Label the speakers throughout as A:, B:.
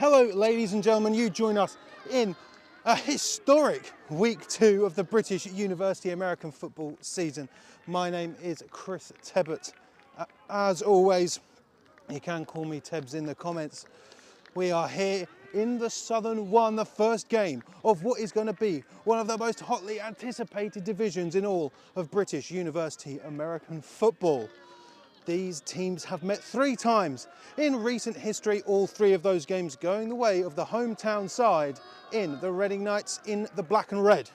A: Hello, ladies and gentlemen. You join us in a historic week 2 of the British University American football season. My name is Chris Tebbett. As always, you can call me Tebbs in the comments. We are here in the Southern One, the first game of what is going to be one of the most hotly anticipated divisions in all of British University American football. These teams have met 3 times in recent history, all 3 of those games going the way of the hometown side in the Reading Knights in the black and red.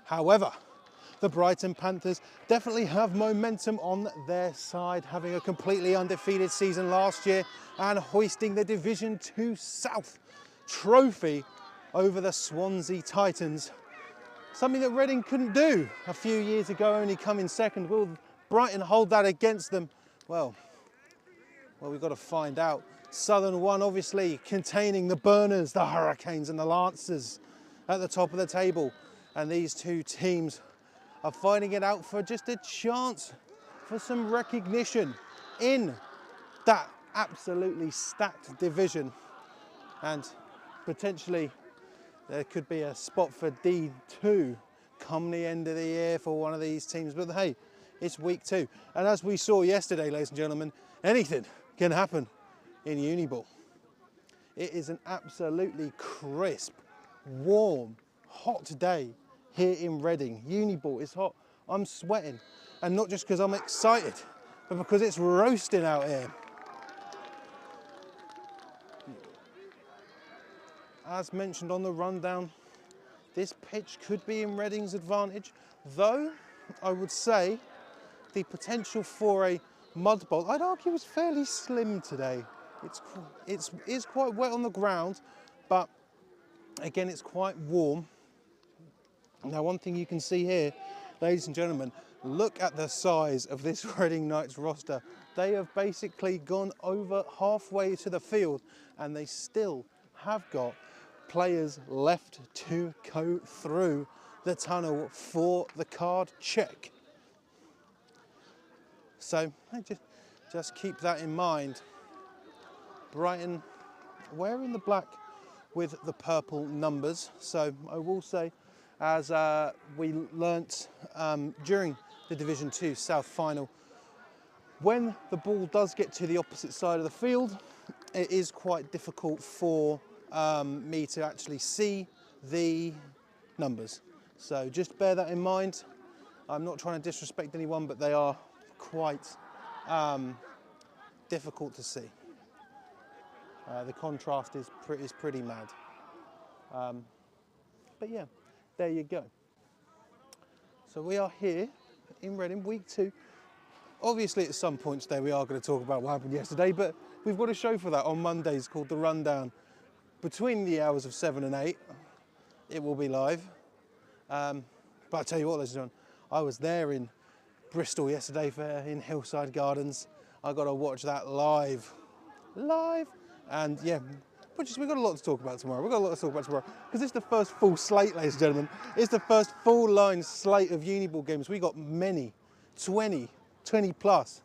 A: However, the Brighton Panthers definitely have momentum on their side, having a completely undefeated season last year and hoisting the Division 2 South trophy over the Swansea Titans. Something that Reading couldn't do a few years ago, only coming second. Will Brighton hold that against them? Well, we've got to find out. Southern One obviously containing the Burners, the Hurricanes and the Lancers at the top of the table. And these 2 teams are fighting it out for just a chance for some recognition in that absolutely stacked division. And potentially there could be a spot for D2 come the end of the year for one of these teams. But hey, it's week 2. And as we saw yesterday, ladies and gentlemen, anything can happen in Uniball. It is an absolutely crisp, warm, hot day here in Reading. Uniball is hot. I'm sweating. And not just because I'm excited, but because it's roasting out here. As mentioned on the rundown, this pitch could be in Reading's advantage, though I would say the potential for a mud bowl, I'd argue, is fairly slim today. It's quite wet on the ground, but again, it's quite warm. Now, one thing you can see here, ladies and gentlemen, look at the size of this Reading Knights roster. They have basically gone over halfway to the field, and they still have got players left to go through the tunnel for the card check. So just keep that in mind. Brighton wearing the black with the purple numbers. So I will say, as we learnt during the Division 2 South final, when the ball does get to the opposite side of the field, it is quite difficult for me to actually see the numbers. So just bear that in mind. I'm not trying to disrespect anyone, but they are quite difficult to see. The contrast is pretty mad. But yeah, there you go. So we are here in Reading, week 2. Obviously, at some point today, we are going to talk about what happened yesterday, but we've got a show for that on Mondays called The Rundown. Between the hours of 7 and 8, it will be live. But I tell you what, ladies and gentlemen, I was there in Bristol yesterday in Hillside Gardens. I got to watch that live. And yeah, we've got a lot to talk about tomorrow. Because it's the first full slate, ladies and gentlemen. It's the first full line slate of Uniball games. We got many, 20 plus.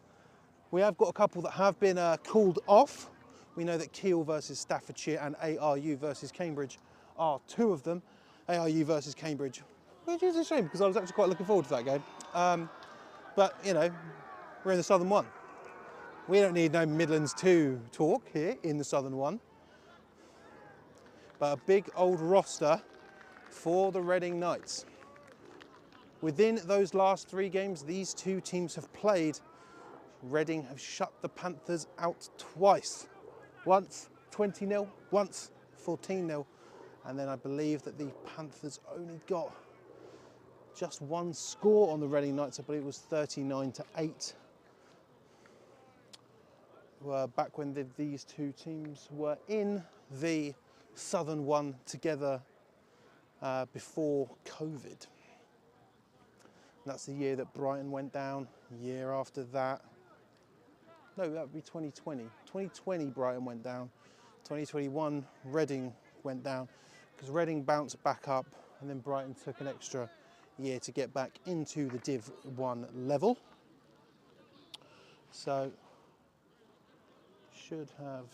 A: We have got a couple that have been called off. We know that Keele versus Staffordshire and ARU versus Cambridge are 2 of them. ARU versus Cambridge, which is a shame because I was actually quite looking forward to that game. But, you know, we're in the Southern One. We don't need no Midlands 2 talk here in the Southern One. But a big old roster for the Reading Knights. Within those last 3 games these 2 teams have played, Reading have shut the Panthers out twice. Once 20-0, once 14-0. And then I believe that the Panthers only got just 1 score on the Reading Knights. I believe it was 39-8. Back when these 2 teams were in the Southern One together before COVID. And that's the year that Brighton went down. Year after that, no, that would be 2020. 2020 Brighton went down. 2021 Reading went down because Reading bounced back up, and then Brighton took an extra year to get back into the Div 1 level. So should have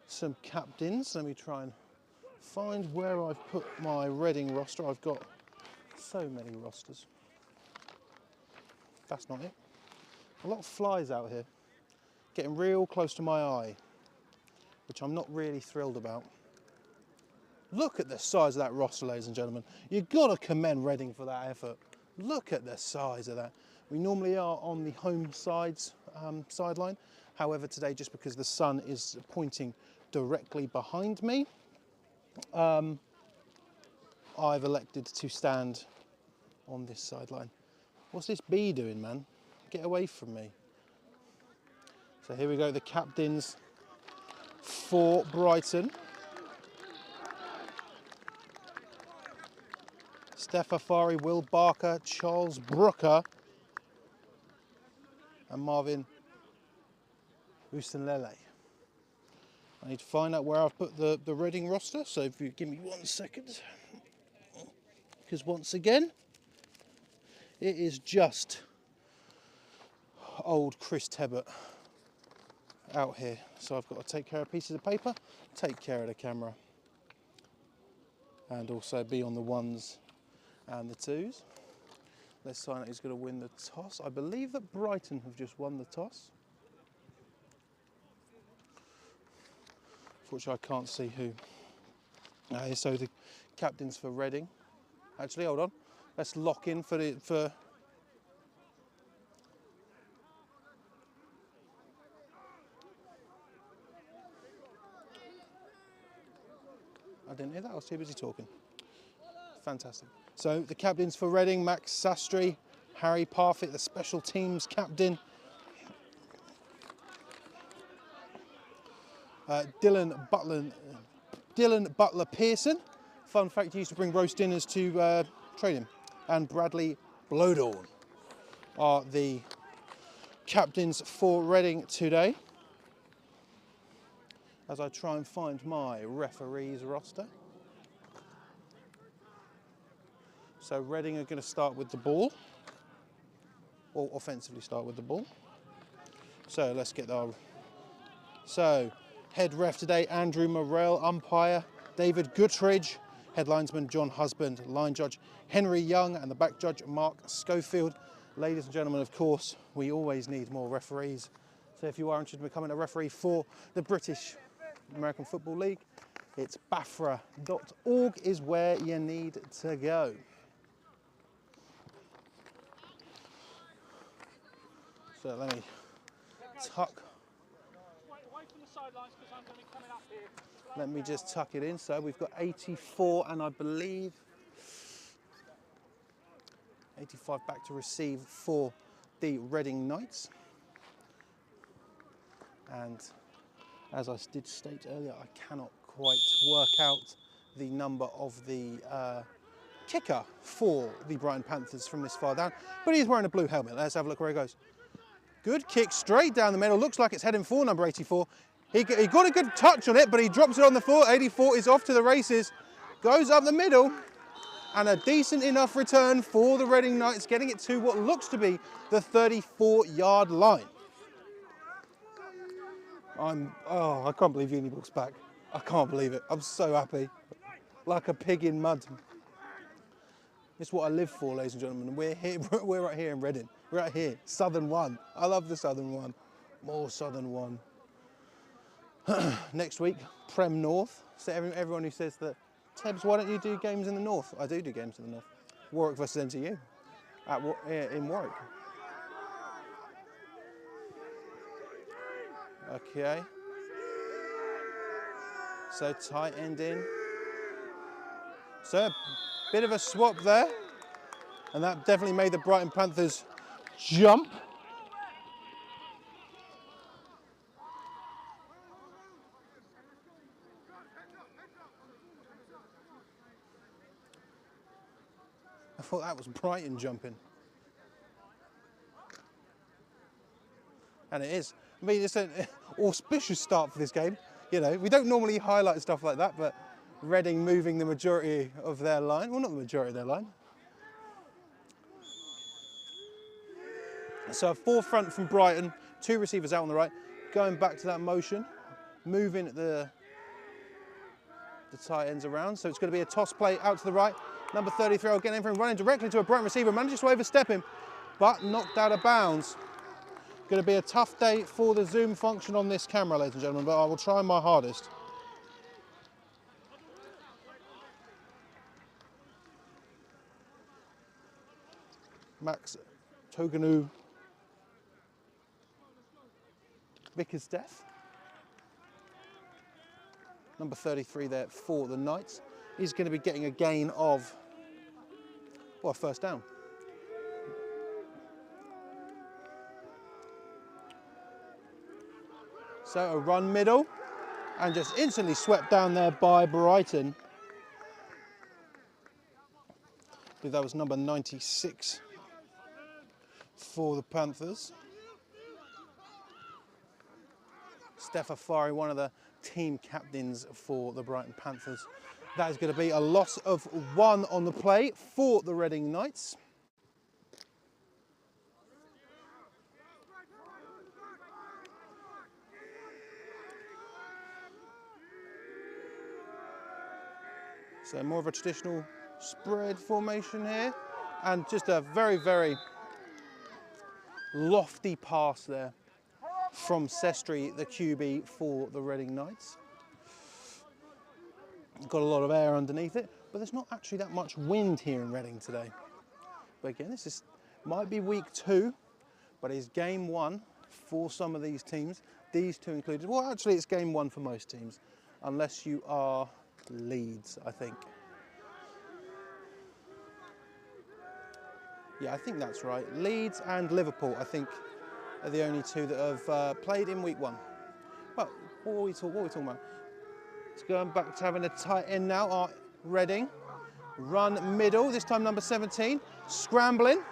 A: some captains. Let me try and find where I've put my Reading roster. I've got so many rosters. That's not it. A lot of flies out here, getting real close to my eye, which I'm not really thrilled about. Look at the size of that roster, ladies and gentlemen. You've got to commend Reading for that effort. Look at the size of that. We normally are on the home sideline. However, today, just because the sun is pointing directly behind me, I've elected to stand on this sideline. What's this bee doing, man? Get away from me. So here we go, the captains for Brighton. Steph Afari, Will Barker, Charles Brooker, and Marvin Usenlele. I need to find out where I've put the Reading roster, so if you give me 1 second. Because once again, it is just old Chris Tebbett out here. So I've got to take care of pieces of paper, take care of the camera, and also be on the ones and the twos. Let's find out who's going to win the toss. I believe that Brighton have just won the toss. Fortunately, I can't see who. So the captains for Reading. Actually, hold on. Let's lock in for I didn't hear that. I was too busy talking. Fantastic. So the captains for Reading: Max Sastry, Harry Parfitt, the special teams captain. Dylan Butler Pearson. Fun fact, he used to bring roast dinners to training. And Bradley Blowdorn are the captains for Reading today. As I try and find my referees roster. So Reading are going to start with the ball, or offensively start with the ball. So let's get our... So head ref today, Andrew Morrell. Umpire, David Guttridge. Head linesman, John Husband. Line judge, Henry Young. And the back judge, Mark Schofield. Ladies and gentlemen, of course, we always need more referees. So if you are interested in becoming a referee for the British American Football League, it's bafra.org is where you need to go. So let me tuck. Let me just tuck it in. So we've got 84 and I believe 85 back to receive for the Reading Knights. And as I did state earlier, I cannot quite work out the number of the kicker for the Brighton Panthers from this far down, but he's wearing a blue helmet. Let's have a look where he goes. Good kick straight down the middle. Looks like it's heading for number 84. He got a good touch on it, but he drops it on the floor. 84 is off to the races. Goes up the middle. And a decent enough return for the Reading Knights, getting it to what looks to be the 34-yard line. I can't believe Uniball's back. I can't believe it. I'm so happy. Like a pig in mud. It's what I live for, ladies and gentlemen. We're here. We're right here in Reading. We're right here. Southern One. I love the Southern One. More Southern One. Next week, Prem North. So everyone who says that, Tebs, why don't you do games in the North? I do games in the North. Warwick versus NTU in Warwick. Okay. So tight end in. So a bit of a swap there. And that definitely made the Brighton Panthers jump. I thought that was Brighton jumping. And it is. I mean, it's an auspicious start for this game. You know, we don't normally highlight stuff like that, but Reading moving the majority of their line. Well, not the majority of their line. So a forefront from Brighton, two receivers out on the right, going back to that motion, moving the the tight ends around. So it's going to be a toss play out to the right. Number 33 will get in for him, running directly to a Brighton receiver, manages to overstep him, but knocked out of bounds. Going to be a tough day for the zoom function on this camera, ladies and gentlemen, but I will try my hardest. Max Toganu Bickersdeath. Number 33 there for the Knights. He's going to be getting a gain of, well, first down. So a run middle and just instantly swept down there by Brighton. I believe that was number 96 for the Panthers. Steph Afari, one of the team captains for the Brighton Panthers. That is going to be a loss of 1 on the play for the Reading Knights. So more of a traditional spread formation here, and just a very, very lofty pass there from Sestri, the QB for the Reading Knights. Got a lot of air underneath it, but there's not actually that much wind here in Reading today. But again, this might be week 2, but it's game 1 for some of these teams, these two included. Well, actually it's game 1 for most teams, unless you are Leeds, I think. Yeah, I think that's right. Leeds and Liverpool, I think, are the only two that have played in week 1. Well, what are we talking about? It's going back to having a tight end now, Reading. Run middle, this time number 17, scrambling,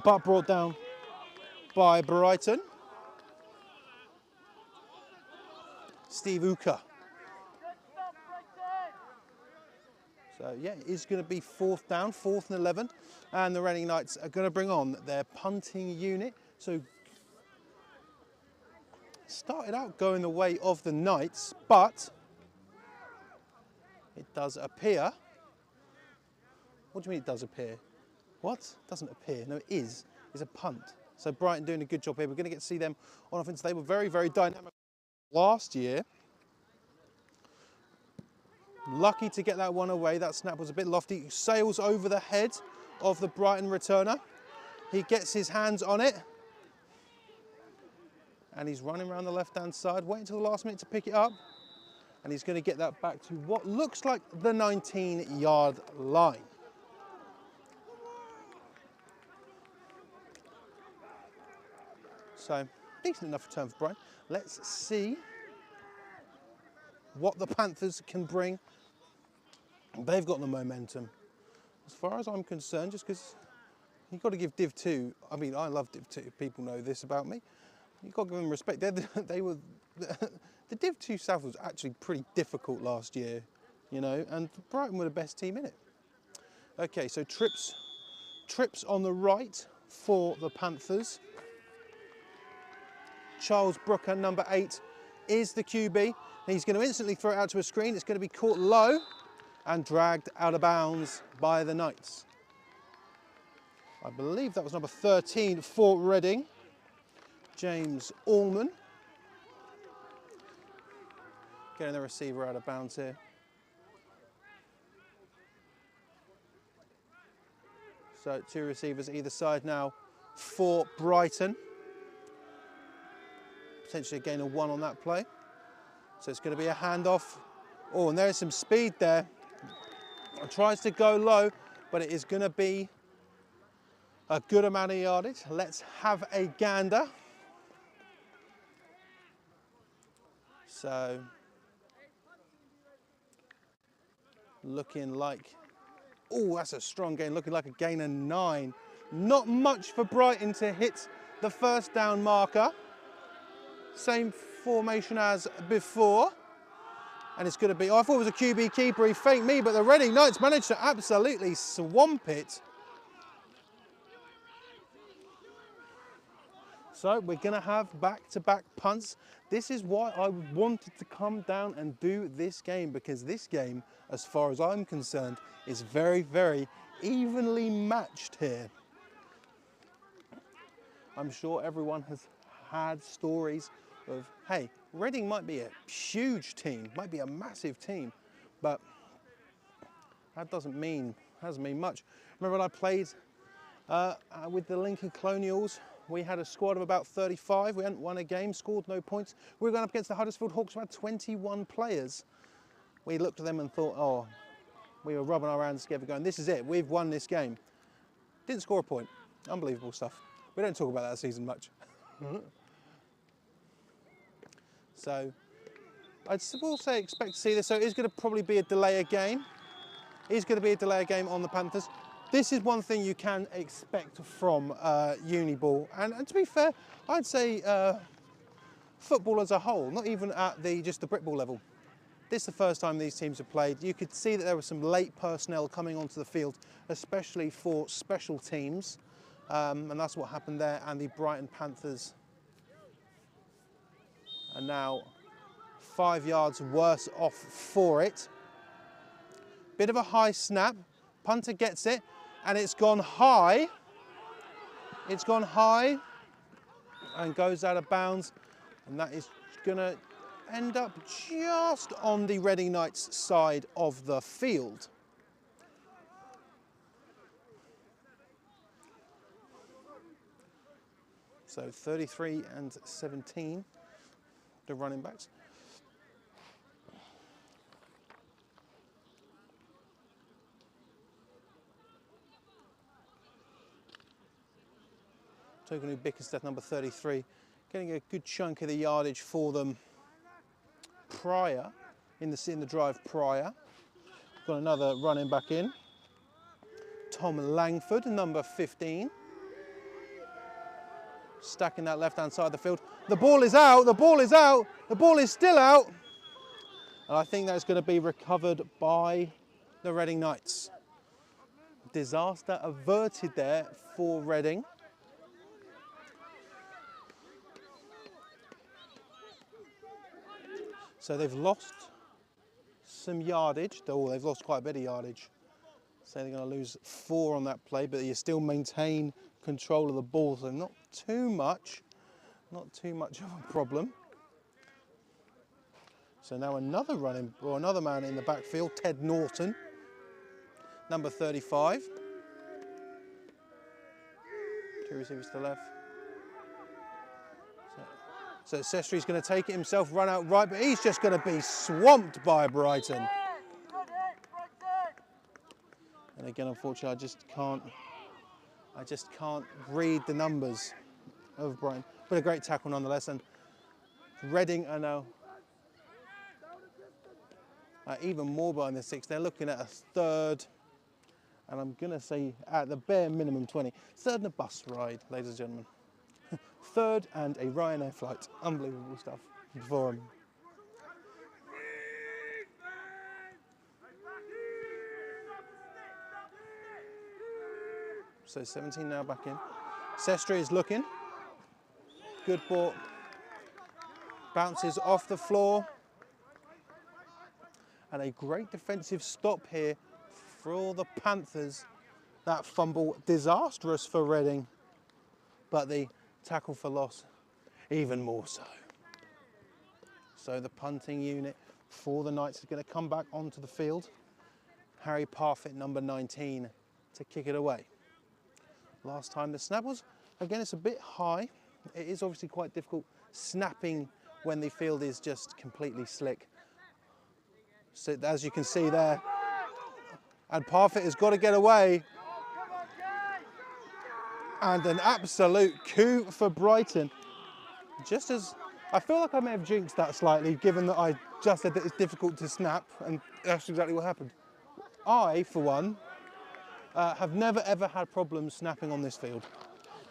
A: but brought down by Brighton. Steve Uka. So yeah, it is going to be 4th down, 4th and 11, and the Reading Knights are going to bring on their punting unit. So started out going the way of the Knights, but it does appear. What do you mean it does appear? What? It doesn't appear. No, it is. It's a punt. So Brighton doing a good job here. We're going to get to see them on offense. They were very, very dynamic last year. Lucky to get that one away. That snap was a bit lofty. Sails over the head of the Brighton returner. He gets his hands on it. And he's running around the left-hand side, waiting until the last minute to pick it up. And he's going to get that back to what looks like the 19-yard line. So, decent enough return for Brighton. Let's see what the Panthers can bring. They've got the momentum. As far as I'm concerned, just because you've got to give Div 2, I mean, I love Div 2, people know this about me. You've got to give them respect. The Div 2 South was actually pretty difficult last year, you know, and Brighton were the best team in it. Okay, so trips on the right for the Panthers. Charles Brooker, number 8, is the QB. He's going to instantly throw it out to a screen. It's going to be caught low and dragged out of bounds by the Knights. I believe that was number 13 for Reading, James Allman. Getting the receiver out of bounds here. So 2 receivers either side now for Brighton. Potentially a gain of 1 on that play. So it's going to be a handoff. Oh, and there's some speed there. It tries to go low, but it is going to be a good amount of yardage. Let's have a gander. So, looking like, oh, that's a strong gain, looking like a gain of 9. Not much for Brighton to hit the first down marker. Same formation as before. And it's going to be, oh, I thought it was a QB keeper, he faked me, but the Reading Knights managed to absolutely swamp it. So we're going to have back-to-back punts. This is why I wanted to come down and do this game, because this game, as far as I'm concerned, is very, very evenly matched here. I'm sure everyone has had stories of, hey, Reading might be a huge team, might be a massive team, but that doesn't mean much. Remember when I played with the Lincoln Colonials, we had a squad of about 35. We hadn't won a game, scored no points. We were going up against the Huddersfield Hawks, who had 21 players. We looked at them and thought, oh, we were rubbing our hands together going, this is it, we've won this game. Didn't score a point. Unbelievable stuff. We don't talk about that season much. So I'd still say expect to see this. So it is going to probably be a delay game. It is going to be a delay game on the Panthers. This is one thing you can expect from Uniball. And to be fair, I'd say football as a whole, not even at just the Britball level. This is the first time these teams have played. You could see that there was some late personnel coming onto the field, especially for special teams. And that's what happened there. And the Brighton Panthers are now 5 yards worse off for it. Bit of a high snap. Punter gets it, and it's gone high. It's gone high and goes out of bounds. And that is going to end up just on the Reading Knights side of the field. So 33 and 17, the running backs. Token Bickerstaff, number 33, getting a good chunk of the yardage for them prior, in the drive prior. Got another running back in. Tom Langford, number 15. Stacking that left-hand side of the field. The ball is out, the ball is out, the ball is still out. And I think that's going to be recovered by the Reading Knights. Disaster averted there for Reading. So they've lost some yardage. Oh, they've lost quite a bit of yardage. So they're going to lose 4 on that play, but you still maintain control of the ball, so not too much of a problem. So now another man in the backfield, Ted Norton, number 35. 2 receivers to the left. So Sestri's going to take it himself, run out right, but he's just going to be swamped by Brighton. And again, unfortunately, I just can't read the numbers of Brighton. But a great tackle nonetheless. And Reading are now even more behind the 6. They're looking at a third, and I'm going to say at the bare minimum 20. Third and a bus ride, ladies and gentlemen. Third and a Ryanair flight. Unbelievable stuff for them. So 17 now back in. Sestri is looking. Good ball. Bounces off the floor. And a great defensive stop here for the Panthers. That fumble disastrous for Reading. But the tackle for loss even more so. So the punting unit for the Knights is going to come back onto the field. Harry Parfitt, number 19, to kick it away. Last time the snap was, again, it's a bit high. It is obviously quite difficult snapping when the field is just completely slick. So as you can see there, and Parfitt has got to get away. And an absolute coup for Brighton. Just as, I feel like I may have jinxed that slightly, given that I just said that it's difficult to snap, and that's exactly what happened. I, for one, have never ever had problems snapping on this field.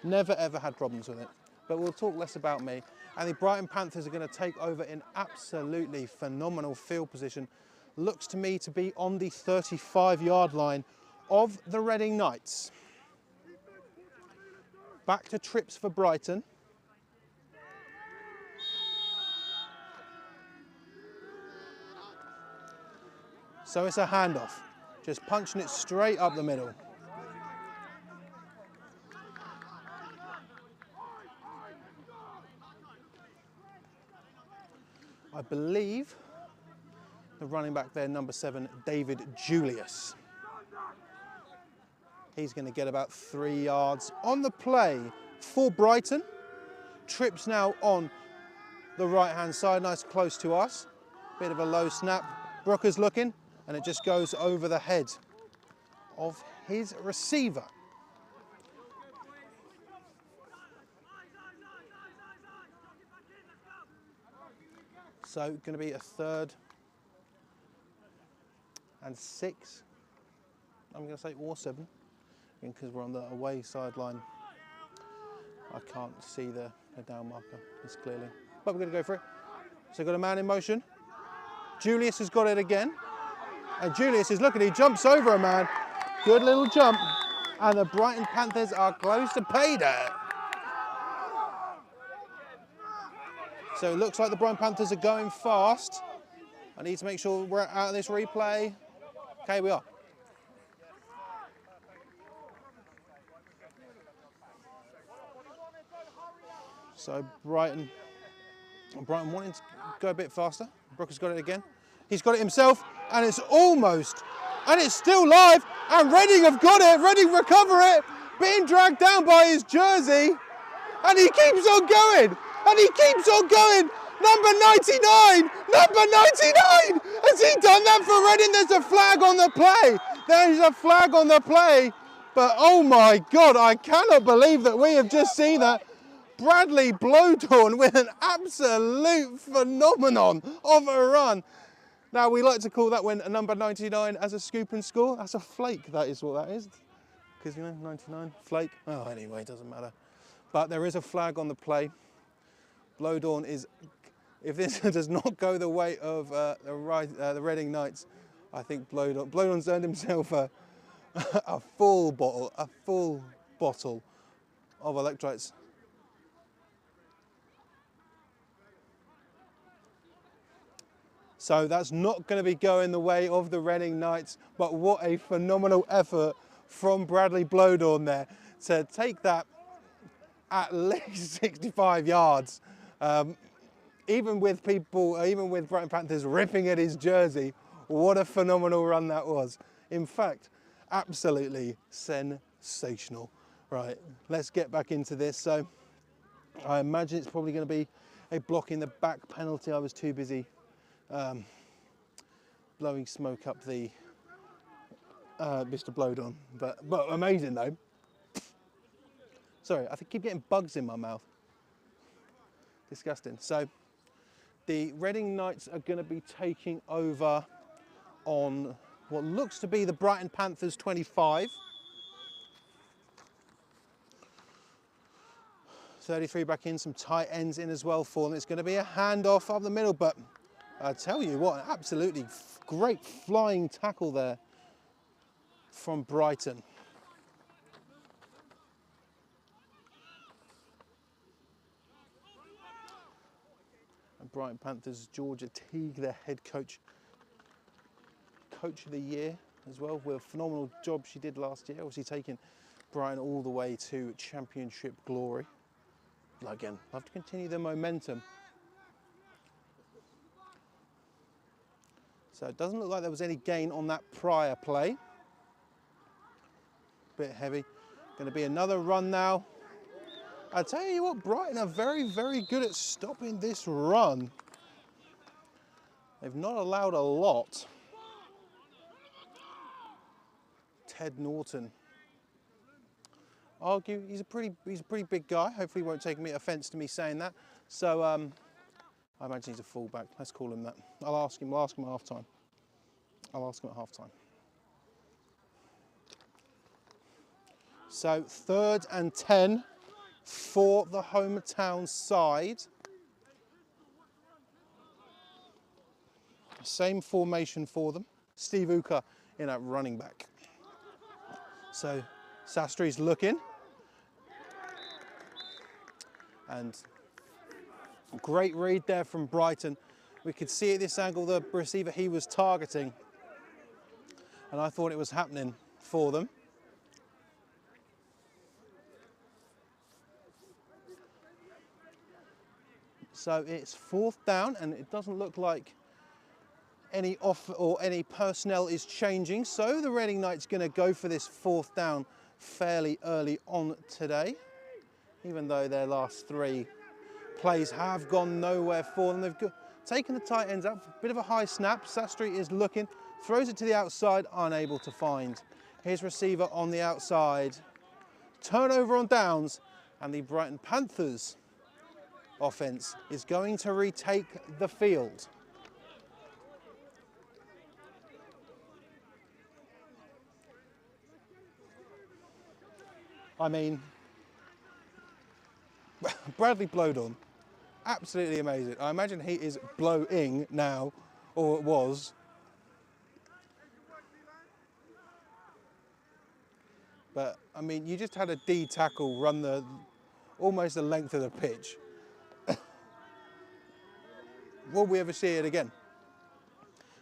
A: Never ever had problems with it. But we'll talk less about me. And the Brighton Panthers are going to take over in absolutely phenomenal field position. Looks to me to be on the 35-yard line of the Reading Knights. Back to trips for Brighton. So it's a handoff, just punching it straight up the middle. I believe the running back there, number 7, David Julius. He's going to get about 3 yards on the play for Brighton. Trips now on the right-hand side, nice close to us. Bit of a low snap. Brooker's looking, and it just goes over the head of his receiver. So going to be a 3rd and 6. I'm going to say or 7, because we're on the away sideline. I can't see the down marker as clearly, but we're going to go for it. So got a man in motion. Julius has got it again, and Julius is looking. He jumps over a man. Good little jump, and the Brighton Panthers are close to payday. So it looks like the Brighton Panthers are going fast. I need to make sure we're out of this replay. Okay, we are. So Brighton wanting to go a bit faster. Brooker's got it again. He's got it himself, and it's almost, and it's still live, and Reading have got it. Reading recover it, being dragged down by his jersey, and he keeps on going. And he keeps on going. Number 99! Number 99! Has he done that for Reading? There's a flag on the play. There's a flag on the play. But oh my God, I cannot believe that we have just seen that. Bradley Blowdorn with an absolute phenomenon of a run. Now, we like to call that when a number 99 has a scoop and score. That's a flake, that is what that is. Because, you know, 99, flake. Oh, anyway, it doesn't matter. But there is a flag on the play. Blowdorn is, if this does not go the way of the Reading Knights, I think Blowdorn's earned himself a full bottle of electrolytes. So that's not going to be going the way of the Reading Knights, but what a phenomenal effort from Bradley Blowdorn there to take that at least 65 yards. Even with Brighton Panthers ripping at his jersey, what a phenomenal run that was. In fact, absolutely sensational. Right, let's get back into this. So I imagine it's probably going to be a block in the back penalty. I was too busy blowing smoke up the Mr. Blowdorn, but amazing though. Sorry, I keep getting bugs in my mouth. Disgusting. So the Reading Knights are going to be taking over on what looks to be the Brighton Panthers 25. 33 back in, some tight ends in as well for them. It's going to be a handoff up the middle, but I tell you what, an absolutely great flying tackle there from Brighton. And Brighton Panthers, Georgia Teague, their head coach of the year as well, with a phenomenal job she did last year, obviously taking Brighton all the way to championship glory. Again, love to continue the momentum. So it doesn't look like there was any gain on that prior play. Bit heavy. Going to be another run now. I tell you what, Brighton are very, very good at stopping this run. They've not allowed a lot. Ted Norton. Argue he's a pretty big guy. Hopefully he won't take offence to me saying that. So I imagine he's a fullback. Let's call him that. I'll ask him at half time. I'll ask him at half time. So 3rd and 10 for the hometown side. Same formation for them. Steve Uka in at running back. So Sastri's looking. And great read there from Brighton. We could see at this angle the receiver he was targeting and I thought it was happening for them. So it's 4th down, and it doesn't look like any off or any personnel is changing. So the Reading Knights going to go for this 4th down fairly early on today, even though their last 3 plays have gone nowhere for them. They've taken the tight ends up, a bit of a high snap. Sastry is looking, throws it to the outside, unable to find his receiver on the outside. Turnover on downs, and the Brighton Panthers offense is going to retake the field. I mean, Bradley Blowdon, absolutely amazing. I imagine he is blowing now, or it was. But I mean, you just had a D tackle run almost the length of the pitch. Will we ever see it again?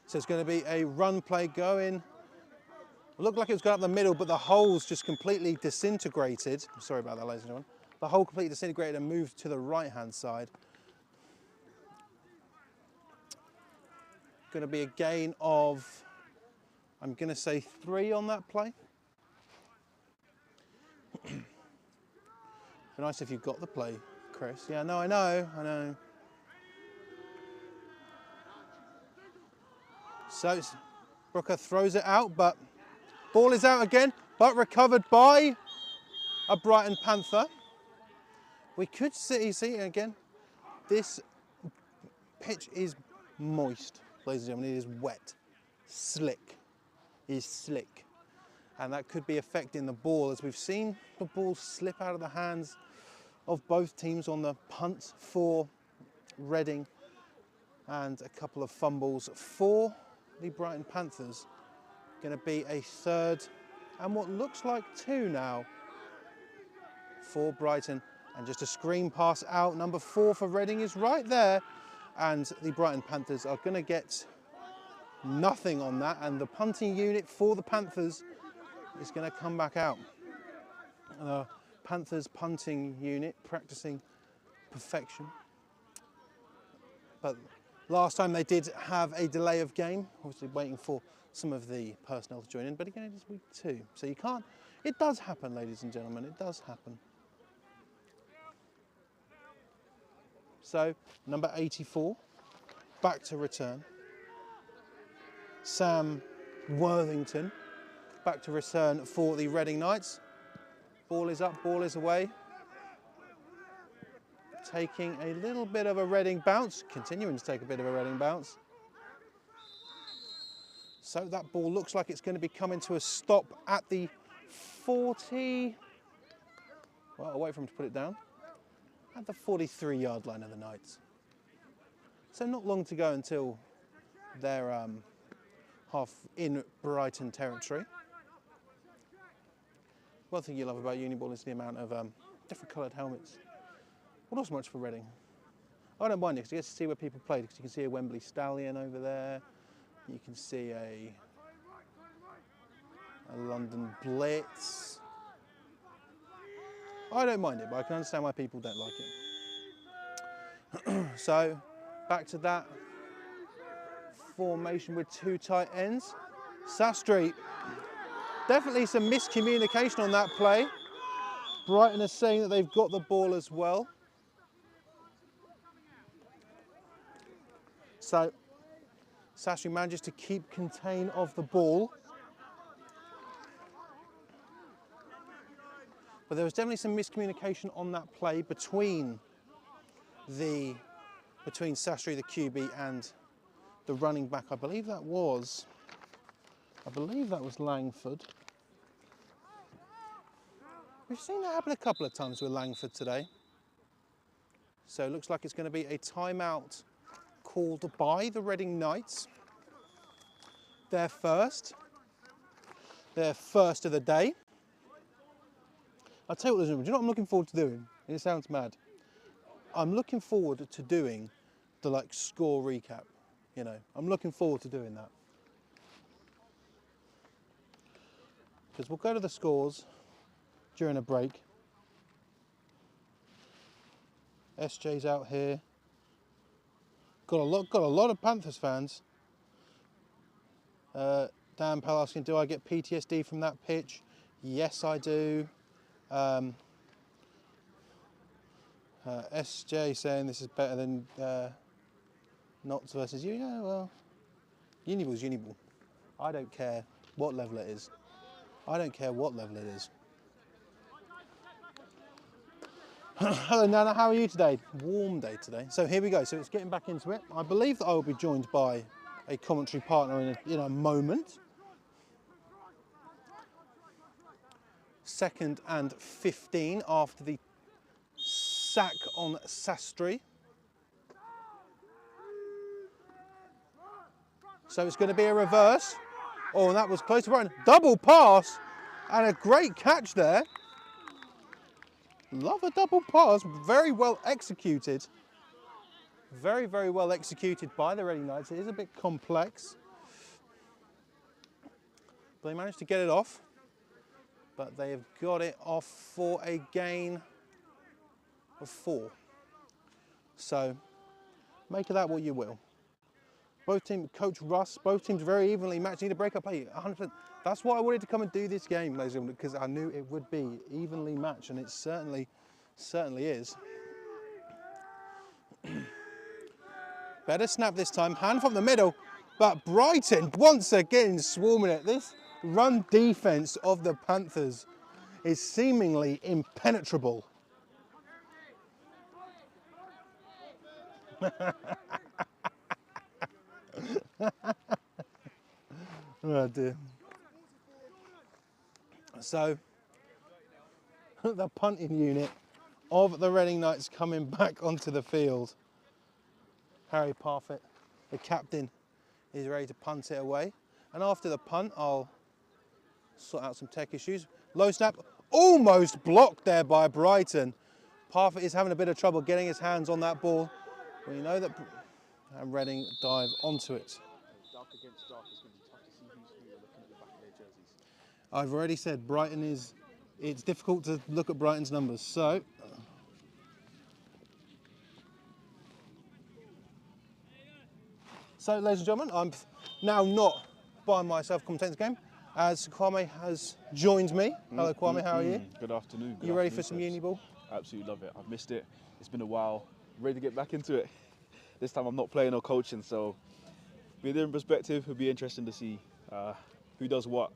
A: So it's going to be a run play going. It looked like it was going up the middle, but the hole's just completely disintegrated. Sorry about that, ladies and gentlemen. The hole completely disintegrated and moved to the right-hand side. Going to be a gain of, I'm going to say 3 on that play. It'd be nice if you got the play, Chris. Yeah, no, I know. So Brooker throws it out, but ball is out again, but recovered by a Brighton Panther. We could see again, this pitch is moist, ladies and gentlemen. It is wet, slick. It is slick. And that could be affecting the ball, as we've seen the ball slip out of the hands of both teams on the punt for Reading, and a couple of fumbles for the Brighton Panthers. Going to be a 3rd and what looks like 2 now for Brighton, and just a screen pass out. Number 4 for Reading is right there, and the Brighton Panthers are going to get nothing on that, and the punting unit for the Panthers is going to come back out. The Panthers punting unit practicing perfection. But last time they did have a delay of game, obviously waiting for some of the personnel to join in, but again it is week 2. So you can't, it does happen, ladies and gentlemen, it does happen. So number 84, back to return. Sam Worthington, back to return for the Reading Knights. Ball is up, ball is away. Taking a little bit of a Reading bounce, continuing to take a bit of a Reading bounce. So that ball looks like it's going to be coming to a stop at the 40. Well, I'll wait for him to put it down. At the 43-yard line of the Knights. So not long to go until they're half in Brighton territory. One thing you love about Uniball is the amount of different coloured helmets. Well, not so much for Reading. I don't mind it because you get to see where people played, because you can see a Wembley Stallion over there. You can see a London Blitz. I don't mind it, but I can understand why people don't like it. So, back to that formation with 2 tight ends. Sastry, definitely some miscommunication on that play. Brighton is saying that they've got the ball as well. So, Sastry manages to keep contain of the ball. But there was definitely some miscommunication on that play between Sastry, the QB, and the running back. I believe that was Langford. We've seen that happen a couple of times with Langford today. So it looks like it's going to be a timeout called by the Reading Knights. Their first of the day. I'll tell you what, do you know what I'm looking forward to doing? And it sounds mad. I'm looking forward to doing the score recap. You know, I'm looking forward to doing that. because we'll go to the scores during a break. SJ's out here. Got a lot of Panthers fans. Dan Pell asking, do I get PTSD from that pitch? Yes, I do. SJ saying this is better than Knots versus you. Yeah, well, Uniball's Uniball. I don't care what level it is. I don't care what level it is. Hello Nana, how are you today? Warm day today. So here we go. So it's getting back into it. I believe that I will be joined by a commentary partner in a moment. 2nd and 15 after the sack on Sastry. So it's going to be a reverse. Oh, and that was close to Brighton. Double pass and a great catch there. Love a double pass. Very well executed. Very, very well executed by the Reading Knights. It is a bit complex. They managed to get it off. But they have got it off for a gain of 4. So make of that what you will. Both teams, Coach Russ, both teams very evenly matched. Need to break up play 100%. That's why I wanted to come and do this game, ladies and gentlemen, because I knew it would be evenly matched, and it certainly is. Better snap this time. Hand from the middle, but Brighton once again swarming it. This run defence of the Panthers is seemingly impenetrable. Oh dear. So the punting unit of the Reading Knights coming back onto the field. Harry Parfitt, the captain, is ready to punt it away. And after the punt, I'll sort out some tech issues. Low snap, almost blocked there by Brighton. Parfitt is having a bit of trouble getting his hands on that ball. We know that, and Reading dive onto it.
B: Dark against dark is going to be tough to see who's who looking at the back of their jerseys.
A: I've already said Brighton is, it's difficult to look at Brighton's numbers. So ladies and gentlemen, I'm now not by myself commentating this game, as Kwame has joined me. Hello Kwame, how are you?
B: Good afternoon.
A: You ready for some Uniball?
B: Absolutely love it. I've missed it. It's been a while. Ready to get back into it. This time I'm not playing or coaching, so with a different perspective, it'll be interesting to see who does what.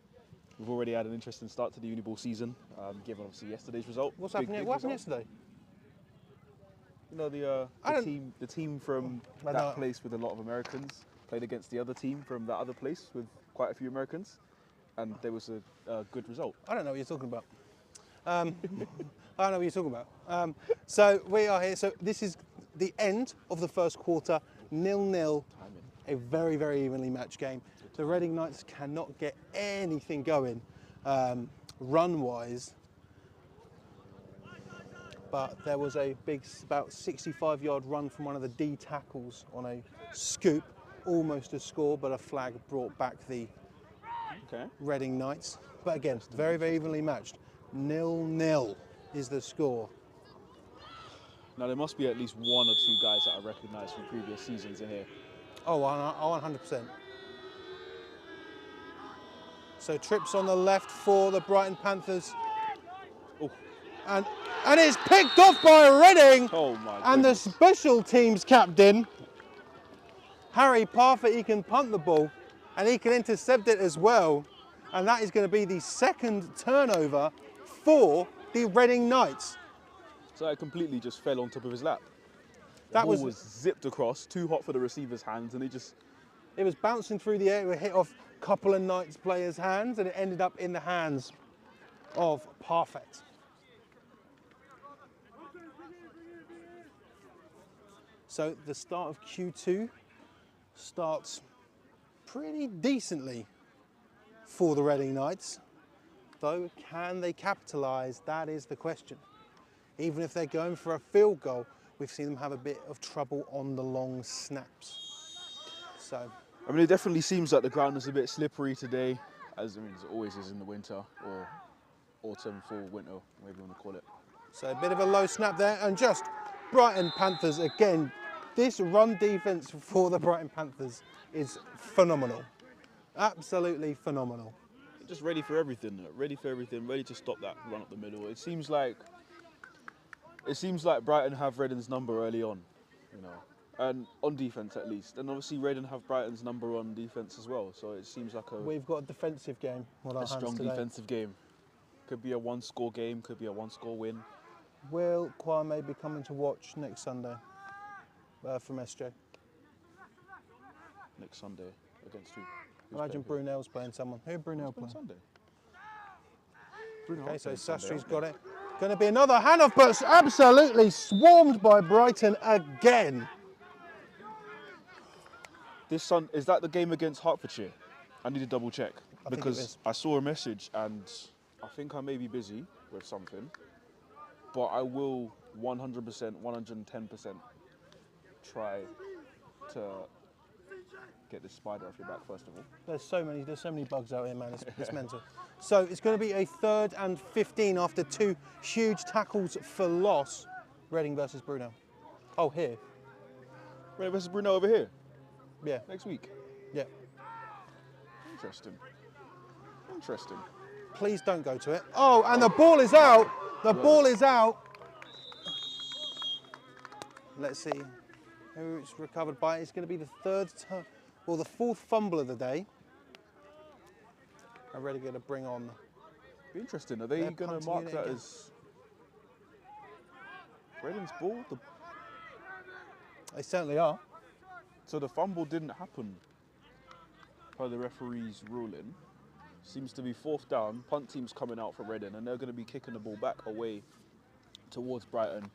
B: We've already had an interesting start to the Uniball season, given obviously yesterday's result.
A: What happened yesterday?
B: You know, the team from that place with a lot of Americans played against the other team from that other place with quite a few Americans, and there was a good result.
A: I don't know what you're talking about. I don't know what you're talking about. So we are here. So this is the end of the first quarter, 0-0. A very, very evenly matched game. The Reading Knights cannot get anything going run-wise. But there was a big, about 65-yard run from one of the D tackles on a scoop, almost a score, but a flag brought back the Reading Knights. But again, very, very evenly matched. 0-0 is the score.
B: Now there must be at least one or two guys that I recognise from previous seasons in here.
A: Oh, 100%. So trips on the left for the Brighton Panthers.
B: Oh.
A: And it's picked off by Reading.
B: Oh my
A: And
B: goodness.
A: the special teams captain, Harry Parfitt, he can punt the ball and he can intercept it as well. And that is going to be the second turnover for the Reading Knights.
B: So it completely just fell on top of his lap. The
A: That
B: ball
A: was
B: was zipped across, too hot for the receiver's hands, and
A: It was bouncing through the air, it hit off a couple of Knights players' hands, and it ended up in the hands of Parfitt. So the start of Q2 starts pretty decently for the Reading Knights. Though, can they capitalise? That is the question. Even if they're going for a field goal, we've seen them have a bit of trouble on the long snaps. So,
B: I mean, it definitely seems like the ground is a bit slippery today. as it always is in the winter or autumn, fall, winter, whatever you want to call it.
A: So a bit of a low snap there, and just Brighton Panthers again. This run defense for the Brighton Panthers is phenomenal. Absolutely phenomenal.
B: Just ready for everything, ready to stop that run up the middle. It seems like Brighton have Reading's number early on, you know, and on defence at least. And obviously Reading have Brighton's number on defence as well. So it seems like
A: we've got a defensive game on our hands
B: strong
A: today.
B: defensive game. Could be a one-score game, could be a one-score win.
A: Will Kwame be coming to watch next Sunday from SJ?
B: Next Sunday against who?
A: Imagine Brunel's playing someone. Who Brunel playing?
B: Sunday.
A: Okay, so Sastri's got it. Going to be another handoff, but absolutely swarmed by Brighton again.
B: Is that the game against Hertfordshire? I need to double check because I saw a message and I think I may be busy with something, but I will 100%, 110% try to get this spider off your back first of all.
A: There's so many bugs out here, man. It's mental. So it's going to be a 3rd and 15 after 2 huge tackles for loss. Reading versus Brunel. Oh, here.
B: Reading versus Brunel over here.
A: Yeah.
B: Next week.
A: Yeah.
B: Interesting.
A: Please don't go to it. Oh, and the ball is out. The ball is out. Let's see who it's recovered by. It's going to be the 4th fumble of the day. I'm ready to bring on.
B: Be interesting. Are they going to mark that as Reading's ball?
A: They certainly are.
B: So the fumble didn't happen per the referee's ruling. Seems to be 4th down. Punt team's coming out for Reading, and they're going to be kicking the ball back away towards Brighton.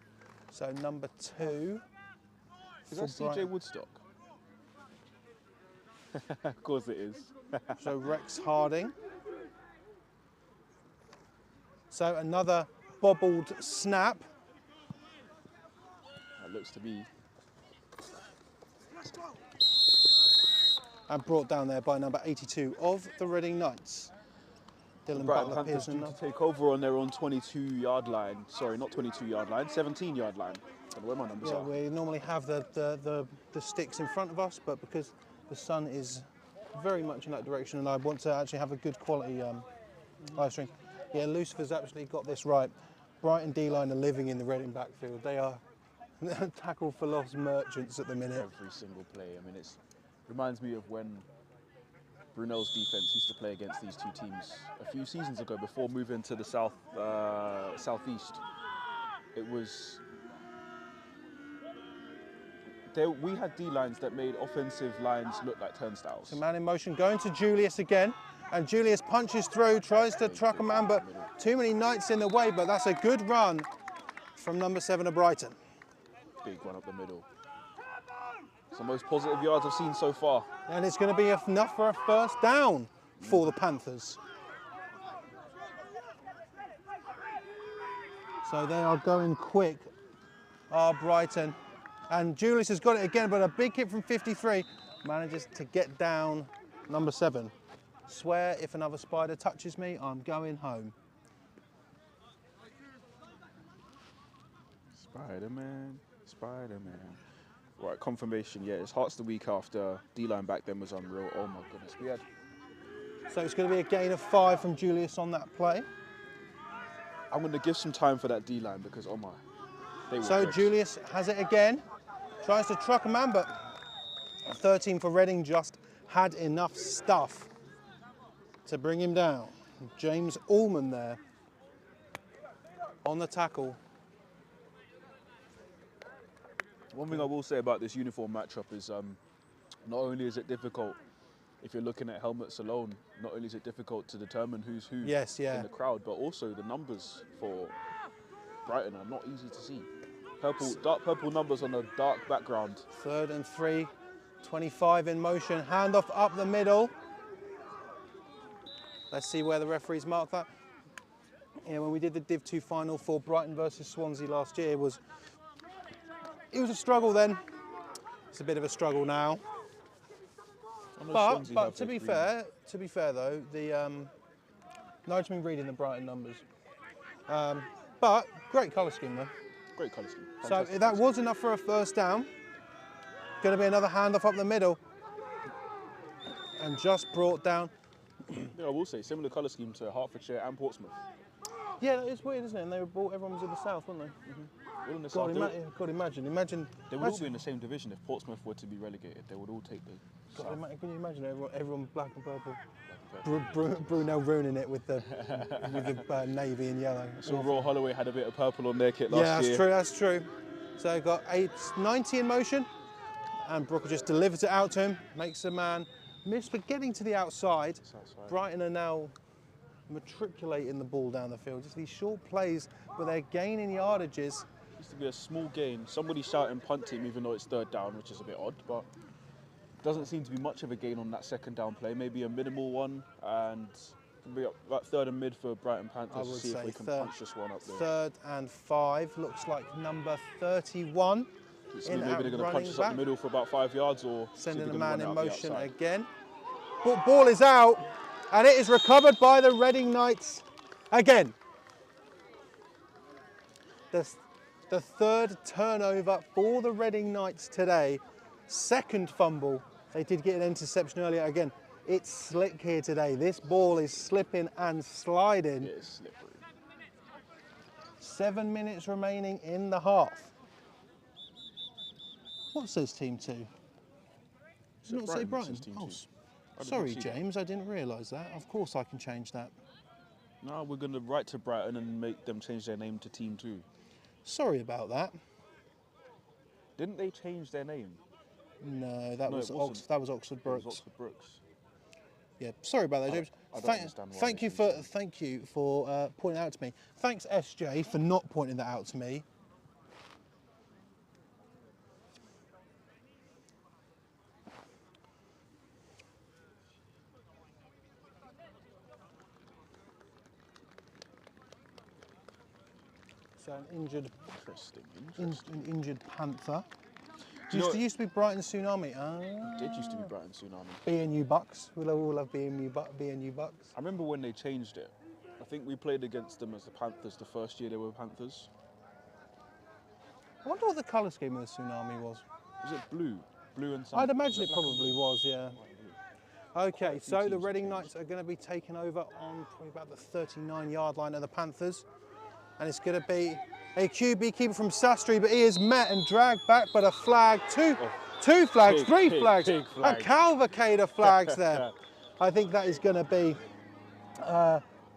A: So number 2.
B: Is that CJ Woodstock? Of course it is.
A: So Rex Harding. So another bobbled snap.
B: That looks to be.
A: And brought down there by number 82 of the Reading Knights. Dylan
B: Brighton
A: Butler
B: Panthers
A: Pearson
B: due to take over on their own 22-yard line. Sorry, not 22-yard line, 17-yard line. I don't know where my numbers are.
A: We normally have the sticks in front of us, but because the sun is very much in that direction and I want to actually have a good quality live stream. Yeah, Lucifer's actually got this right. Brighton D-line are living in the Reading backfield. They are tackle for loss merchants at the minute.
B: Every single play. I mean, it reminds me of when Brunel's defense used to play against these two teams a few seasons ago before moving to the southeast. It was. We had D-lines that made offensive lines look like turnstiles.
A: So man in motion, going to Julius again. And Julius punches through, tries to truck a man, but too many Knights in the way. But that's a good run from number 7 of Brighton.
B: Big one up the middle. It's the most positive yards I've seen so far.
A: And it's going to be enough for a 1st down for the Panthers. So they are going quick, Brighton. And Julius has got it again, but a big hit from 53 manages to get down number 7. Swear if another spider touches me, I'm going home.
B: Spider-Man, Spider-Man. Right, confirmation, yeah, it's Hearts the week after. D-line back then was unreal. Oh my goodness,
A: So it's going to be a gain of 5 from Julius on that play.
B: I'm going to give some time for that D-line because, oh my.
A: So Julius has it again. Tries to truck a man, but 13 for Reading just had enough stuff to bring him down. James Allman there on the tackle.
B: One thing I will say about this uniform matchup is not only is it difficult if you're looking at helmets alone, not only is it difficult to determine who's who in the crowd, but also the numbers for Brighton are not easy to see. Dark purple numbers on a dark background.
A: 3rd and 3, 25 in motion, handoff up the middle. Let's see where the referees mark that. Yeah, when we did the Div 2 final for Brighton versus Swansea last year, it was a struggle then. It's a bit of a struggle now. But to be fair though, the no, I've been reading the Brighton numbers. But great colour scheme though.
B: Great colour scheme.
A: So
B: Fantastic
A: that was enough for a first down. Going to be another handoff up the middle, and just brought down.
B: Yeah, I will say similar colour scheme to Hertfordshire and Portsmouth.
A: Yeah, it's weird, isn't it? And they were brought. Everyone was in the south, weren't they?
B: All in the south.
A: God, imagine.
B: They would all be in the same division if Portsmouth were to be relegated. They would all take the.
A: Can you imagine everyone black and purple? Brunel ruining it with the navy and yellow.
B: So Royal Holloway had a bit of purple on their kit last year.
A: Yeah, that's true. So I got 90 in motion, and Brooker just delivers it out to him, makes a man miss, but getting to the outside. Brighton are now matriculating the ball down the field. Just these short plays where they're gaining yardages.
B: Used to be a small gain. Somebody shouting punt team, even though it's third down, which is a bit odd, but doesn't seem to be much of a gain on that second down play. Maybe a minimal one, and it'll be about third and mid for Brighton Panthers to see if we can punch this one up there.
A: Third and 5 looks like number 31.
B: So maybe they're going to punch us up the middle for about 5 yards, or
A: sending a man in motion again. Ball is out, and it is recovered by the Reading Knights again. The third turnover for the Reading Knights today. Second fumble. They did get an interception earlier. Again, it's slick here today. This ball is slipping and sliding.
B: It is slippery.
A: 7 minutes remaining in the half. What says team 2? Does it not say Brighton? Oh, sorry, James, I didn't realise that. Of course I can change that.
B: No, we're going to write to Brighton and make them change their name to Team 2.
A: Sorry about that.
B: Didn't they change their name?
A: No, that was Oxford Brooks.
B: Oxford Brooks.
A: Yeah, sorry about that, James. Thank you for pointing that out to me. Thanks, SJ, for not pointing that out to me. So an injured injured Panther. Used to be Brighton Tsunami.
B: It did used to be Brighton Tsunami.
A: BNU BUCS. We'll all love BNU BUCS.
B: I remember when they changed it. I think we played against them as the Panthers the first year they were Panthers.
A: I wonder what the colour scheme of the Tsunami was.
B: Was it blue? Blue and something?
A: I'd imagine it probably was, yeah. Okay, so the Reading Knights are going to be taken over on probably about the 39-yard line of the Panthers. And it's going to be a QB keeper from Sastry, but he is met and dragged back by a flag. Two flags, three flags, a cavalcade of flags there. I think that is going to be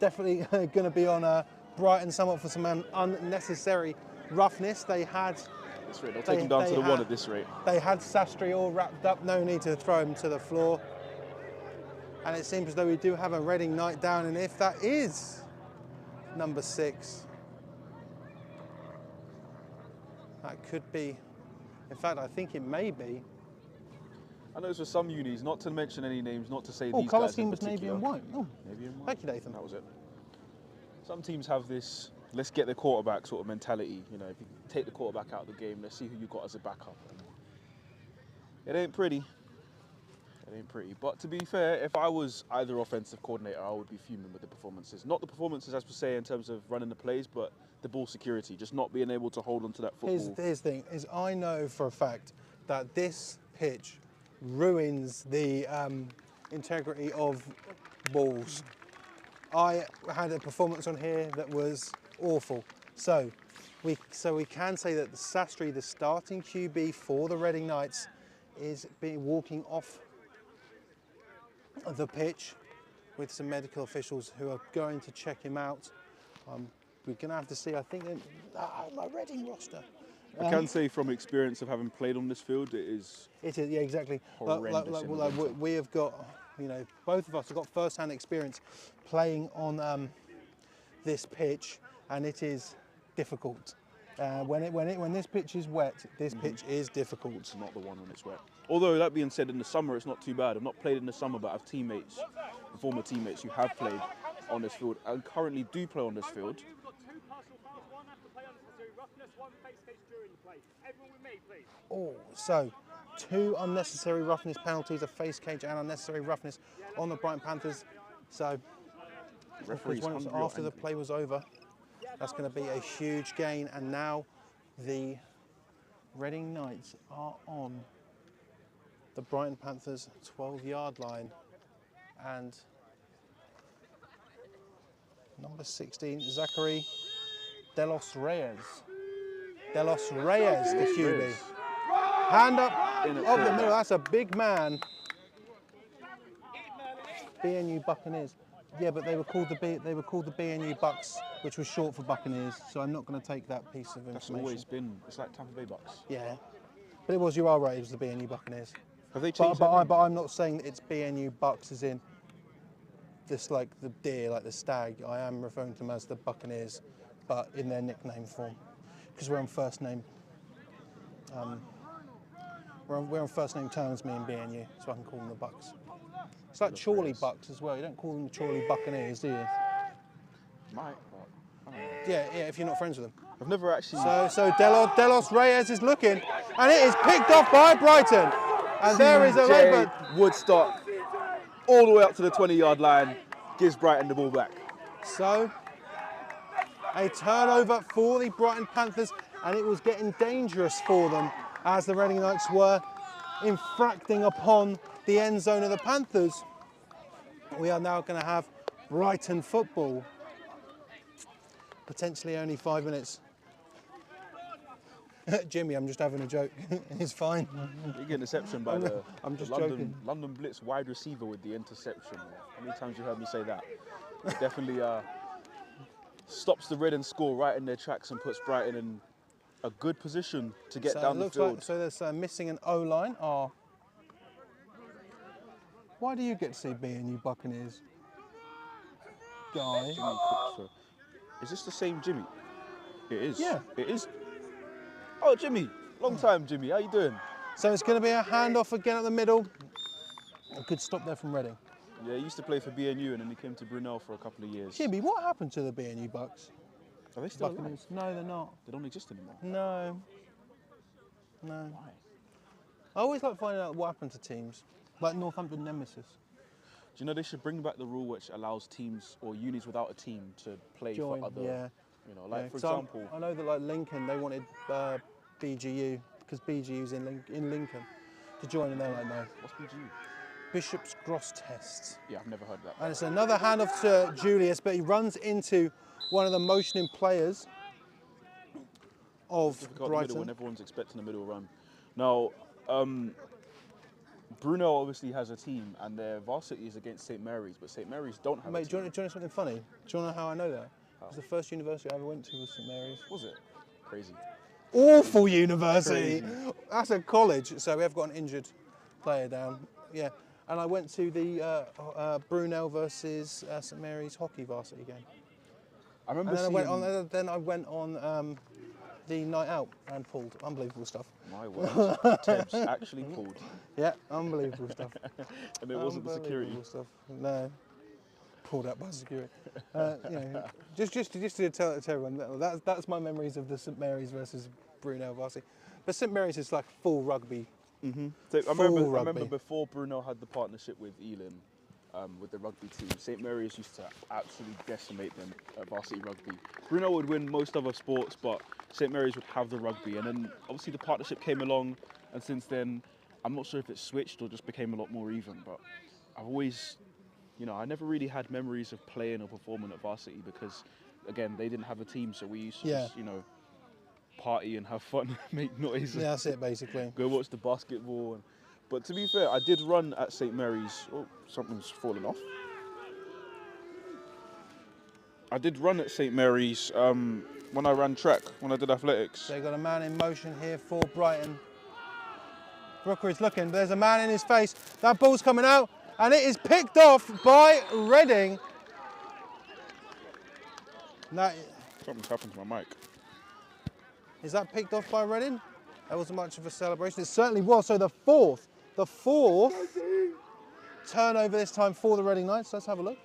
A: definitely going to be on Brighton somewhat for some unnecessary roughness. They had.
B: That's right. They'll take him down to the one at this rate.
A: They had Sastry all wrapped up. No need to throw him to the floor. And it seems as though we do have a Reading Knight down, and if that is number 6. That could be, in fact, I think it may be.
B: I know it's for some unis, not to mention any names, not to say these
A: colour
B: guys
A: scheme
B: in
A: was
B: particular.
A: navy and white. Oh,
B: navy and white.
A: Thank you, Nathan.
B: That was it. Some teams have this, let's get the quarterback sort of mentality. You know, if you take the quarterback out of the game, let's see who you got as a backup. It ain't pretty. It ain't pretty. But to be fair, if I was either offensive coordinator, I would be fuming with the performances. Not the performances, as per se, in terms of running the plays, but the ball security, just not being able to hold on to that football.
A: Here's the thing, is I know for a fact that this pitch ruins the integrity of balls. I had a performance on here that was awful. So we can say that the Sastry, the starting QB for the Reading Knights, is walking off the pitch with some medical officials who are going to check him out. We're going to have to see, I think, my Reading roster.
B: I can say from experience of having played on this field, it is,
A: yeah, exactly.
B: Horrendous.
A: We have got, both of us have got first-hand experience playing on this pitch, and it is difficult. When this pitch is wet, this pitch is difficult.
B: It's not the one when it's wet. Although, that being said, in the summer, it's not too bad. I've not played in the summer, but I have teammates, former teammates who have played on this field and currently do play on this field.
A: Oh, so 2 unnecessary roughness penalties, a face cage and unnecessary roughness on the Brighton Panthers. So,
B: Referee's
A: because
B: hungry or
A: after the
B: angry.
A: play was over, that's going to be a huge gain. And now the Reading Knights are on the Brighton Panthers 12-yard line. And number 16, Zachary De Los Reyes. De Los Reyes, the QB.
B: Reyes.
A: Hand up
B: In at
A: of the
B: quarterback.
A: middle. That's a big man. BNU Buccaneers. Yeah, but they were called the BNU Bucks, which was short for Buccaneers. So I'm not going to take that piece of
B: That's
A: information.
B: always been. It's like Tampa Bay Bucks.
A: Yeah, but it was. You are right. It was the BNU Buccaneers.
B: Have they changed
A: But
B: their name?
A: I'm not saying that it's BNU Bucks as in this, like the deer, like the stag. I am referring to them as the Buccaneers, but in their nickname form, because we're on first name. We're on first name terms, me and BNU, so I can call them the Bucks. It's like Chorley Bucks as well. You don't call them the Chorley Buccaneers, do you?
B: Might, but I don't know.
A: Yeah, if you're not friends with them.
B: I've never actually.
A: So De Los Reyes is looking, and it is picked off by Brighton. And there is a red bird.
B: Woodstock, all the way up to the 20-yard line, gives Brighton the ball back.
A: So, a turnover for the Brighton Panthers, and it was getting dangerous for them as the Reading Knights were infracting upon the end zone of the Panthers. We are now going to have Brighton football. Potentially only 5 minutes. Jimmy, I'm just having a joke. It's fine.
B: You get interception by the,
A: I'm just
B: the
A: joking.
B: London Blitz wide receiver with the interception. How many times you heard me say that? It definitely stops the Reading score right in their tracks and puts Brighton in a good position to get down the field.
A: Like, so there's missing an O-line. Oh. Why do you get to see BNU Buccaneers? Guy.
B: Jimmy Cooks for- Is this the same Jimmy? It is.
A: Yeah.
B: It is. Oh, Jimmy. Long time, Jimmy. How you doing?
A: So it's going to be a handoff again at the middle. A good stop there from Reading.
B: Yeah, he used to play for BNU and then he came to Brunel for a couple of years.
A: Jimmy, what happened to the BNU Bucks?
B: Are they still alive?
A: Buccaneers? No, they're not.
B: They don't exist anymore.
A: No. No.
B: Why?
A: I always like finding out what happened to teams, like Northampton Nemesis.
B: Do you know they should bring back the rule which allows teams or unis without a team to play
A: Join,
B: for other,
A: yeah.
B: you know, like
A: Yeah,
B: for
A: 'cause
B: example,
A: I know that like Lincoln, they wanted BGU, because BGU's in Lincoln, to join, and they're like, no.
B: what's BGU?
A: Bishop's Gross Test.
B: Yeah, I've never heard of that.
A: And it's another handoff to Julius, but he runs into one of the motioning players of
B: Difficult in the middle
A: Brighton.
B: when everyone's expecting a middle run. Now, Brunel obviously has a team and their varsity is against St Mary's, but St Mary's don't have a
A: Mate, do
B: team.
A: you know something funny? Do you know how I know that? Because the first university I ever went to was St Mary's.
B: Was it? Crazy.
A: Awful university.
B: Crazy.
A: That's a college. So we have got an injured player down. Yeah. And I went to the Brunel versus St Mary's hockey varsity game.
B: I remember
A: And then
B: seeing...
A: then I went on the night out and pulled. Unbelievable stuff.
B: My word. Tebs actually pulled.
A: Yeah, unbelievable stuff.
B: And it wasn't the security.
A: Unbelievable stuff. No. Pulled out by security. You know, just to tell everyone, that's my memories of the St Mary's versus Brunel varsity. But St Mary's is like full rugby.
B: So I remember
A: rugby.
B: before Brunel had the partnership with Ealing, with the rugby team, St Mary's used to absolutely decimate them at varsity rugby. Brunel would win most other sports, but St Mary's would have the rugby. And then obviously the partnership came along, and since then, I'm not sure if it switched or just became a lot more even, but I've always, you know, I never really had memories of playing or performing at varsity because, again, they didn't have a team, so we used to just, you know, party and have fun, make noise.
A: Yeah, that's it basically.
B: Go watch the basketball. But to be fair, I did run at St Mary's. Oh, something's fallen off. I did run at St Mary's when I ran track, when I did athletics.
A: So you've got a man in motion here for Brighton. Brooker is looking, there's a man in his face. That ball's coming out, and it is picked off by Reading.
B: Something's happened to my mic.
A: Is that picked off by Reading? That wasn't much of a celebration. It certainly was. So the fourth turnover this time for the Reading Knights. Let's have a look.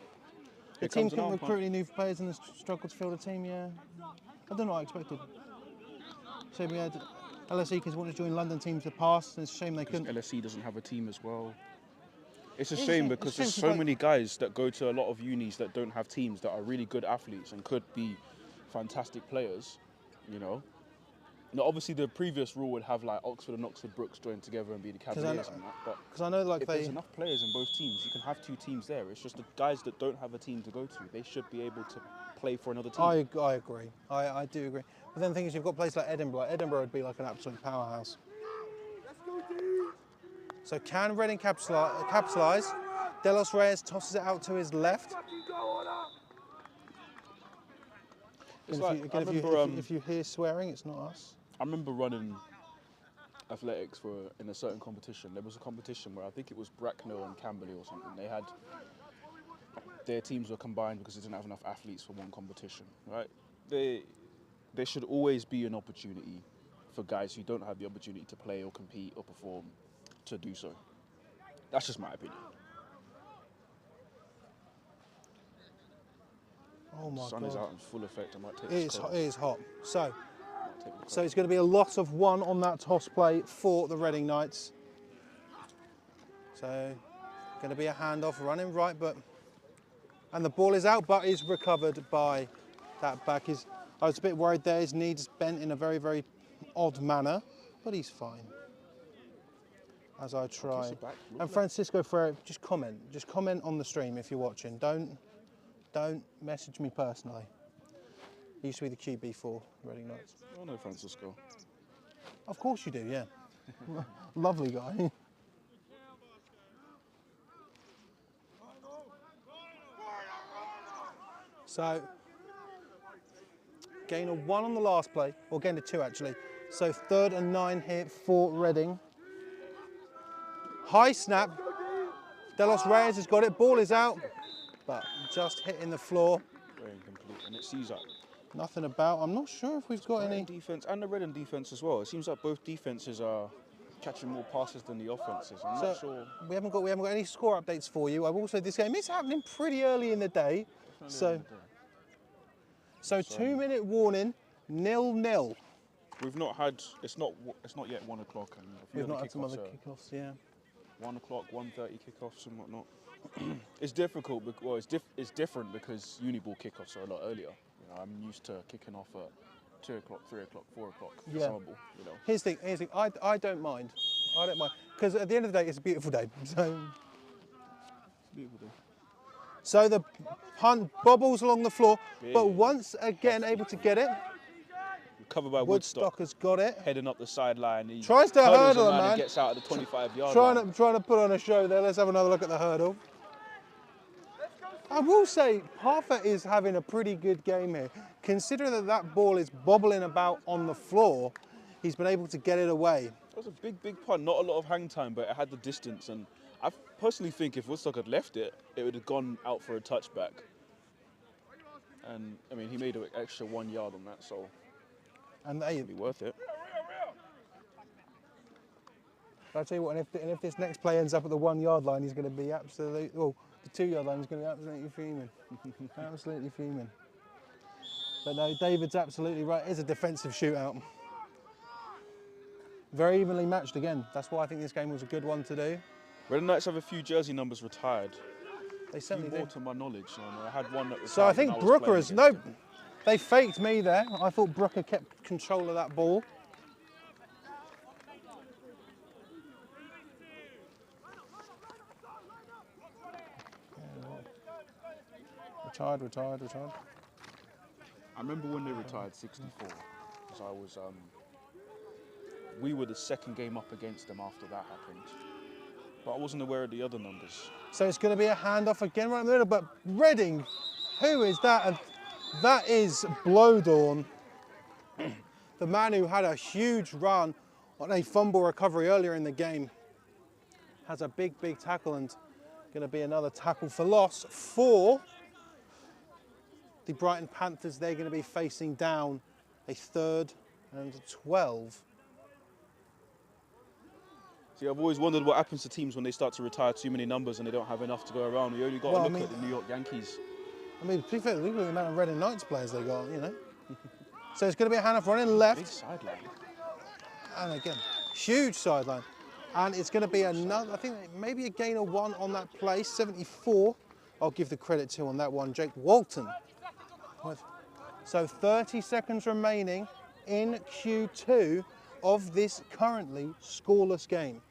A: The
B: Here
A: team
B: comes an
A: couldn't
B: arm
A: recruit any new players and struggled to field a team, yeah. I don't know what I expected. So we had LSE because wanted to join London teams in the past, and it's a shame they couldn't.
B: LSE doesn't have a team as well. It's a
A: It's
B: shame
A: a
B: because
A: shame
B: there's
A: 'cause,
B: so
A: like-
B: many guys that go to a lot of unis that don't have teams that are really good athletes and could be fantastic players, you know. Now, obviously, the previous rule would have like Oxford and Oxford Brooks join together and be the Cavaliers and that. But
A: Because I know, like
B: if there's enough players in both teams, you can have two teams there. It's just the guys that don't have a team to go to, they should be able to play for another team.
A: I agree. I do agree. But then the thing is, you've got places like Edinburgh. Edinburgh would be like an absolute powerhouse. So can Reading capitalise? Delos Reyes tosses it out to his left.
B: It's
A: And
B: like, I remember,
A: if you hear swearing, it's not us.
B: I remember running athletics in a certain competition. There was a competition where I think it was Bracknell and Camberley or something. They had their teams were combined because they didn't have enough athletes for one competition, right? There should always be an opportunity for guys who don't have the opportunity to play or compete or perform to do so. That's just my opinion.
A: Oh my
B: The sun
A: God.
B: is out in full effect. I might take
A: It
B: this
A: is,
B: coat.
A: it is hot. So
B: Take
A: it's going to be a lot of one on that toss play for the Reading Knights. So going to be a handoff running right, and the ball is out, but is recovered by that back. I was a bit worried there. His knees bent in a very, very odd manner, but he's fine. As I try. And Francisco Ferreira, just comment on the stream if you're watching. Don't message me personally. He used to be the QB for Reading Knights.
B: I know Francisco.
A: Of course you do, yeah. Lovely guy. So, gain of 1 on the last play, or gain of 2 actually. So 3rd and 9 here for Reading. High snap. Delos Reyes has got it. Ball is out, but just hitting the floor.
B: Very incomplete, and it sees that.
A: Nothing about. I'm not sure if we've got any
B: defense and the Reading defense as well. It seems like both defenses are catching more passes than the offenses. I'm not sure.
A: We haven't got any score updates for you. I will say this game is happening pretty early in the day, so 2-minute warning, 0-0.
B: We've not had. It's not yet 1 o'clock, and a few
A: We've not
B: other
A: had some other kickoffs. Yeah.
B: 1 o'clock, 1:30 kickoffs and whatnot. It's difficult. It's different because Uniball kickoffs are a lot earlier. You know, I'm used to kicking off at 2 o'clock, 3 o'clock, 4 o'clock.
A: Yeah.
B: Summer ball, you know.
A: Here's the thing. I don't mind. I don't mind because at the end of the day, it's a beautiful day. So.
B: Beautiful day.
A: So the punt bobbles along the floor,
B: Big.
A: but once again able to get it.
B: Covered by
A: Woodstock has got it.
B: Heading up the sideline. He
A: tries to hurdle
B: a
A: man.
B: And gets out of the 25-yard line.
A: Trying to put on a show there. Let's have another look at the hurdle. I will say, Parfa is having a pretty good game here. Considering that ball is bobbling about on the floor, he's been able to get it away.
B: It was a big punt. Not a lot of hang time, but it had the distance. And I personally think if Woodstock had left it, it would have gone out for a touchback. And, I mean, he made an extra 1 yard on that, so
A: and
B: it'd be worth it.
A: I'll tell you what, and if this next play ends up at the 1 yard line, he's going to be absolutely, well, the 2 yard line is going to be absolutely fuming. Absolutely fuming. But no, David's absolutely right. It's a defensive shootout. Very evenly matched again. That's why I think this game was a good one to do.
B: Reading Knights have a few jersey numbers retired.
A: They certainly do.
B: More to my knowledge. I had one that retired.
A: So I think Brooker has, no, they faked me there. I thought Brooker kept control of that ball. Retired.
B: I remember when they retired 64. So I was, we were the second game up against them after that happened. But I wasn't aware of the other numbers.
A: So it's going to be a handoff again right in the middle, but Reading, who is that? And that is Blowdorn, the man who had a huge run on a fumble recovery earlier in the game. Has a big tackle and going to be another tackle for loss for the Brighton Panthers. They're going to be facing down a 3rd and 12.
B: See, I've always wondered what happens to teams when they start to retire too many numbers and they don't have enough to go around. We only got to look at the New York Yankees.
A: I mean, to be fair, look at the amount of Reading Knights players they got, you know. So it's going to be a handoff running left.
B: Big sideline.
A: And again, huge sideline. And it's going to be another, I think maybe a gain of 1 on that play, 74. I'll give the credit to on that one, Jake Walton. So 30 seconds remaining in Q2 of this currently scoreless game.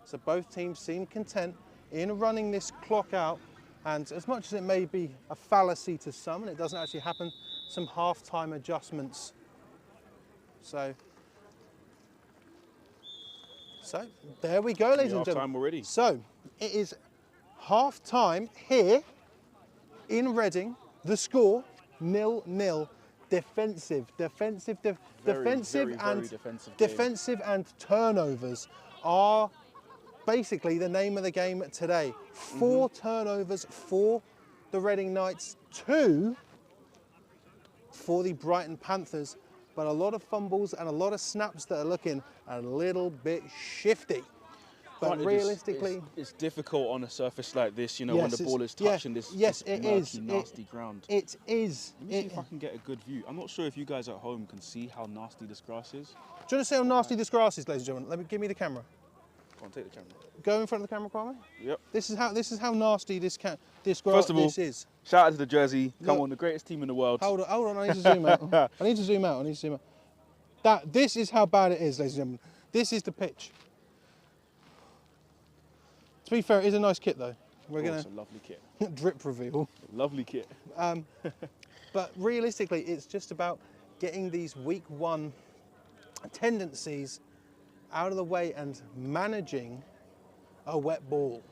A: So both teams seem content in running this clock out, and as much as it may be a fallacy to some, and it doesn't actually happen, some half-time adjustments. So there we go, ladies and gentlemen.
B: Half-time already.
A: So it is half-time here in Reading. The score 0-0. Defensive and turnovers are basically the name of the game today. 4 turnovers for the Reading Knights, 2 for the Brighton Panthers, but a lot of fumbles and a lot of snaps that are looking a little bit shifty. But realistically,
B: it's difficult on a surface like this, you know,
A: yes,
B: when the ball is touching this nasty ground.
A: It is.
B: Let me see if I can get a good view. I'm not sure if you guys at home can see how nasty this grass is.
A: Do you want to see how nasty this grass is, ladies and gentlemen? Give me the camera.
B: Go on, take the camera.
A: Go in front of the camera, Kwame.
B: Yep.
A: This is how nasty this grass
B: First of all,
A: is.
B: Shout out to the jersey. Come
A: Look,
B: on, the greatest team in the world.
A: Hold on. I need to zoom out. I need to zoom out. This is how bad it is, ladies and gentlemen. This is the pitch. To be fair, it is a nice kit though.
B: It's a lovely kit.
A: Drip reveal.
B: Lovely kit.
A: But realistically, it's just about getting these week 1 tendencies out of the way and managing a wet ball.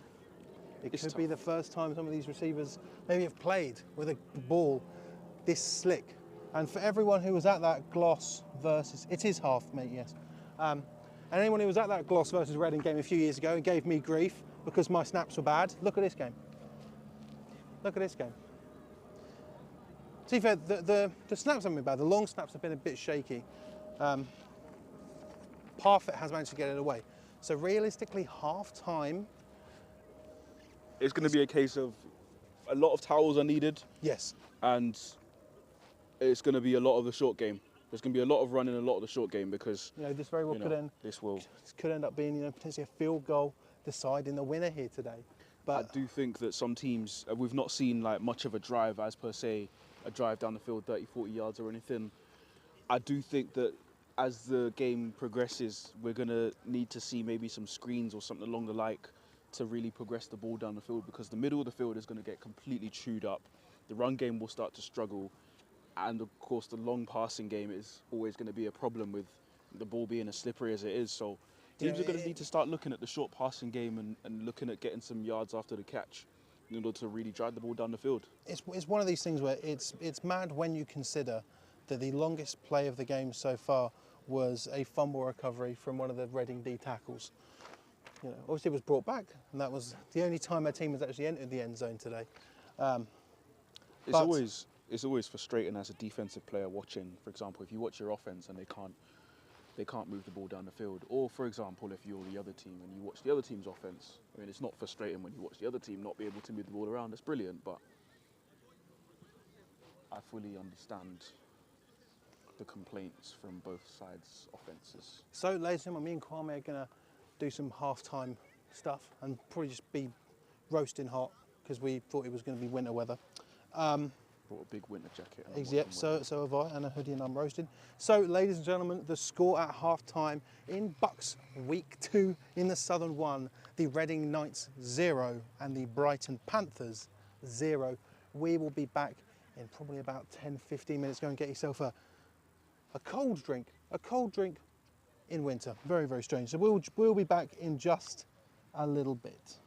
A: It could be the first time some of these receivers maybe have played with a ball this slick. And for everyone who was at that Gloss versus, it is half, mate, yes. And anyone who was at that Gloss versus Reading game a few years ago and gave me grief because my snaps were bad, look at this game. Look at this game. To be fair, the snaps haven't been bad. The long snaps have been a bit shaky. Parfit has managed to get it away. So realistically, half-time.
B: It's going to be a case of a lot of towels are needed.
A: Yes.
B: And it's going to be a lot of the short game. There's going to be a lot of running, a lot of the short game because
A: this very well could end up being potentially a field goal deciding the winner here today. But
B: I do think that some teams, we've not seen like much of a drive as per se, a drive down the field 30, 40 yards or anything. I do think that as the game progresses, we're going to need to see maybe some screens or something along the like to really progress the ball down the field, because the middle of the field is going to get completely chewed up. The run game will start to struggle. And of course, the long passing game is always going to be a problem with the ball being as slippery as it is. So teams are going to need to start looking at the short passing game and looking at getting some yards after the catch in order to really drive the ball down the field.
A: It's one of these things where it's mad when you consider that the longest play of the game so far was a fumble recovery from one of the Reading D tackles. Obviously it was brought back, and that was the only time our team has actually entered the end zone today.
B: It's always frustrating as a defensive player watching, for example, if you watch your offense and they can't move the ball down the field. Or, for example, if you're the other team and you watch the other team's offense, I mean, it's not frustrating when you watch the other team not be able to move the ball around. It's brilliant, but I fully understand the complaints from both sides' offences.
A: So, ladies and gentlemen, me and Kwame are going to do some half-time stuff and probably just be roasting hot because we thought it was going to be winter weather.
B: Brought a big winter jacket.
A: Yep, so have I, and a hoodie, and I'm roasting. So, ladies and gentlemen, the score at half-time in BUCS Week 2 in the Southern 1, the Reading Knights 0 and the Brighton Panthers 0. We will be back in probably about 10-15 minutes. Go and get yourself a cold drink in winter. Very, very strange. So we'll be back in just a little bit.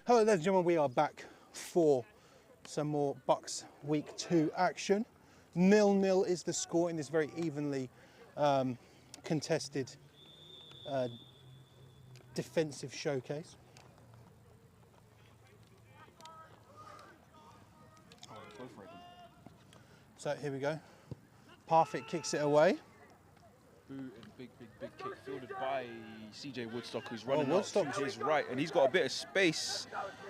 A: Hello ladies and gentlemen, we are back for some more BUCS Week 2 action. 0-0 is the score in this very evenly contested defensive showcase. So here we go. Parfit kicks it away.
B: And big kick fielded by CJ Woodstock, who's running out
A: Woodstock.
B: to his right, and he's got a bit of space.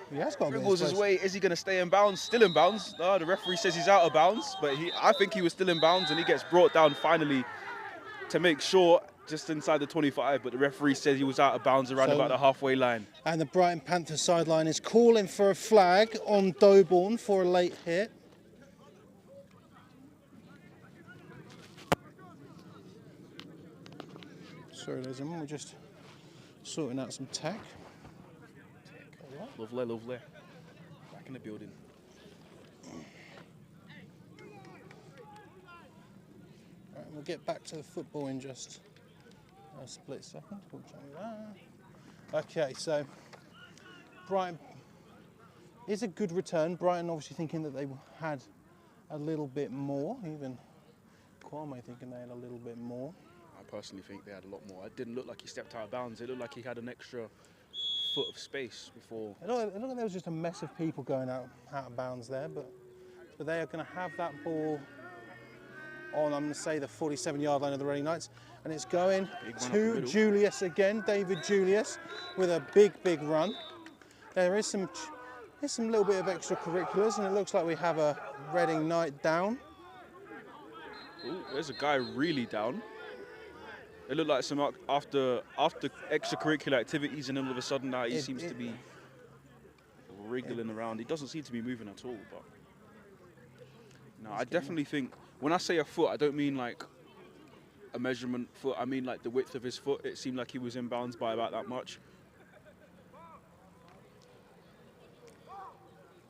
A: He has got a bit of
B: Dribbles his
A: space.
B: way. Is he going to stay in bounds? Still in bounds. The referee says he's out of bounds, but I think he was still in bounds, and he gets brought down finally to make sure, just inside the 25. But the referee says he was out of bounds around about the halfway line.
A: And the Brighton Panthers sideline is calling for a flag on Doborn for a late hit. Sorry, ladies and gentlemen, we're just sorting out some tech.
B: Lovely, lovely. Back in the building.
A: Right, we'll get back to the football in just a split second. Okay, so Brighton is a good return. Brighton obviously thinking that they had a little bit more, even Kwame thinking they had a little bit more.
B: I personally think they had a lot more. It didn't look like he stepped out of bounds. It looked like he had an extra foot of space before.
A: It looked like there was just a mess of people going out of bounds there, but they are going to have that ball on, I'm going to say, the 47-yard line of the Reading Knights, and it's going to Julius again, David Julius, with a big run. There's some little bit of extracurriculars, and it looks like we have a Reading Knight down.
B: Ooh, there's a guy really down. It looked like some after extracurricular activities, and then all of a sudden now he seems to be wriggling around. He doesn't seem to be moving at all. But no, I definitely think when I say a foot, I don't mean like a measurement foot. I mean like the width of his foot. It seemed like he was in bounds by about that much.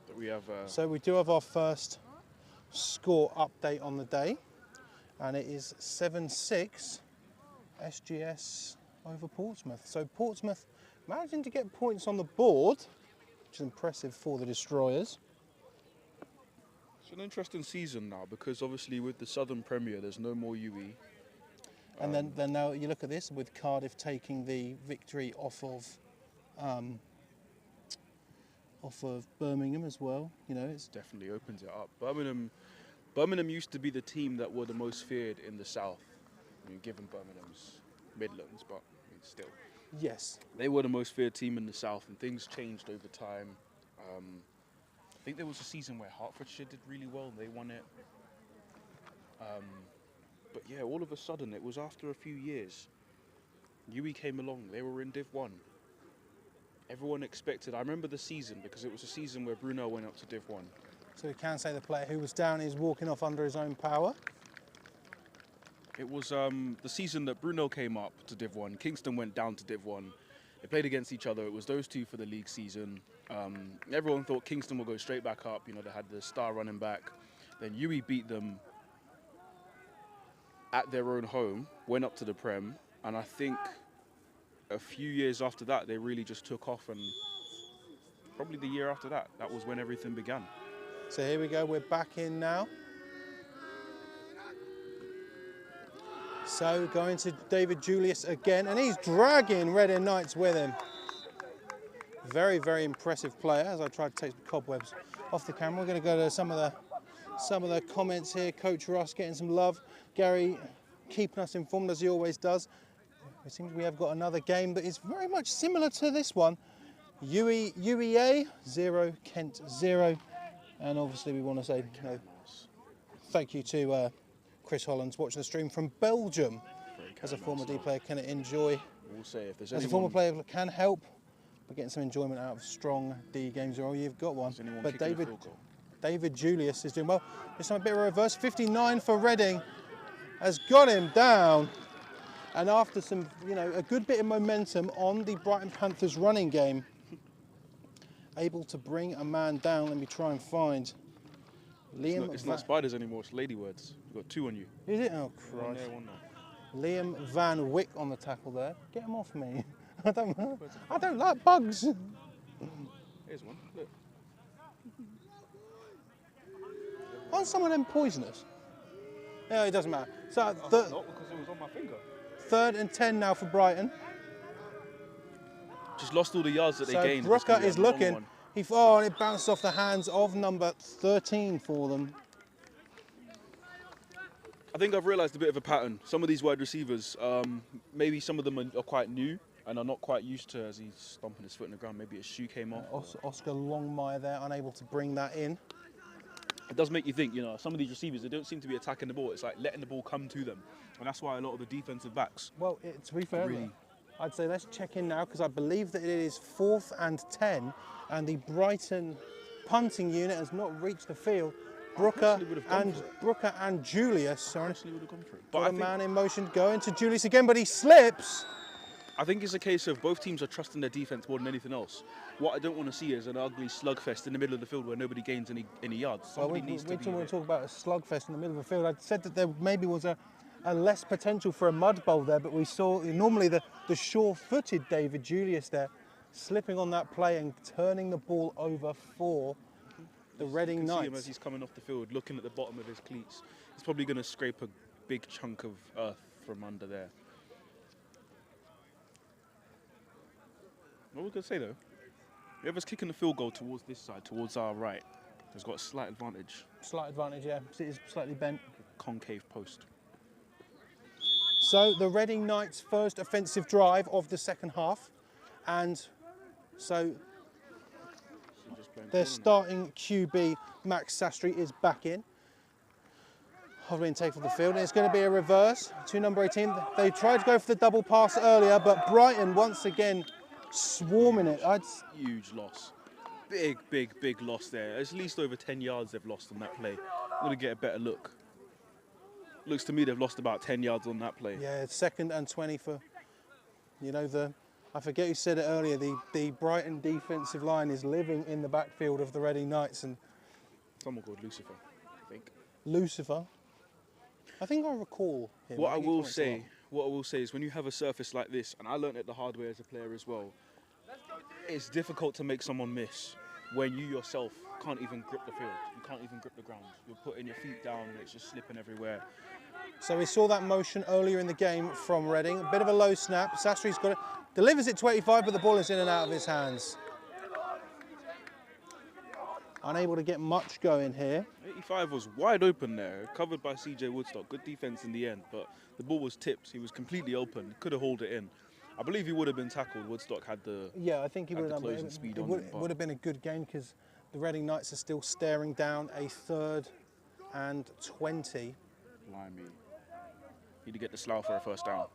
B: But we have.
A: So we do have our first score update on the day, and it is 7-6. SGS over Portsmouth. So Portsmouth managing to get points on the board, which is impressive for the Destroyers.
B: It's an interesting season now because obviously with the Southern Premier there's no more UE.
A: And then now you look at this with Cardiff taking the victory off of Birmingham as well. You know, it's
B: definitely opens it up. Birmingham used to be the team that were the most feared in the South. I mean, given Birmingham's Midlands, but I mean, still.
A: Yes.
B: They were the most feared team in the South, and things changed over time. I think there was a season where Hertfordshire did really well, and they won it. But yeah, all of a sudden, it was after a few years. UE came along, they were in Div 1. Everyone expected, I remember the season, because it was a season where Bruno went up to Div 1.
A: So we can say the player who was down is walking off under his own power.
B: It was the season that Bruno came up to Div 1. Kingston went down to Div 1. They played against each other. It was those two for the league season. Everyone thought Kingston would go straight back up. You know, they had the star running back. Then UE beat them at their own home, went up to the Prem. And I think a few years after that, they really just took off. And probably the year after that, that was when everything began.
A: So here we go. We're back in now. So going to David Julius again, and he's dragging Reading Knights with him. Very impressive player. As I try to take the cobwebs off the camera, we're going to go to some of the comments here. Coach Ross getting some love. Gary keeping us informed as he always does. It seems we have got another game that is very much similar to this one. UEA 0, Kent 0, and obviously we want to say thank you to Chris Hollands watching the stream from Belgium. As a former D player can enjoy,
B: We'll say if there's
A: as a former player can help by getting some enjoyment out of strong D games. Or you've got one. But David Julius is doing well. This time a bit of a reverse. 59 for Reading has got him down. And after some, a good bit of momentum on the Brighton Panthers running game, able to bring a man down. Let me try and find Liam.
B: It's not spiders anymore, it's lady words. You've got two on you.
A: Is it? Oh, Christ.
B: One there, one there.
A: Liam Van Wyck on the tackle there. Get him off me. I don't like bugs.
B: Here's one. Look.
A: Aren't some of them poisonous? Yeah, it doesn't matter. So
B: Not because it was on my finger.
A: 3rd and 10 now for Brighton.
B: Just lost all the yards that they gained.
A: Brooker is looking. And it bounced off the hands of number 13 for them.
B: I think I've realised a bit of a pattern. Some of these wide receivers, maybe some of them are quite new and are not quite used to, as he's stomping his foot in the ground, maybe his shoe came off.
A: Oscar Longmire there, unable to bring that in.
B: It does make you think, you know, some of these receivers, they don't seem to be attacking the ball. It's like letting the ball come to them. And that's why a lot of the defensive backs...
A: Well, to be fair,
B: really...
A: I'd say let's check in now, because I believe that it is 4th and 10, and the Brighton punting unit has not reached the field. Brooker and Julius,
B: would have gone for it.
A: But a man in motion going to Julius again, but he slips.
B: I think it's a case of both teams are trusting their defense more than anything else. What I don't want to see is an ugly slugfest in the middle of the field where nobody gains any yards. Somebody needs to be...
A: We talk about a slugfest in the middle of the field. I said that there maybe was a less potential for a mud bowl there, but we saw normally the sure-footed David Julius there slipping on that play and turning the ball over for the Reading Knights.
B: See him as he's coming off the field, looking at the bottom of his cleats. He's probably going to scrape a big chunk of earth from under there. What we going to say though, whoever's kicking the field goal towards this side, towards our right, has got a slight advantage.
A: Slight advantage, yeah. It is slightly bent.
B: Concave post.
A: So the Reading Knights' first offensive drive of the second half, and so their starting QB Max Sastry is back in. Hovering take for the field, and it's going to be a reverse to number 18. They tried to go for the double pass earlier, but Brighton once again swarming it.
B: Huge loss. Big loss there. At least over 10 yards they've lost on that play. I'm going to get a better look. Looks to me they've lost about 10 yards on that play.
A: Yeah, it's 2nd and 20 for, you know, I forget who said it earlier, the Brighton defensive line is living in the backfield of the Reading Knights. And
B: someone called Lucifer, I think.
A: Lucifer? I think I recall him.
B: What I will say is when you have a surface like this, and I learned it the hard way as a player as well, it's difficult to make someone miss when you yourself can't even grip the field. You can't even grip the ground. You're putting your feet down and it's just slipping everywhere.
A: So we saw that motion earlier in the game from Reading. A bit of a low snap. Sastry's got it. Delivers it to 85, but the ball is in and out of his hands. Unable to get much going here.
B: 85 was wide open there, covered by CJ Woodstock. Good defense in the end, but the ball was tipped. He was completely open. Could have hauled it in. I believe he would have been tackled. Woodstock had the
A: I think he would have done.
B: It
A: would have been a good game because the Reading Knights are still staring down a 3rd and 20.
B: Blimey. Need to get the slough for a first down.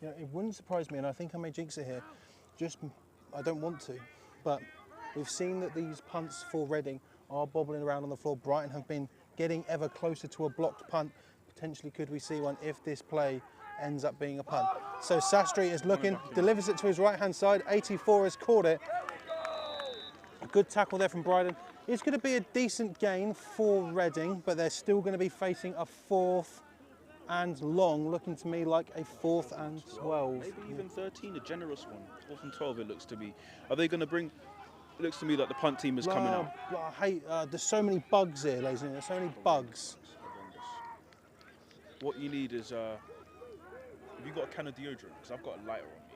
A: You know, it wouldn't surprise me, and I think I may jinx it here. I don't want to, but we've seen that these punts for Reading are bobbling around on the floor. Brighton have been getting ever closer to a blocked punt. Potentially could we see one if this play ends up being a punt. So Sastry is looking, delivers it to his right-hand side. 84 has caught it. A good tackle there from Brighton. It's going to be a decent gain for Reading, but they're still going to be facing a 4th and long, looking to me like a 4th and 12.
B: Maybe even 13, a generous one. 4th and 12 it looks to be. Are they going to bring... It looks to me like the punt team is coming out.
A: I hate, there's so many bugs here, ladies and gentlemen. There's so many bugs.
B: What you need is... have you got a can of deodorant? Because I've got a lighter on me.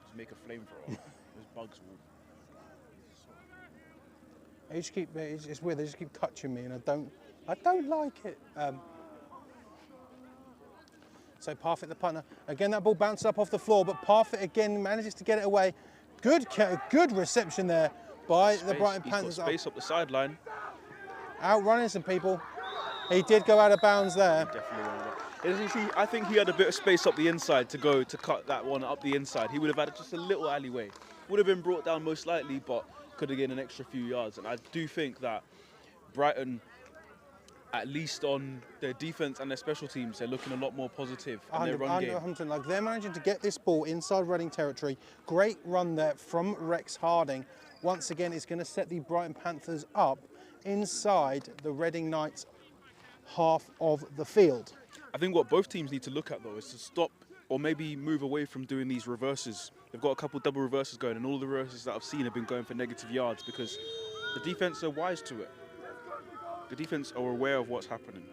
B: Just make a flamethrower. Those bugs will...
A: It's weird, they just keep touching me and I don't like it. So Parfitt the punter. Again, that ball bounces up off the floor, but Parfitt again manages to get it away. Good reception there by the Brighton Panthers.
B: He's got space up the sideline.
A: Outrunning some people. He did go out of bounds there.
B: Definitely. I think he had a bit of space up the inside to go to cut that one up the inside. He would have had just a little alleyway. Would have been brought down most likely, but could have gained an extra few yards. And I do think that Brighton, at least on their defense and their special teams, they're looking a lot more positive in their run game.
A: Like they're managing to get this ball inside Reading territory. Great run there from Rex Harding. Once again, it's going to set the Brighton Panthers up inside the Reading Knights half of the field.
B: I think what both teams need to look at though is to stop or maybe move away from doing these reverses. They've got a couple double reverses going, and all the reverses that I've seen have been going for negative yards because the defense are wise to it. The defense are aware of what's happening.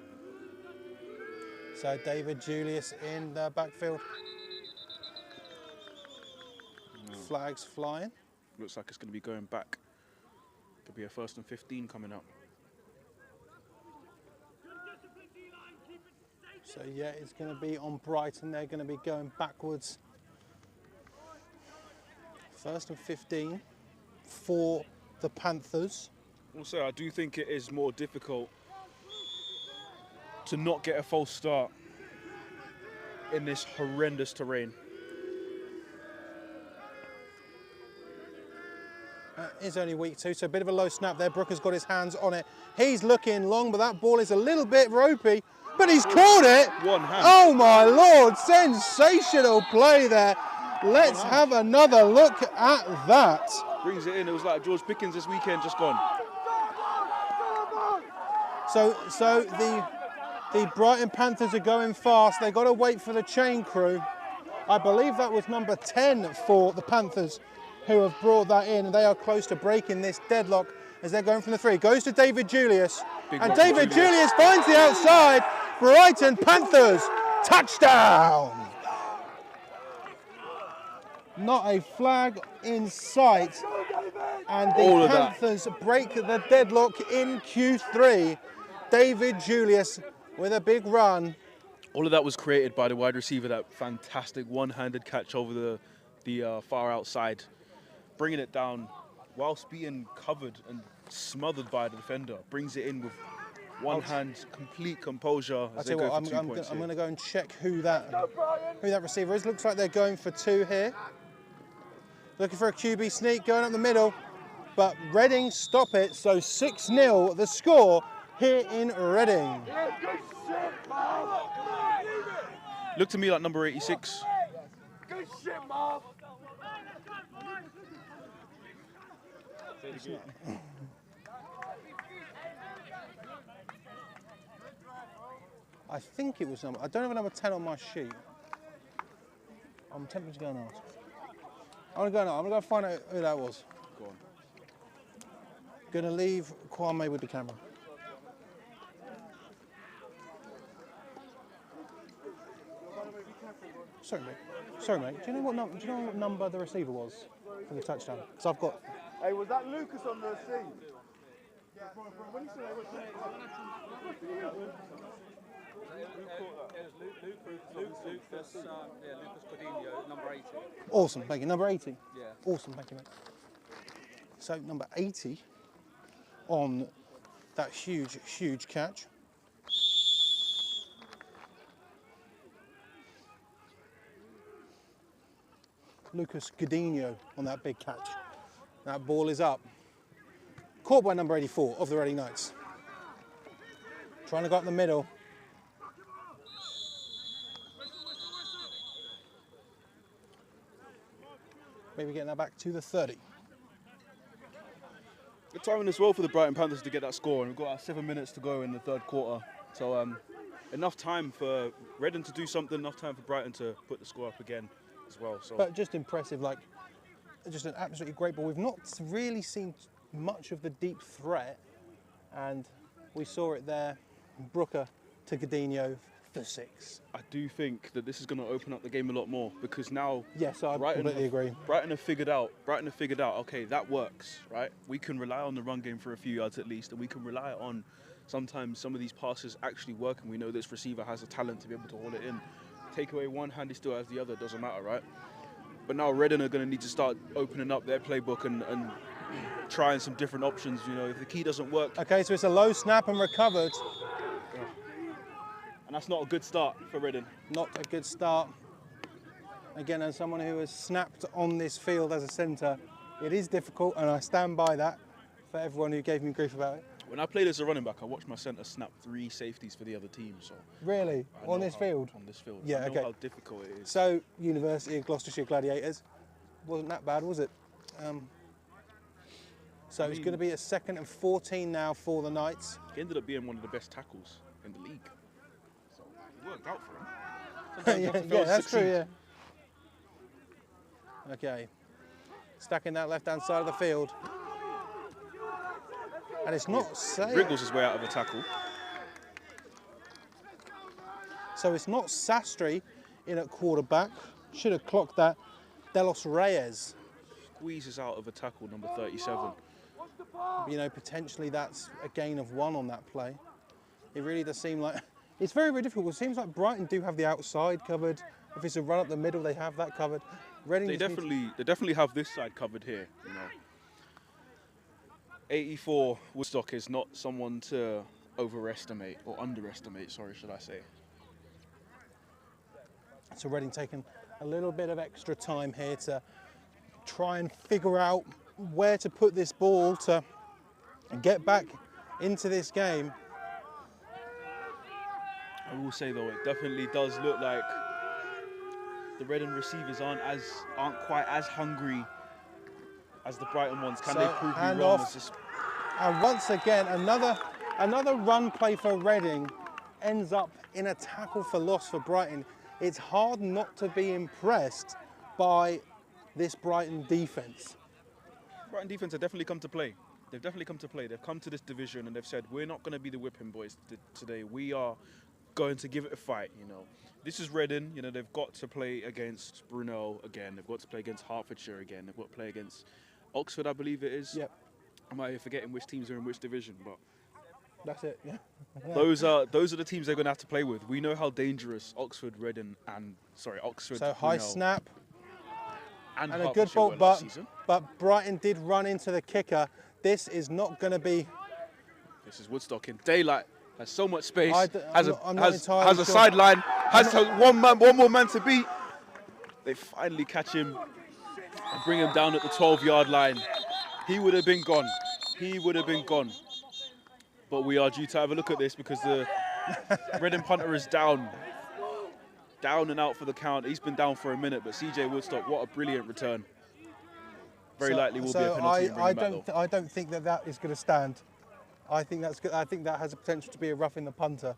A: So David Julius in the backfield. Flags flying.
B: Looks like it's going to be going back. Could be a 1st and 15 coming up.
A: So yeah, it's going to be on Brighton. They're going to be going backwards. 1st and 15 for the Panthers.
B: Also, I do think it is more difficult to not get a false start in this horrendous terrain.
A: It's only week 2, so a bit of a low snap there. Brooker's got his hands on it. He's looking long, but that ball is a little bit ropey. But he's caught it.
B: One hand.
A: Oh my Lord, sensational play there. Let's have another look at that.
B: Brings it in. It was like George Pickens this weekend, just gone.
A: So the Brighton Panthers are going fast. They've got to wait for the chain crew. I believe that was number 10 for the Panthers who have brought that in, and they are close to breaking this deadlock as they're going from the 3. Goes to David Julius, and David Julius finds the outside. Brighton Panthers, touchdown! Not a flag in sight, and the Panthers break the deadlock in Q3. David Julius with a big run.
B: All of that was created by the wide receiver, that fantastic one-handed catch over the far outside, bringing it down whilst being covered and smothered by the defender. Brings it in with one hand, complete composure.
A: I'll tell you what, I'm going to go and check who that receiver is. Looks like they're going for 2 here. Looking for a QB sneak going up the middle, but Reading stop it. So 6-0 the score here in Reading.
B: Looked to me like number 86.
C: Good shit, Marv.
A: I think it was number. I don't have a number 10 on my sheet. I'm tempted to go and ask. I'm going to go find out who that was.
B: Go on.
A: Going to leave Kwame with the camera. Sorry, mate. Sorry, mate. Do you know what number the receiver was for the touchdown? Because I've got.
C: Hey, was that Lucas on the scene? Yeah. When you say
D: Lucas Godinho, number 80.
A: Awesome, thank you. Number 80?
D: Yeah.
A: Awesome, thank you, mate. So, number 80 on that huge, huge catch. Lucas Godinho on that big catch. That ball is up. Caught by number 84 of the Reading Knights. Trying to go up the middle. Maybe getting that back to the 30.
B: Good timing as well for the Brighton Panthers to get that score, and we've got 7 minutes to go in the 3rd quarter. So enough time for Reading to do something, enough time for Brighton to put the score up again as well. So.
A: But just impressive, like, just an absolutely great ball. We've not really seen much of the deep threat, and we saw it there. Brooker to Godinho for 6.
B: I do think that this is going to open up the game a lot more, because now
A: yes, I completely agree.
B: Brighton have figured out, okay, that works, right? We can rely on the run game for a few yards at least, and we can rely on sometimes some of these passes actually working. We know this receiver has a talent to be able to hold it in. Take away one hand, he still has the other, doesn't matter, right? But now Reading are going to need to start opening up their playbook and trying some different options. You know, if the key doesn't work.
A: Okay, so it's a low snap and recovered.
B: And that's not a good start for Reading.
A: Not a good start. Again, as someone who has snapped on this field as a centre, it is difficult, and I stand by that for everyone who gave me grief about it.
B: When I played as a running back, I watched my centre snap 3 safeties for the other team. So
A: really? On this field?
B: On this field.
A: Yeah,
B: I know
A: okay.
B: how difficult it is.
A: So, University of Gloucestershire Gladiators. Wasn't that bad, was it? So it's going to be a 2nd and 14 now for the Knights.
B: He ended up being one of the best tackles in the league. So it worked out for him. Sometimes you have to fail
A: Yeah,
B: to
A: that's true,
B: succeed.
A: yeah. Okay. Stacking that left-hand side of the field. And it's not safe.
B: Wriggles his way out of a tackle.
A: So it's not Sastry in at quarterback. Should have clocked that. Delos Reyes.
B: Squeezes out of a tackle, number 37.
A: You know, potentially that's a gain of 1 on that play. It really does seem like... It's very, very difficult. It seems like Brighton do have the outside covered. If it's a run up the middle, they have that covered. Reading
B: They definitely have this side covered here, you know. 84 Woodstock is not someone to overestimate, or underestimate, sorry, should I say.
A: So Reading taking a little bit of extra time here to try and figure out where to put this ball to get back into this game.
B: I will say though, it definitely does look like the Reading receivers aren't quite as hungry as the Brighton ones. Can
A: So,
B: they prove me
A: hand
B: wrong?
A: off. And once again, another run play for Reading ends up in a tackle for loss for Brighton. It's hard not to be impressed by this Brighton defence.
B: Brighton defence have definitely come to play. They've definitely come to play. They've come to this division and they've said, we're not going to be the whipping boys today. We are going to give it a fight, you know. This is Reading, you know, they've got to play against Brunel again. They've got to play against Hertfordshire again. They've got to play against Oxford, I believe it is.
A: Yep,
B: Am I forgetting which teams are in which division? But
A: that's it, yeah.
B: those are the teams they're going to have to play with. We know how dangerous Oxford, Reading, Oxford,
A: So high
B: Brunel,
A: snap
B: and
A: and a good
B: Hertfordshire
A: ball,
B: were last season.
A: but Brighton did run into the kicker. This is not going to be...
B: This is Woodstock in daylight. Has so much space.
A: I'm not
B: has
A: entirely
B: a
A: sure.
B: sideline. Has one more man to beat. They finally catch him and bring him down at the 12-yard line. He would have been gone. He would have been gone. But we are due to have a look at this because the Reading punter is down. Down and out for the count. He's been down for a minute, but CJ Woodstock, what a brilliant return. Very likely will be a penalty and bring him back though.
A: I don't think that is going to stand. I think that's good. I think that has a potential to be a roughing the punter.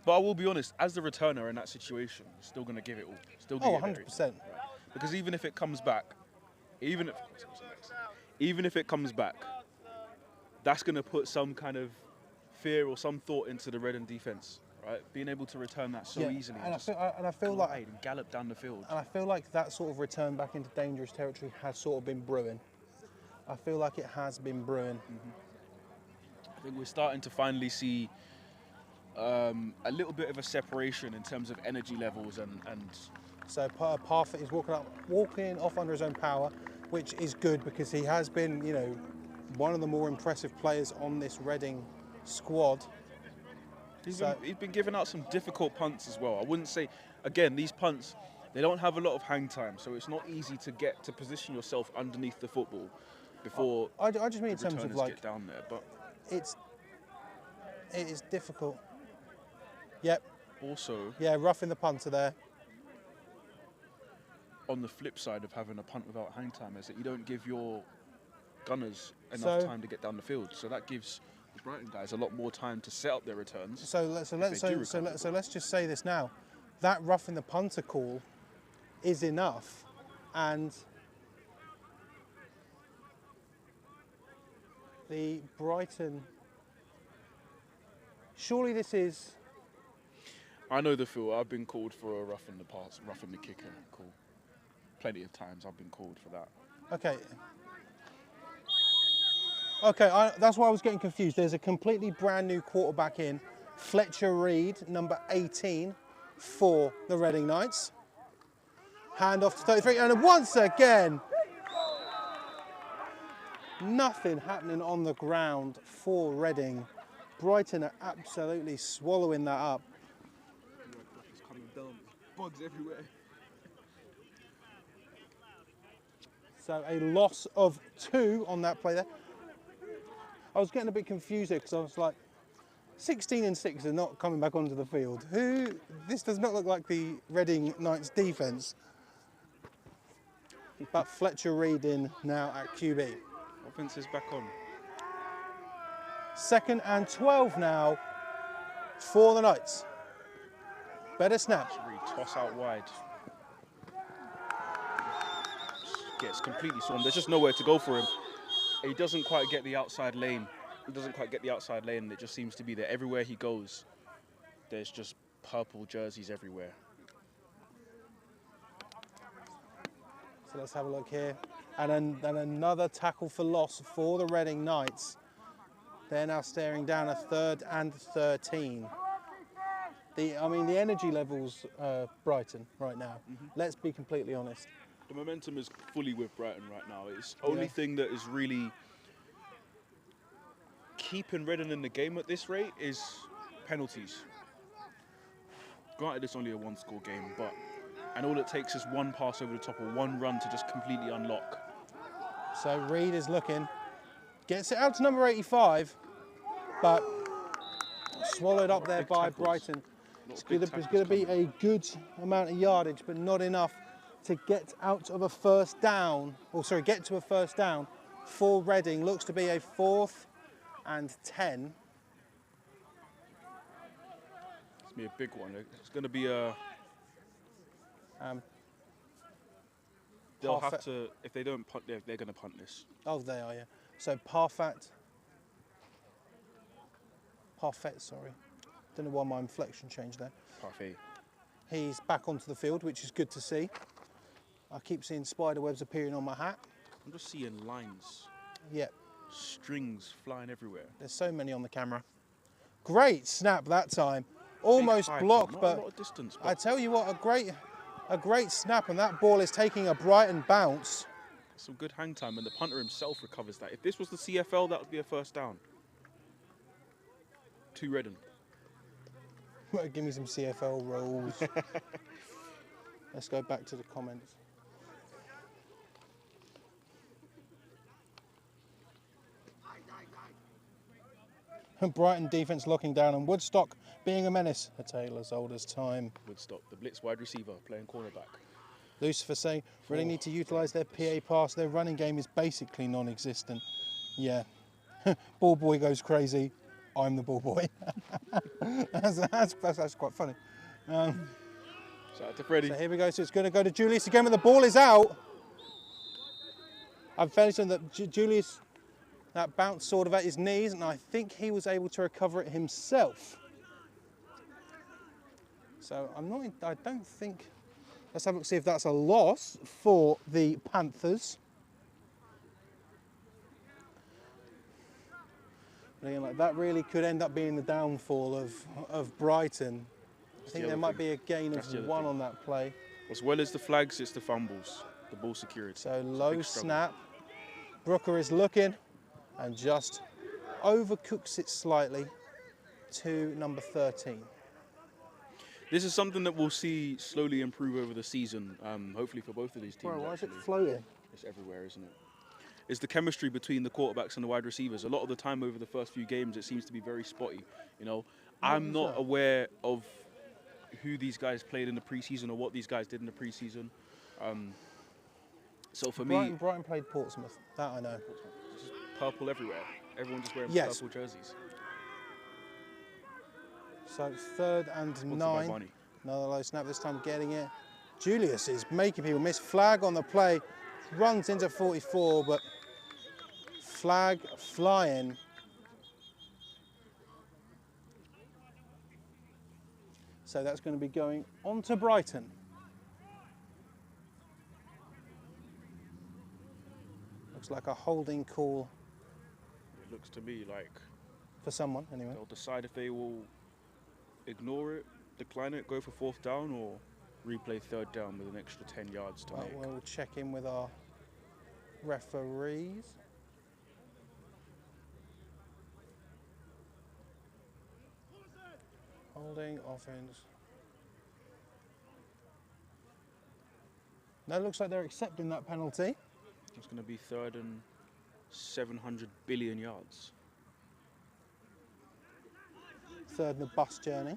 B: But I will be honest, as the returner in that situation, still going to give it all. Still give
A: Oh,
B: it everything.
A: 100%.
B: Because even if it comes back, even if it comes back, that's going to put some kind of fear or some thought into the Reading defence, right? Being able to return that so easily
A: and
B: just
A: I feel like
B: glide and gallop down the field.
A: And I feel like that sort of return back into dangerous territory has sort of been brewing. I feel like it has been brewing.
B: I think we're starting to finally see a little bit of a separation in terms of energy levels and
A: So Parfitt is walking off under his own power, which is good because he has been, you know, one of the more impressive players on this Reading squad.
B: he's been giving out some difficult punts as well. I wouldn't say, again, these punts, they don't have a lot of hang time, so it's not easy to get to position yourself underneath the football before
A: I just mean in
B: the
A: terms of
B: returners
A: like,
B: get down there. But
A: it is difficult. Yep,
B: also,
A: yeah, roughing the punter there.
B: on the flip side of having a punt without hang time is that you don't give your gunners enough time to get down the field. So that gives the Brighton guys a lot more time to set up their returns.
A: So let's just say this now. That roughing the punter call is enough, and the Brighton. Surely this is.
B: I know the feel. I've been called for a roughing the pass, roughing the kicker call. Plenty of times I've been called for that.
A: Okay. Okay, that's why I was getting confused. There's a completely brand new quarterback in, Fletcher Reed, number 18, for the Reading Knights. Hand off to 33, and once again, nothing happening on the ground for Reading. Brighton are absolutely swallowing that up.
B: It's coming down. Bugs everywhere.
A: So a loss of 2 on that play there. I was getting a bit confused there because I was like, 16 and 6 are not coming back onto the field. This does not look like the Reading Knights defence. But Fletcher Reed in now at QB.
B: Offense is back on.
A: 2nd and 12 now for the Knights. Better snap.
B: Really toss out wide. Gets completely swarmed. There's just nowhere to go for him. He doesn't quite get the outside lane. It just seems to be that everywhere he goes, there's just purple jerseys everywhere.
A: So let's have a look here. And then another tackle for loss for the Reading Knights. They're now staring down a 3rd and 13. The energy levels, Brighton right now. Let's be completely honest.
B: The momentum is fully with Brighton right now. It's the only thing that is really keeping Reading in the game at this rate is penalties. Granted, it's only a 1-score game, and all it takes is one pass over the top or one run to just completely unlock.
A: So Reed is looking, gets it out to number 85, but swallowed up there by Brighton. It's going to be a good amount of yardage, but not enough to get out of a first down. Get to a first down for Reading. Looks to be a 4th and 10.
B: It's going to be a big one. It's going to be a... they'll have to, if they don't punt, they're going to punt this.
A: Oh, they are, yeah. So Parfait, sorry. Don't know why my inflection changed there.
B: Parfait.
A: He's back onto the field, which is good to see. I keep seeing spider webs appearing on my hat.
B: I'm just seeing lines.
A: Yeah.
B: Strings flying everywhere.
A: There's so many on the camera. Great snap that time. Almost blocked, but,
B: a lot of distance,
A: I tell you what, a great snap, and that ball is taking a Brighton bounce.
B: Some good hang time, and the punter himself recovers that. If this was the CFL, that would be a first down. To Reading.
A: Give me some CFL rolls. Let's go back to the comments. Brighton defence locking down, and Woodstock being a menace. A tale as old as time.
B: Woodstock, the blitz wide receiver, playing cornerback.
A: Lucifer saying, really need to utilise their PA pass. Their running game is basically non-existent. Yeah. Ball boy goes crazy. I'm the ball boy. that's quite funny.
B: Shout out to Freddie.
A: So here we go. So it's going to go to Julius again, but the ball is out. I'm fairly certain that Julius, that bounced sort of at his knees, and I think he was able to recover it himself. So I don't think, let's have a look, see if that's a loss for the Panthers. But again, like, that really could end up being the downfall of Brighton. I think there might be a gain of 1 on that play.
B: As well as the flags, it's the fumbles, the ball security.
A: So low snap. Brooker is looking and just overcooks it slightly to number 13.
B: This is something that we'll see slowly improve over the season, hopefully for both of these teams.
A: Bro, why is it floating?
B: It's everywhere, isn't it? It's the chemistry between the quarterbacks and the wide receivers. A lot of the time over the first few games, it seems to be very spotty. You know, I'm not aware of who these guys played in the preseason or what these guys did in the preseason. So for me,
A: Brighton played Portsmouth. That I know.
B: It's just purple everywhere. Everyone just wearing purple jerseys.
A: So 3rd and 9. Another low snap, this time getting it. Julius is making people miss. Flag on the play. Runs into 44, but flag flying. So that's going to be going on to Brighton. Looks like a holding call.
B: It looks to me like
A: for someone, anyway.
B: They'll decide if they will ignore it, decline it, go for 4th down, or replay 3rd down with an extra 10 yards to make.
A: We'll check in with our referees. Holding offense. No, it looks like they're accepting that penalty.
B: It's going to be 3rd and 700 billion yards.
A: 3rd in the bus journey.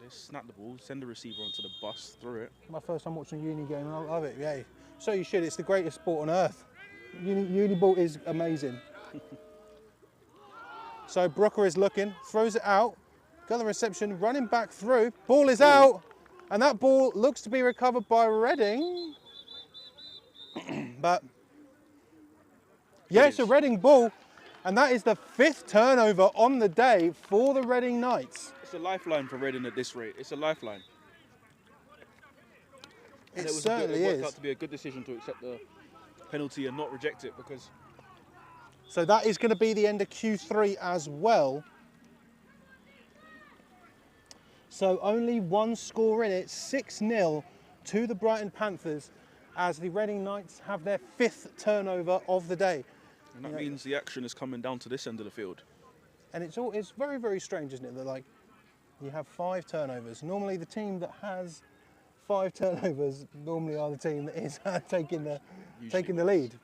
B: Snap the ball, send the receiver onto the bus, through it.
A: My first time watching a uni game, and I love it. Yeah, so you should. It's the greatest sport on earth. Uni ball is amazing. So Brooker is looking, throws it out, got the reception, running back through, ball is out, and that ball looks to be recovered by Reading. But yeah, it's a Reading ball, and that is the 5th turnover on the day for the Reading Knights.
B: It's a lifeline for Reading at this rate. It's a lifeline.
A: It
B: was
A: certainly
B: it worked
A: is.
B: out to be a good decision to accept the penalty and not reject it, because
A: So that is going to be the end of Q3 as well. So only one score in it, 6-0 to the Brighton Panthers, as the Reading Knights have their 5th turnover of the day.
B: and that means the action is coming down to this end of the field.
A: And it's very, very strange, isn't it, that like you have 5 turnovers. Normally the team that has 5 turnovers normally are the team that is taking the lead.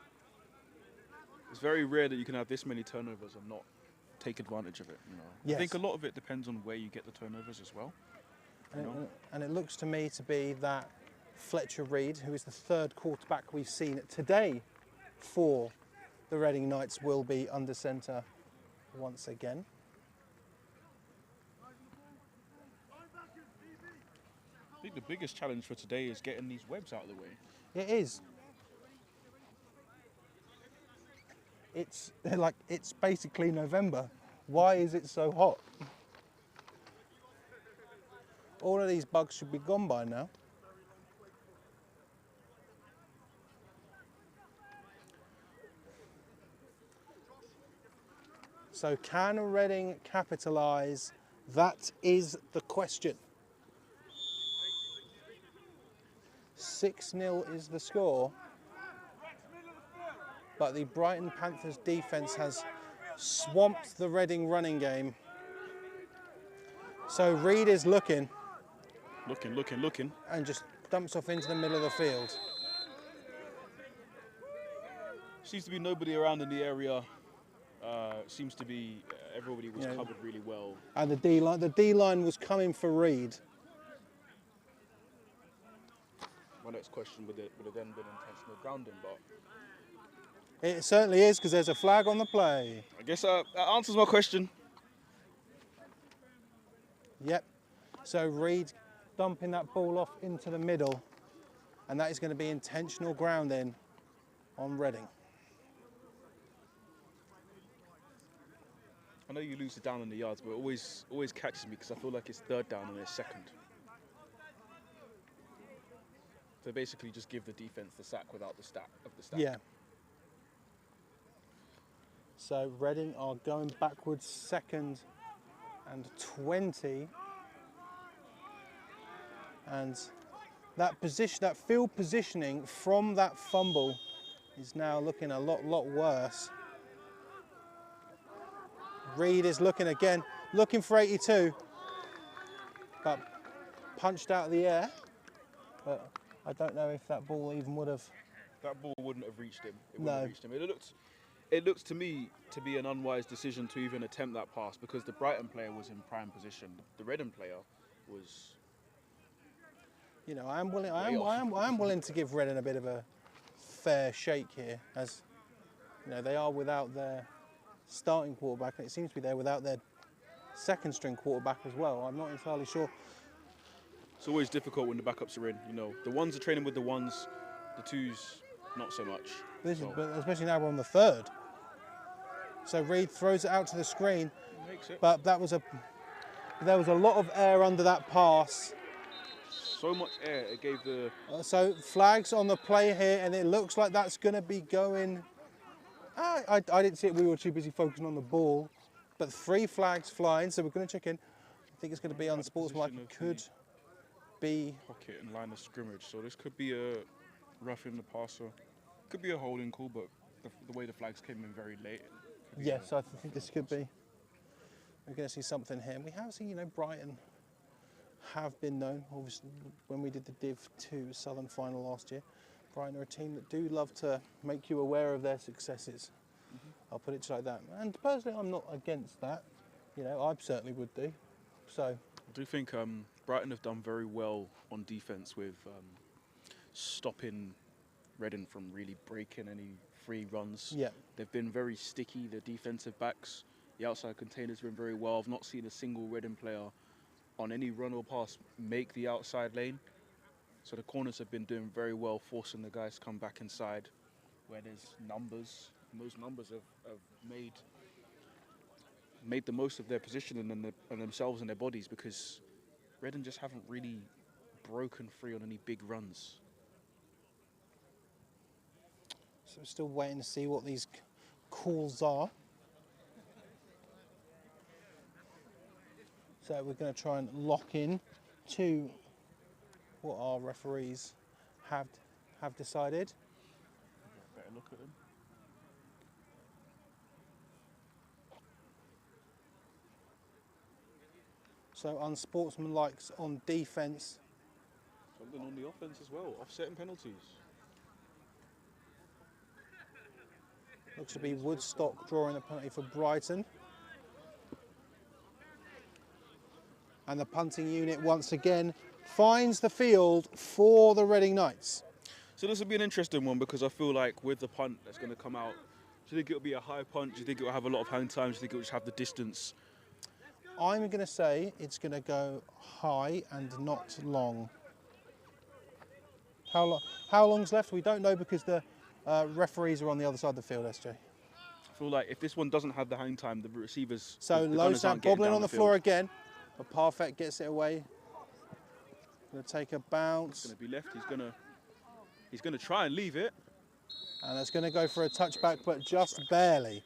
B: It's very rare that you can have this many turnovers and not take advantage of it. You know,
A: Yes.
B: I think a lot of it depends on where you get the turnovers as well.
A: And it looks to me to be that Fletcher Reed, who is the 3rd quarterback we've seen today for the Reading Knights, will be under centre once again.
B: I think the biggest challenge for today is getting these webs out of the way.
A: It is. It's basically November. Why is it so hot? All of these bugs should be gone by now. So can Reading capitalise? That is the question. 6-0 is the score. But the Brighton Panthers defence has swamped the Reading running game. So Reed is looking.
B: Looking.
A: And just dumps off into the middle of the field.
B: Seems to be nobody around in the area. Seems to be everybody was covered really well.
A: And the D-line was coming for Reed.
B: My next question would have then been intentional grounding, but
A: It certainly is, because there's a flag on the play.
B: I guess that answers my question.
A: Yep. So Reed dumping that ball off into the middle, and that is going to be intentional grounding on Reading.
B: I know you lose it down in the yards, but it always catches me because I feel like it's 3rd down and it's 2nd. So basically just give the defence the sack without the stack.
A: Yeah. So Reading are going backwards, 2nd and 20. And that field positioning from that fumble is now looking a lot worse. Reed is looking again, looking for 82, but punched out of the air. But I don't know if that ball even would have.
B: That ball wouldn't have reached him. It
A: No.
B: wouldn't have reached him. It looks to me to be an unwise decision to even attempt that pass because the Brighton player was in prime position. The Reading player was.
A: You know, I am willing to give Reading a bit of a fair shake here, as you know they are without their starting quarterback, and it seems to be there without their 2nd string quarterback as well. I'm not entirely sure.
B: It's always difficult when the backups are in. You know, the ones are training with the ones, the 2s not so much.
A: But especially now we're on the 3rd. So Reed throws it out to the screen,
B: Makes it.
A: but there was a lot of air under that pass.
B: So much air, it gave the.
A: So flags on the play here, and it looks like that's going to be going. I didn't see it. We were too busy focusing on the ball, but 3 flags flying. So we're going to check in. I think it's going to be unsportsmanlike. It could be
B: Pocket and line of scrimmage. So this could be a roughing the passer. Could be a holding call, but the way the flags came in very late.
A: Yes, I think this could be. We're going to see something here. And we have seen, Brighton have been known, obviously, when we did the Div 2 Southern final last year. Brighton are a team that do love to make you aware of their successes. I'll put it like that. And personally, I'm not against that. I certainly would do. So
B: I do think Brighton have done very well on defence with stopping Reading from really breaking any free runs.
A: yeah,
B: They've been very sticky, the defensive backs. The outside container's been very well. I've not seen a single Reading player on any run or pass make the outside lane. So the corners have been doing very well, forcing the guys to come back inside where there's numbers. Most numbers have made the most of their positioning and themselves and their bodies, because Reading just haven't really broken free on any big runs.
A: So we're still waiting to see what these calls are. So we're going to try and lock in to what our referees have decided.
B: Better look at them.
A: So unsportsmanlike on defence.
B: Something on the offence as well, offsetting penalties.
A: Looks to be Woodstock drawing a penalty for Brighton. And the punting unit once again finds the field for the Reading Knights.
B: So this will be an interesting one, because I feel like with the punt that's going to come out, do you think it'll be a high punt? Do you think it'll have a lot of hang time? Do you think it'll just have the distance?
A: I'm going to say it's going to go high and not long. How long's left? We don't know, because the referees are on the other side of the field, SJ.
B: I feel like if this one doesn't have the hang time, the receivers...
A: So
B: the
A: low
B: gunners
A: snap
B: aren't getting
A: bobbling
B: down
A: on the
B: field.
A: floor again. But Parfait gets it away. Going to take a
B: It's
A: bounce.
B: going to be left. He's going to try and leave it.
A: And it's going to go for a touchback, but just barely.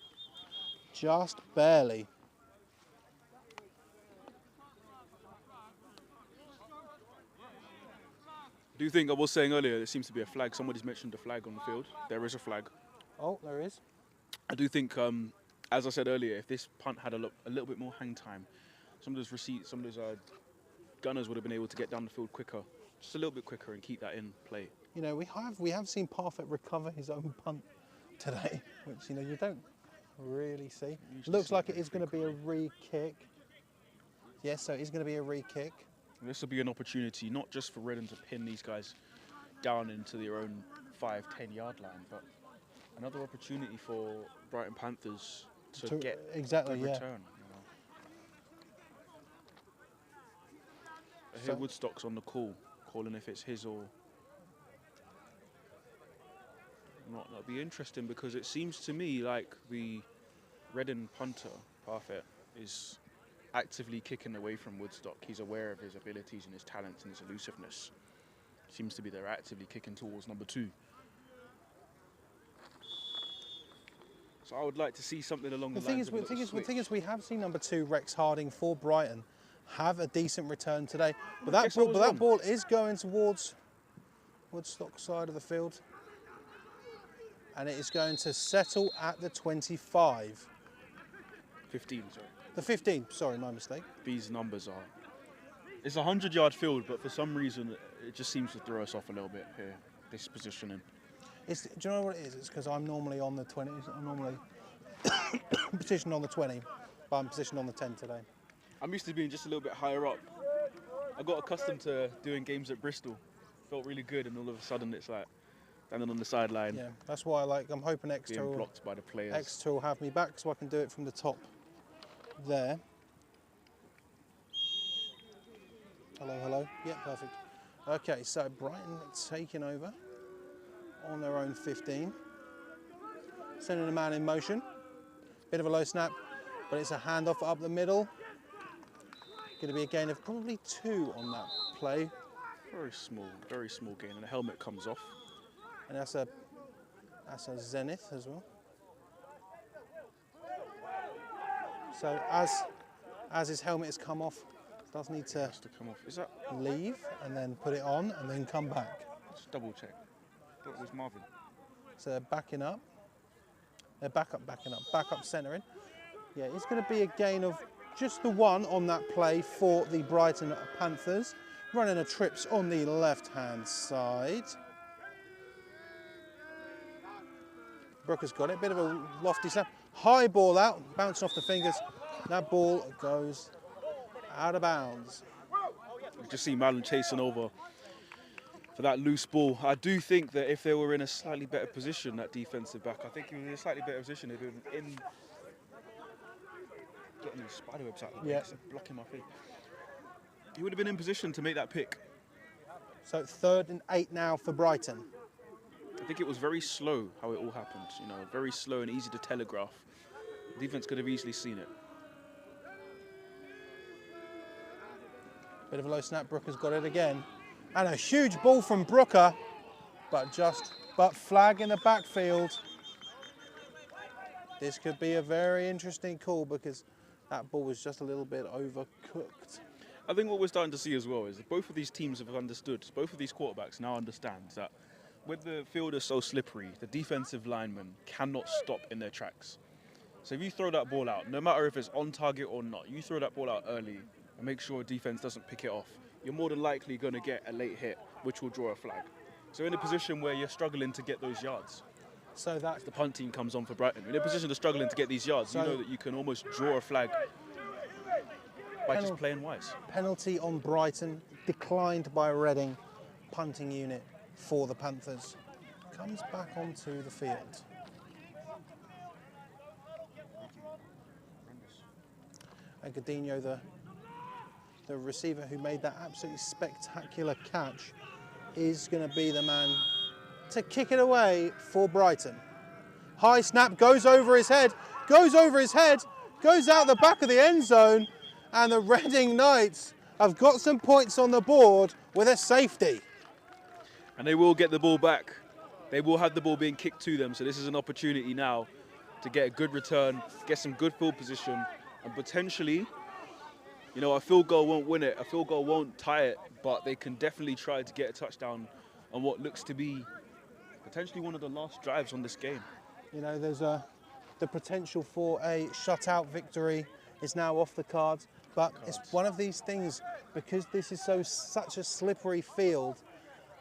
A: Just barely.
B: Do you think, I was saying earlier, there seems to be a flag. Somebody's mentioned a flag on the field. There is a flag.
A: Oh, there is.
B: I do think, as I said earlier, if this punt had a little bit more hang time, some of those gunners would have been able to get down the field quicker, just a little bit quicker, and keep that in play.
A: You know, we have seen Parfait recover his own punt today, which, you know, you don't really see. Looks like it is going to be a re-kick. Yes, so it is going to be a re-kick.
B: This will be an opportunity, not just for Reading to pin these guys down into their own 5-10 yard line, but another opportunity for Brighton Panthers to get
A: exactly,
B: a
A: yeah.
B: return. I hear Woodstock's on the call, calling if it's his or not. That'll be interesting, because it seems to me like the Reading punter, Parfait, is actively kicking away from Woodstock. He's aware of his abilities and his talents and his elusiveness. Seems to be they're actively kicking towards number 2. So I would like to see something along the lines of a little switch.
A: The thing is, we have seen number 2, Rex Harding, for Brighton, have a decent return today. But that ball is going towards Woodstock side of the field. And it is going to settle at the 25.
B: 15, sorry.
A: The 15, sorry, my mistake.
B: These numbers are... It's a 100-yard field, but for some reason, it just seems to throw us off a little bit here, this positioning.
A: Do you know what it is? It's because I'm normally on the 20. I'm normally positioned on the 20, but I'm positioned on the 10 today.
B: I'm used to being just a little bit higher up. I got accustomed to doing games at Bristol. Felt really good, and all of a sudden it's like standing on the sideline.
A: Yeah, that's why I'm hoping X2
B: being blocked by the players.
A: X2 will have me back, so I can do it from the top there. Hello. Yeah, perfect. Okay, so Brighton taking over on their own 15. Sending a man in motion. Bit of a low snap, but it's a handoff up the middle. Going to be a gain of probably 2 on that play.
B: Very small gain, and the helmet comes off.
A: And that's a zenith as well. So as his helmet has come off, does need to
B: come off. Is that
A: leave and then put it on and then come back.
B: Just double check. I thought it was Marvin.
A: So they're backing up. They're backing up centering. Yeah, it's going to be a gain of just the 1 on that play for the Brighton Panthers. Running a trips on the left-hand side. Brooker's got it, bit of a lofty snap. High ball out, bouncing off the fingers. That ball goes out of bounds.
B: You just see Malin chasing over for that loose ball. I do think that if they were in a slightly better position, that defensive back, I think he was in a slightly better position. They'd been getting those spider webs out of the
A: Yeah.
B: way, it's blocking my face. He would have been in position to make that pick.
A: So 3rd and 8 now for Brighton.
B: I think it was very slow how it all happened, you know, very slow and easy to telegraph. The defense could have easily seen it.
A: Bit of a low snap, Brooker's got it again. And a huge ball from Brooker, but flag in the backfield. This could be a very interesting call because that ball was just a little bit overcooked.
B: I think what we're starting to see as well is that both of these teams have understood, both of these quarterbacks now understand that with the field is so slippery, the defensive linemen cannot stop in their tracks. So if you throw that ball out, no matter if it's on target or not, you throw that ball out early and make sure defense doesn't pick it off, you're more than likely going to get a late hit, which will draw a flag. So in a position where you're struggling to get those yards,
A: So that's
B: the punt team comes on for Brighton. In a position of struggling to get these yards, you know that you can almost draw a flag by just playing wise.
A: penalty on Brighton, declined by Reading, punting unit for the Panthers. Comes back onto the field. And Godinho, the receiver who made that absolutely spectacular catch, is going to be the man to kick it away for Brighton. High snap, goes over his head, goes out the back of the end zone, and the Reading Knights have got some points on the board with a safety.
B: And they will get the ball back. They will have the ball being kicked to them. So this is an opportunity now to get a good return, get some good field position, and potentially, you know, a field goal won't win it, a field goal won't tie it, but they can definitely try to get a touchdown on what looks to be potentially one of the last drives on this game.
A: You know, there's the potential for a shutout victory is now off the cards, but it's one of these things, because this is such a slippery field.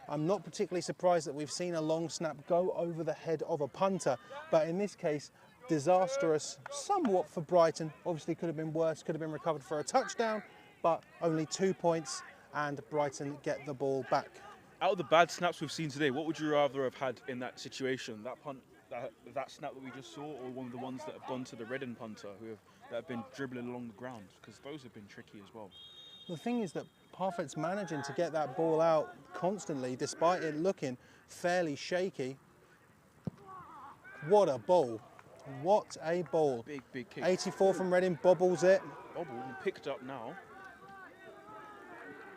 A: I'm not particularly surprised that we've seen a long snap go over the head of a punter, but in this case, disastrous somewhat for Brighton. Obviously could have been worse, could have been recovered for a touchdown, but only 2 points and Brighton get the ball back.
B: Out of the bad snaps we've seen today, what would you rather have had in that situation? That punt, that snap that we just saw, or one of the ones that have gone to the Reading punter that have been dribbling along the ground? Because those have been tricky as well.
A: The thing is that Parfitt's managing to get that ball out constantly, despite it looking fairly shaky. What a ball. What a ball.
B: Big kick.
A: 84 from Reading, bobbles it.
B: Bobble, picked up now.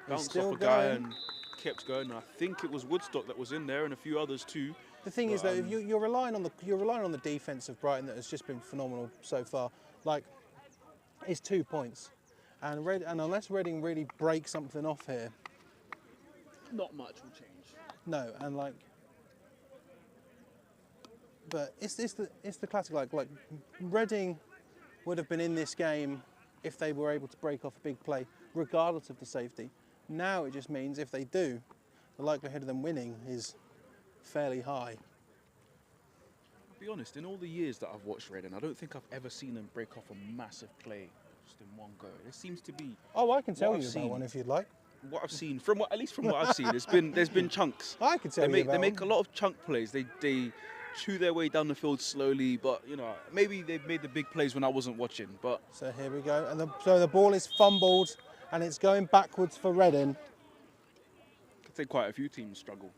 A: He's
B: Bounced
A: still
B: off a guy
A: going.
B: and kept going. I think it was Woodstock that was in there and a few others too.
A: The thing is, though, if you're relying on the defense of Brighton that has just been phenomenal so far. Like, it's 2 points, and unless Reading really break something off here,
B: Not much will change.
A: no. And like, but it's the classic like Reading would have been in this game if they were able to break off a big play, regardless of the safety. Now it just means if they do, the likelihood of them winning is fairly high.
B: I'll be honest, in all the years that I've watched Reading, I don't think I've ever seen them break off a massive play just in one go. It seems to be
A: Oh, I can tell
B: What
A: you
B: I've
A: about
B: seen-
A: one if you'd like.
B: what I've seen at least from what I've seen. There's been chunks.
A: I can tell
B: They
A: you about
B: make
A: one.
B: a lot of chunk plays. They chew their way down the field slowly, but you know, maybe they've made the big plays when I wasn't watching. But
A: So here we go, and so the ball is fumbled, and it's going backwards for Reading.
B: I think quite a few teams struggle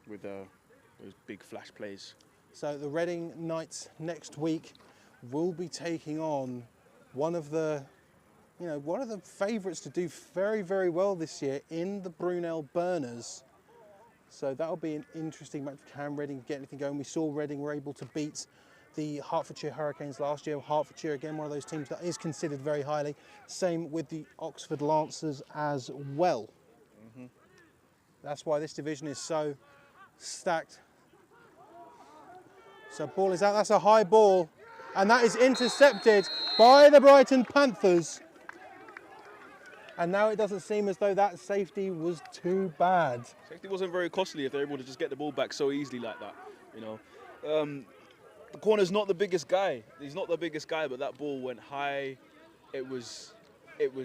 B: with those big flash plays.
A: So the Reading Knights next week will be taking on one of the favourites to do very, very well this year in the Brunel Burners. So that'll be an interesting match. Can Reading get anything going? We saw Reading were able to beat the Hertfordshire Hurricanes last year. Hertfordshire, again, one of those teams that is considered very highly. Same with the Oxford Lancers as well. That's why this division is so stacked. So ball is out, that's a high ball, and that is intercepted by the Brighton Panthers. And now it doesn't seem as though that safety was too bad.
B: Safety wasn't very costly if they're able to just get the ball back so easily like that. You know, the corner's not the biggest guy. He's not the biggest guy, but that ball went high. It was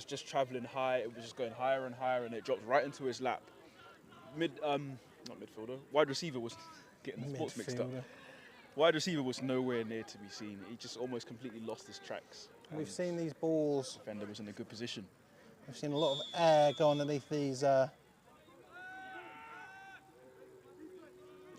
B: just travelling high. It was just going higher and higher, and it dropped right into his lap. Not midfielder. Wide receiver was getting the sports mixed up.
A: Midfielder.
B: Wide receiver was nowhere near to be seen. He just almost completely lost his tracks.
A: We've seen these balls.
B: Defender was in a good position.
A: We've seen a lot of air go underneath these.
B: Now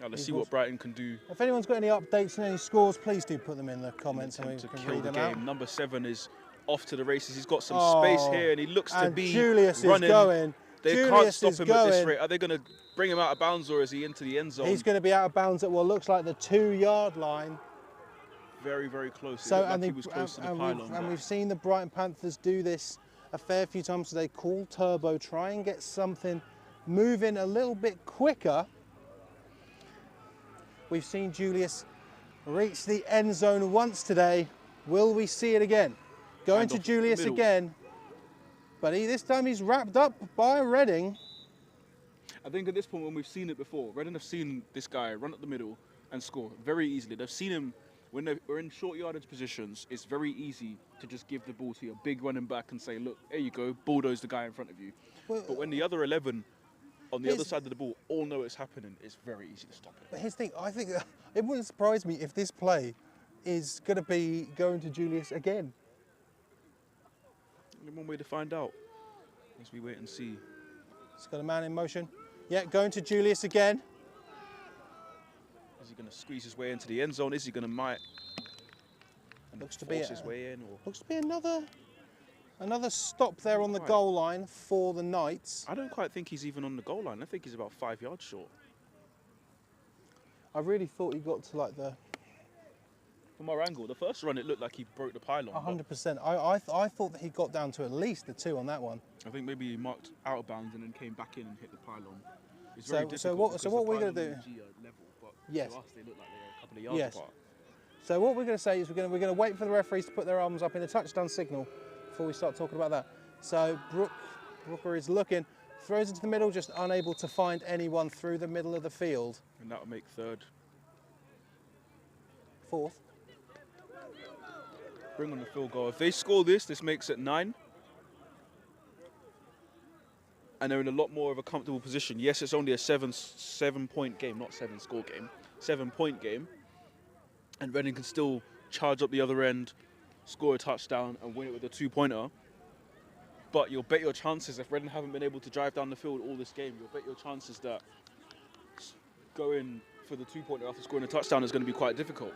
B: let's see what Brighton can do.
A: If anyone's got any updates and any scores, please do put them in the comments and we
B: To
A: can
B: kill
A: read
B: the
A: them
B: game.
A: out.
B: Number 7 is off to the races. He's got some
A: Oh,
B: space here, and he looks to
A: and
B: be
A: Julius
B: running.
A: is going.
B: They can't
A: Julius
B: stop
A: is
B: him at this
A: going.
B: rate. Are they going to bring him out of bounds, or is he into the end zone?
A: He's going to be out of bounds at what looks like the 2-yard line.
B: Very, very close.
A: So,
B: Like he was close to the pylon.
A: we've seen the Brighton Panthers do this a fair few times today. Call turbo, try and get something moving a little bit quicker. We've seen Julius reach the end zone once today. Will we see it again? Going to Julius again. But this time he's wrapped up by Reading.
B: I think at this point, when we've seen it before, Reading have seen this guy run up the middle and score very easily. They've seen him when we're in short yardage positions. It's very easy to just give the ball to your big running back and say, look, there you go, bulldoze the guy in front of you.
A: Well,
B: but when the other 11 on the other side of the ball all know it's happening, it's very easy to stop it.
A: But here's the thing, I think it wouldn't surprise me if this play is going to be going to Julius again.
B: Only one way to find out as we wait and see.
A: He's got a man in motion. Yeah, going to Julius again.
B: Is he going to squeeze his way into the end zone? Is he going to might and
A: Looks to
B: force
A: be
B: his way in? Or
A: looks to be another stop there on the goal line for the Knights.
B: I don't quite think he's even on the goal line. I think he's about 5 yards short.
A: I really thought he got to like the
B: From our angle, the first run, it looked like he broke the pylon.
A: 100%. I thought that he got down to at least the 2 on that one.
B: I think maybe he marked out of bounds and then came back in and hit the pylon. It's
A: So-
B: very
A: so
B: difficult
A: what-
B: because
A: so what
B: the
A: we're gonna
B: pylon
A: do-
B: and the G are level, but
A: Yes.
B: to us they look like they're a couple of yards
A: Yes.
B: apart.
A: So what we're going to say is we're going to wait for the referees to put their arms up in a touchdown signal before we start talking about that. So Brooker is looking, throws it to the middle, just unable to find anyone through the middle of the field.
B: And that will make third.
A: 4th.
B: Bring on the field goal. If they score this makes it 9. And they're in a lot more of a comfortable position. Yes, it's only a 7-point game, not 7-score game. 7-point game. And Reading can still charge up the other end, score a touchdown, and win it with a 2-pointer. But you'll bet your chances, if Reading haven't been able to drive down the field all this game, you'll bet your chances that going for the 2-pointer after scoring a touchdown is going to be quite difficult.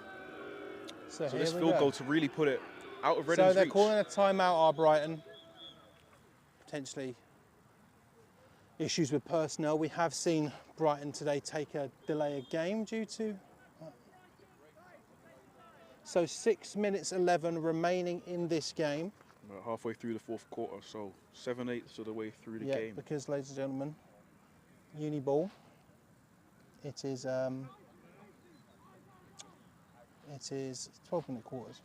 B: So this field goal to really put it out of Reading's reach.
A: So they're calling a timeout, Brighton. Potentially issues with personnel. We have seen Brighton today take a delay a game due to... So 6 minutes 11 remaining in this game.
B: We're halfway through the 4th quarter, so 7/8 of the way through the
A: Yeah,
B: game.
A: because, ladies and gentlemen, uni ball. It is 12-minute quarters.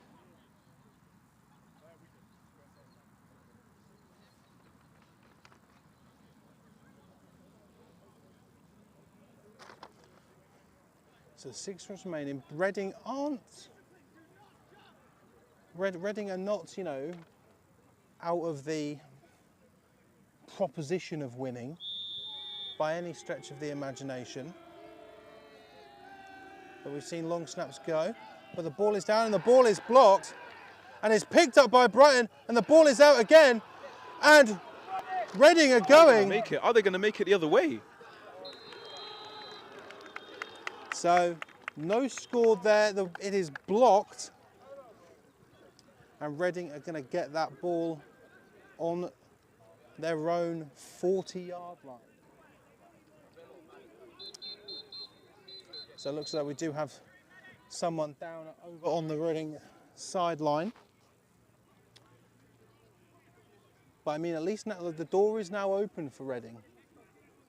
A: So 6 minutes remaining. Reading aren't. Reading are not, you know, out of the proposition of winning by any stretch of the imagination. But we've seen long snaps go. But the ball is down and the ball is blocked. And it's picked up by Brighton and the ball is out again. And Reading are going.
B: Are they going to make it the other way?
A: So no score there. It is blocked. And Reading are going to get that ball on their own 40-yard line. So it looks like we do have someone down over on the Reading sideline. But I mean, at least now the door is now open for Reading.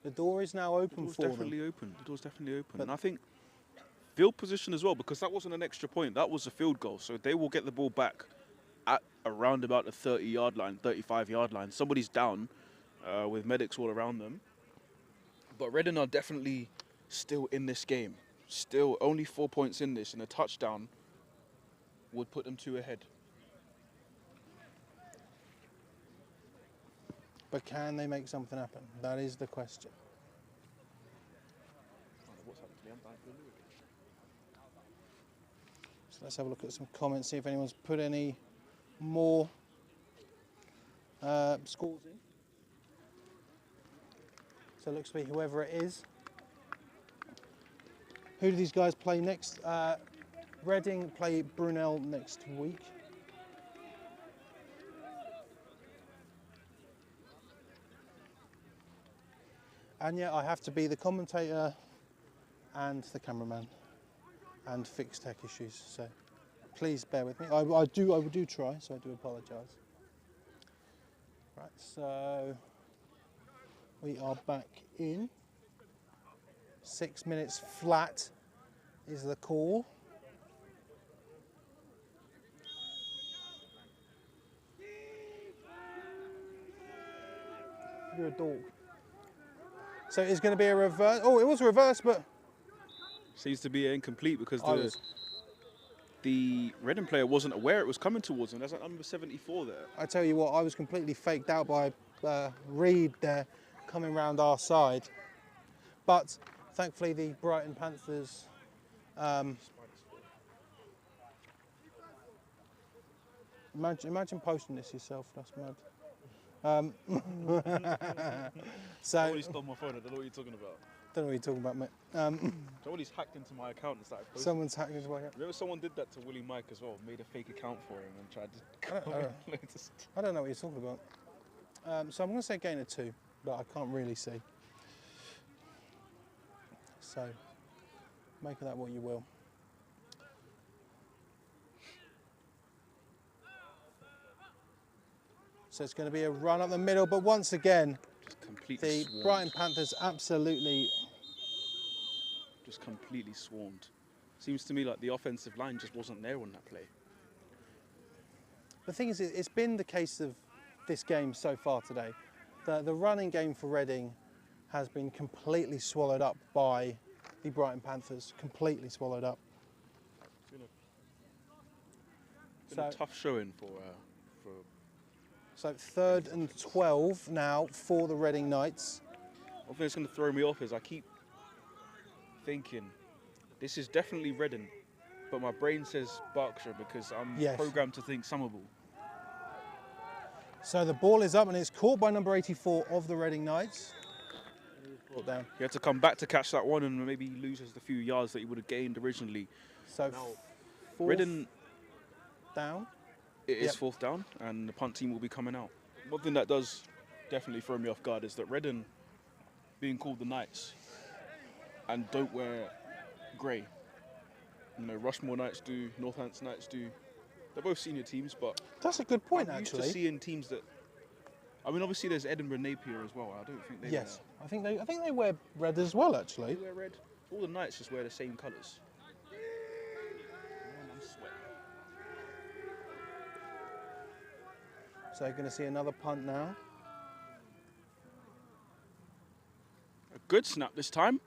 A: The door is now open for them.
B: The door's definitely open. And I think field position as well, because that wasn't an extra point. That was a field goal. So they will get the ball back at around about the 30-yard line, 35-yard line. Somebody's down with medics all around them. But Reading are definitely still in this game. Still only 4 points in this, and a touchdown would put them 2 ahead.
A: But can they make something happen? That is the question. So let's have a look at some comments, see if anyone's put any more scores in. So it looks to be whoever it is. Who do these guys play next? Reading play Brunel next week. And yeah, I have to be the commentator and the cameraman and fix tech issues. So please bear with me. I will do try. So I do apologise. Right. So we are back in. 6 minutes flat is the call. You're a dog. So it's going to be a reverse. Oh, it was a reverse, but
B: Seems to be incomplete because
A: I was.
B: the Reading player wasn't aware it was coming towards him. That's like number 74 there.
A: I tell you what, I was completely faked out by Reed there coming round our side. But thankfully the Brighton Panthers imagine posting this yourself, that's mad. So
B: Somebody stole my phone, I don't know what you're talking about.
A: don't know what you're talking about, mate.
B: Somebody's hacked into my account and started posting.
A: Someone's hacked into my account.
B: Remember someone did that to Willie Mike as well, made a fake account for him and tried to
A: I don't know what you're talking about. So I'm going to say gain of 2, but I can't really see. So make of that what you will. So it's going to be a run up the middle, but once again,
B: just completely
A: the
B: swarmed.
A: Brighton Panthers absolutely.
B: Just completely swarmed. Seems to me like the offensive line just wasn't there on that play.
A: The thing is, it's been the case of this game so far today. The running game for Reading has been completely swallowed up by the Brighton Panthers, completely swallowed up.
B: It's been a tough showing for
A: So 3rd and 12 now for the Reading Knights.
B: One thing that's going to throw me off is I keep thinking this is definitely Reading, but my brain says Berkshire because I'm
A: Yes.
B: programmed to think Somerville.
A: So the ball is up and it's caught by number 84 of the Reading Knights. Brought down.
B: He had to come back to catch that one and maybe he loses the few yards that he would have gained originally.
A: So fourth
B: Reading,
A: down.
B: it is
A: Yep.
B: 4th down and the punt team will be coming out. One thing that does definitely throw me off guard is that Reading being called the Knights and don't wear grey. You know, Rushmore Knights do, Northampton Knights do. They're both senior teams, but
A: That's a good point,
B: I'm used
A: actually.
B: to seeing teams that. I mean, obviously there's Edinburgh Napier as well. I don't think they
A: Yes, I think they wear red as well, actually.
B: wear red. All the Knights just wear the same colours. Man, I'm sweating.
A: So you're going to see another punt now.
B: A good snap this time.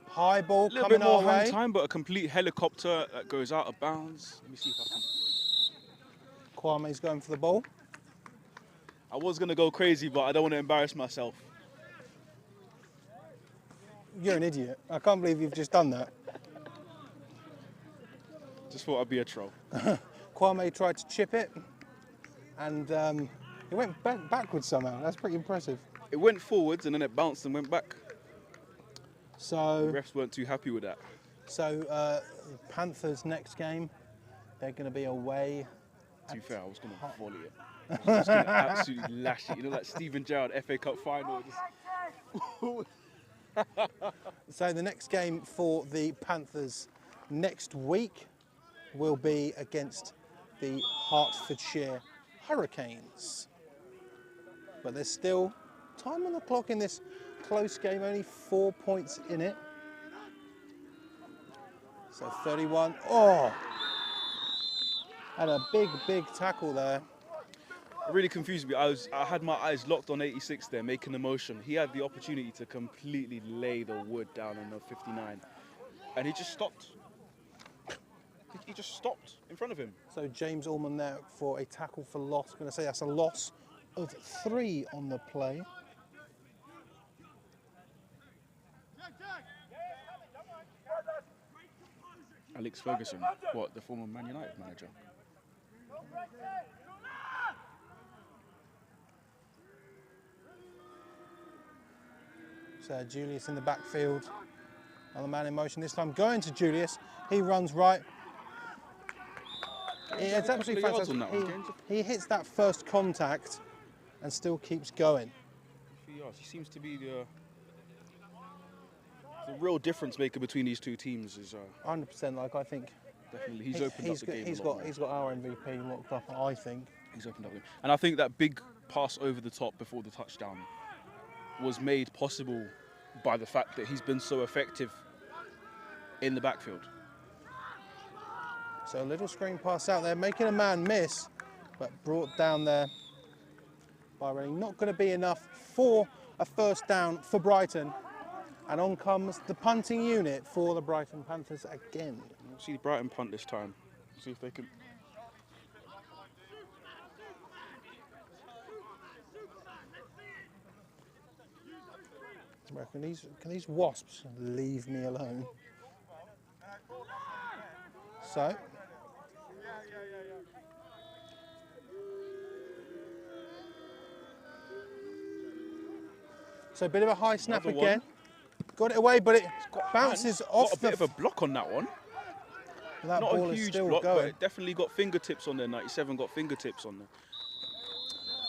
A: High ball
B: A little
A: coming
B: bit more
A: our
B: hang
A: way.
B: time, but a complete helicopter that goes out of bounds. Let me see if I can.
A: Kwame's going for the ball.
B: I was going to go crazy, but I don't want to embarrass myself.
A: You're an idiot. I can't believe you've just done that.
B: Just thought I'd be a troll.
A: Kwame tried to chip it, and it went backwards somehow. That's pretty impressive.
B: It went forwards and then it bounced and went back. The
A: So,
B: refs weren't too happy with that.
A: Panthers next game, they're going to be away.
B: To be fair, I was going to volley it. I was going to absolutely lash it. You know, like Stephen Gerrard FA Cup final.
A: So the next game for the Panthers next week will be against the Hertfordshire Hurricanes. But there's still time on the clock in this close game, only 4 points in it. So 31. Oh! Had a big tackle there.
B: It really confused me. I had my eyes locked on 86 there, making the motion. He had the opportunity to completely lay the wood down on the 59. And he just stopped. He just stopped in front of him.
A: So James Allman there for a tackle for loss. Going to say that's a loss of 3 on the play.
B: Alex Ferguson, what, the former Man United manager?
A: So Julius in the backfield. Another man in motion, this time going to Julius. He runs right. It's absolutely fantastic. He hits that first contact and still keeps going.
B: He seems to be the real difference maker between these two teams. Is
A: 100%. Like I think
B: definitely he's opened up the game.
A: He's got our MVP locked up. I think
B: he's opened up the game, and I think that big pass over the top before the touchdown was made possible by the fact that he's been so effective in the backfield.
A: So a little screen pass out there, making a man miss, but brought down there by Reading. Not going to be enough for a first down for Brighton. And on comes the punting unit for the Brighton Panthers again.
B: We'll see Brighton punt this time. See if they can.
A: Can these wasps leave me alone? So. So a bit of a high snap again. Got it away, but it bounces off.
B: Got a bit of a block on that one.
A: That
B: Not
A: ball
B: a
A: is
B: huge
A: still
B: block,
A: going.
B: but it definitely got fingertips on there. 97 got fingertips on there.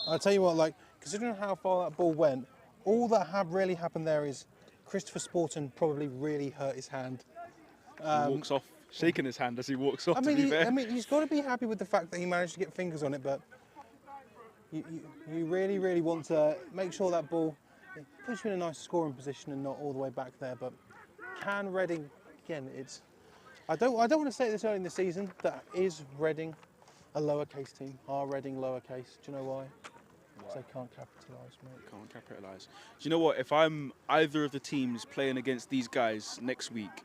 A: I'll tell you what, like, considering how far that ball went, all that really happened there is Christopher Sporton probably really hurt his hand.
B: He walks off, shaking his hand as he walks off,
A: I mean,
B: to be fair.
A: he's got to be happy with the fact that he managed to get fingers on it, but you really, really want to make sure that ball puts you in a nice scoring position and not all the way back there. But can Reading, again, it's... I don't want to say this early in the season, that is Reading a lowercase team. Are Reading lowercase? Do you know why? Because they can't capitalise, mate.
B: Can't capitalise. Do you know what? If I'm either of the teams playing against these guys next week,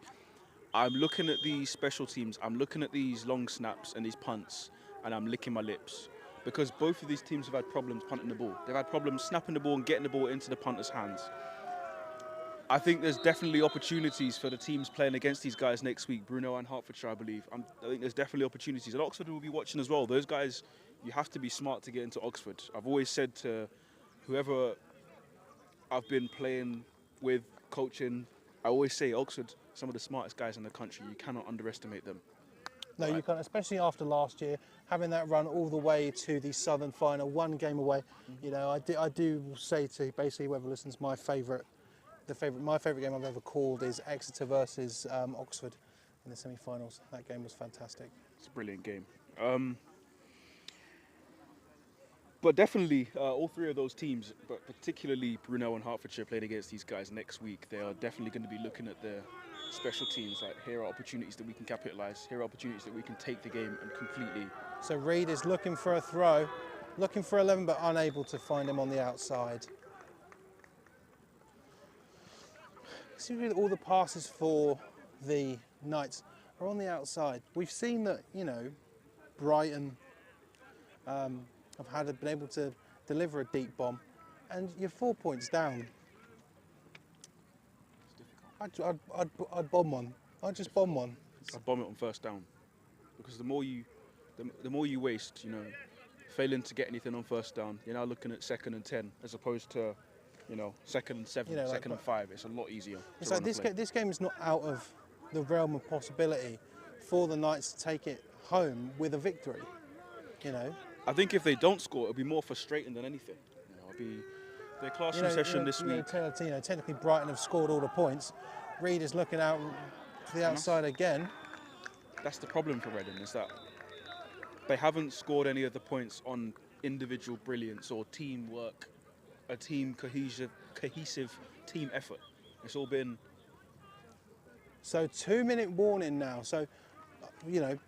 B: I'm looking at these special teams, I'm looking at these long snaps and these punts, and I'm licking my lips. Because both of these teams have had problems punting the ball. They've had problems snapping the ball and getting the ball into the punter's hands. I think there's definitely opportunities for the teams playing against these guys next week, Brunel and Hertfordshire, I believe. I think there's definitely opportunities. And Oxford will be watching as well. Those guys, you have to be smart to get into Oxford. I've always said to whoever I've been playing with, coaching, I always say Oxford, some of the smartest guys in the country. You cannot underestimate them.
A: No, you can't, especially after last year, having that run all the way to the Southern Final, one game away. You know, I do say to basically whoever listens, my favourite game I've ever called is Exeter versus Oxford in the semi-finals. That game was fantastic.
B: It's a brilliant game. But definitely, all three of those teams, but particularly Brunel and Hertfordshire, playing against these guys next week. They are definitely going to be looking at their special teams. Like, here are opportunities that we can capitalise. Here are opportunities that we can take the game and completely.
A: So Reed is looking for a throw, looking for 11, but unable to find him on the outside. Considering all the passes for the Knights are on the outside, we've seen that, you know, Brighton have been able to deliver a deep bomb, and you're 4 points down. I'd bomb one. I'd just bomb one.
B: I'd bomb it on first down, because the more you waste, you know, failing to get anything on first down, you're now looking at 2nd and 10 as opposed to, you know, 2nd and 7, you know, 2nd and 5. It's a lot easier.
A: It's like this game is not out of the realm of possibility for the Knights to take it home with a victory. You know.
B: I think if they don't score, it'll be more frustrating than anything. You know, it'll be their classroom session this week.
A: Technically Brighton have scored all the points. Reed is looking out to the outside again.
B: That's the problem for Reading, is that they haven't scored any of the points on individual brilliance or teamwork, a team cohesive team effort. It's all been...
A: So 2-minute warning now. So, you know,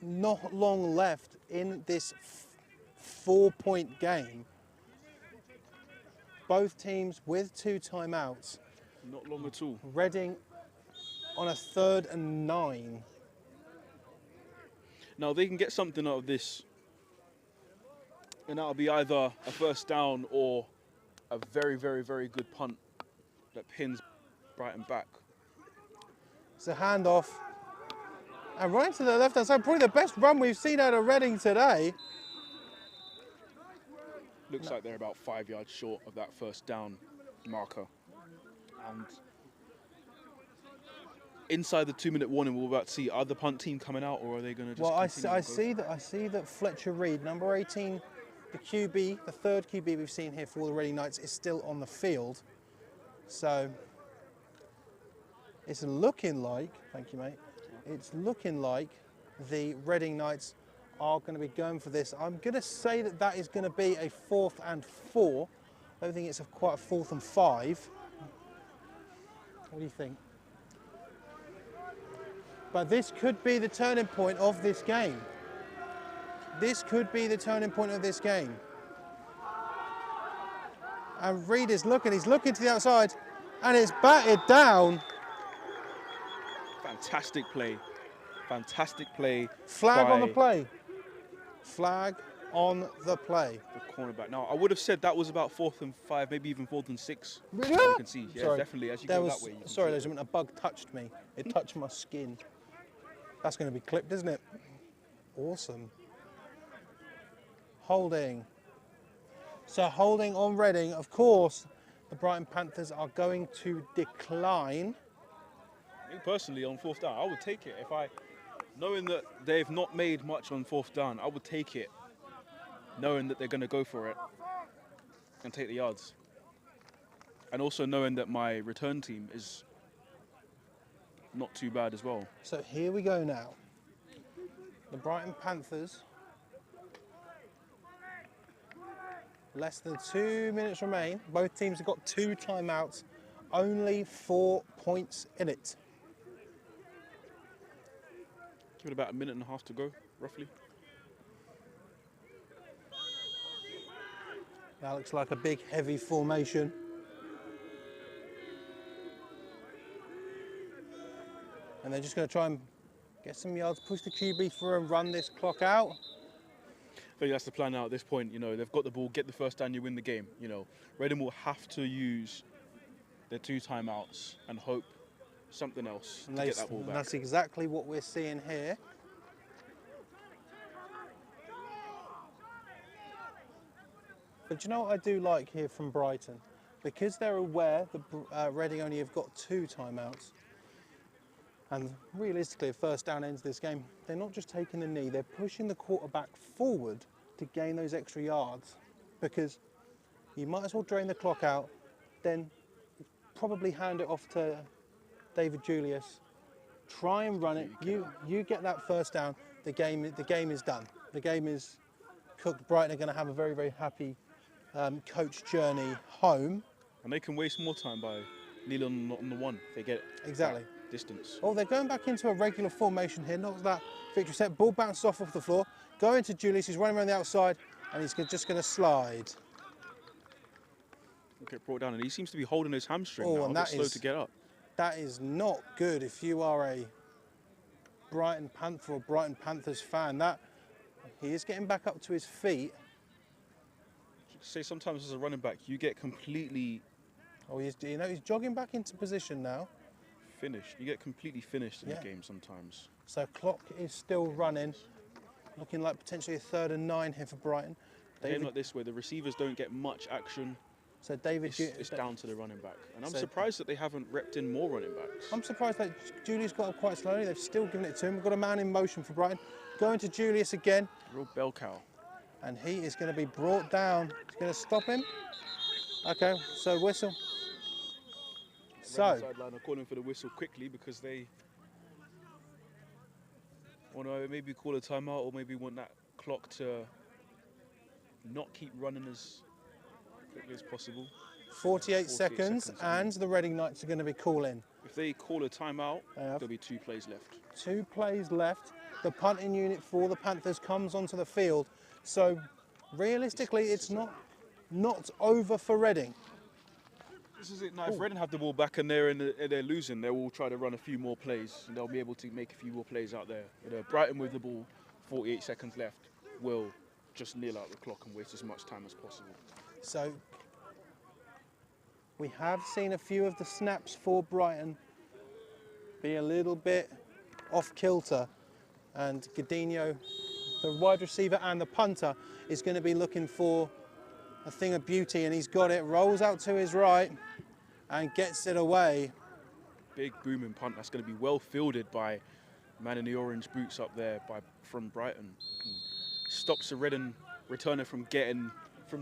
A: not long left in this 4-point game. Both teams with 2 timeouts.
B: Not long at all.
A: Reading on a 3rd and 9.
B: Now they can get something out of this, and that'll be either a first down or a very, very, very good punt that pins Brighton back.
A: It's a handoff. And right to the left-hand side, probably the best run we've seen out of Reading today.
B: Looks like they're about 5 yards short of that first down marker. inside the 2-minute warning, we're about to see, are the punt team coming out, or are they going to just
A: Well, I
B: continue to go?
A: see that Fletcher Reed, number 18, the QB, the third QB we've seen here for the Reading Knights, is still on the field. So it's looking like, thank you, mate. It's looking like the Reading Knights are going to be going for this. I'm going to say that that is going to be a 4th and 4. I don't think it's quite a 4th and 5. What do you think? But this could be the turning point of this game. This could be the turning point of this game. And Reed is looking, he's looking to the outside, and it's batted down.
B: Fantastic play. Fantastic play.
A: Flag
B: by
A: on the play. Flag on the play.
B: the cornerback. Now, I would have said that was about 4th and 5, maybe even 4th and 6.
A: Really?
B: You can see, yeah,
A: Sorry.
B: definitely. As you
A: There
B: go
A: was,
B: that way. You can
A: sorry,
B: see
A: ladies and gentlemen, a bug touched me. It touched my skin. That's going to be clipped, isn't it? Awesome. Holding. So holding on Reading, of course, the Brighton Panthers are going to decline.
B: Me personally, on 4th down, I would take it. Knowing that they've not made much on 4th down, I would take it, knowing that they're going to go for it and take the yards. And also knowing that my return team is not too bad as well.
A: So here we go now. The Brighton Panthers. Less than 2 minutes remain. Both teams have got 2 timeouts. Only 4 points in it.
B: Give it about 1.5 minutes to go, roughly.
A: That looks like a big, heavy formation. And they're just going to try and get some yards, push the QB through and run this clock out.
B: I think that's the plan now at this point. You know, they've got the ball, get the first down, you win the game. You know, Reading will have to use their 2 timeouts and hope something else to get that ball back.
A: That's exactly what we're seeing here. But do you know what I do like here from Brighton? Because they're aware that Reading only have got 2 timeouts, and realistically, if first down ends this game, they're not just taking the knee, they're pushing the quarterback forward to gain those extra yards, because you might as well drain the clock out, then probably hand it off to David Julius, try and run it, you get that first down, the game is done. The game is cooked. Brighton are going to have a very, very happy coach journey home.
B: And they can waste more time by kneeling on the 1 if they get
A: Exactly.
B: distance.
A: Oh, they're going back into a regular formation here. Not that victory set. Ball bounced off the floor. Going to Julius. He's running around the outside, and he's just going to slide.
B: Get brought down, and he seems to be holding his hamstring
A: Oh,
B: now.
A: and
B: A bit slow to get up.
A: That is not good if you are a Brighton Panther or Brighton Panthers fan. That he is getting back up to his feet.
B: Say sometimes as a running back, you get completely
A: Oh, he's jogging back into position now.
B: finished. You get completely finished in
A: Yeah.
B: the game sometimes.
A: So clock is still running. Looking like potentially a 3rd and 9 here for Brighton.
B: A game
A: David,
B: like this where the receivers don't get much action,
A: so David,
B: it's down to the running back. And I'm
A: So-
B: surprised that they haven't repped in more running backs.
A: I'm surprised that Julius got up quite slowly. They've still given it to him. We've got a man in motion for Brighton. Going to Julius again,
B: Real bell cow.
A: and he is going to be brought down. It's going to stop him. Okay, so whistle.
B: Reading
A: So,
B: sideline are calling for the whistle quickly because they want to maybe call a timeout or maybe want that clock to not keep running as quickly as possible.
A: 48 seconds,
B: seconds,
A: and the Reading Knights are going to be calling.
B: If they call a timeout,
A: They have.
B: there'll be 2 plays left.
A: 2 plays left. The punting unit for the Panthers comes onto the field. So, realistically, it's not over for Reading.
B: This is it now. If Reading have the ball back and they're losing, they will try to run a few more plays and they'll be able to make a few more plays out there. You know, Brighton with the ball, 48 seconds left, will just kneel out the clock and waste as much time as possible.
A: So, we have seen a few of the snaps for Brighton be a little bit off kilter, and Godinho, the wide receiver and the punter, is going to be looking for a thing of beauty, and he's got it. Rolls out to his right and gets it away.
B: big booming punt that's going to be well fielded by man in the orange boots up there from Brighton. And stops a Reading returner from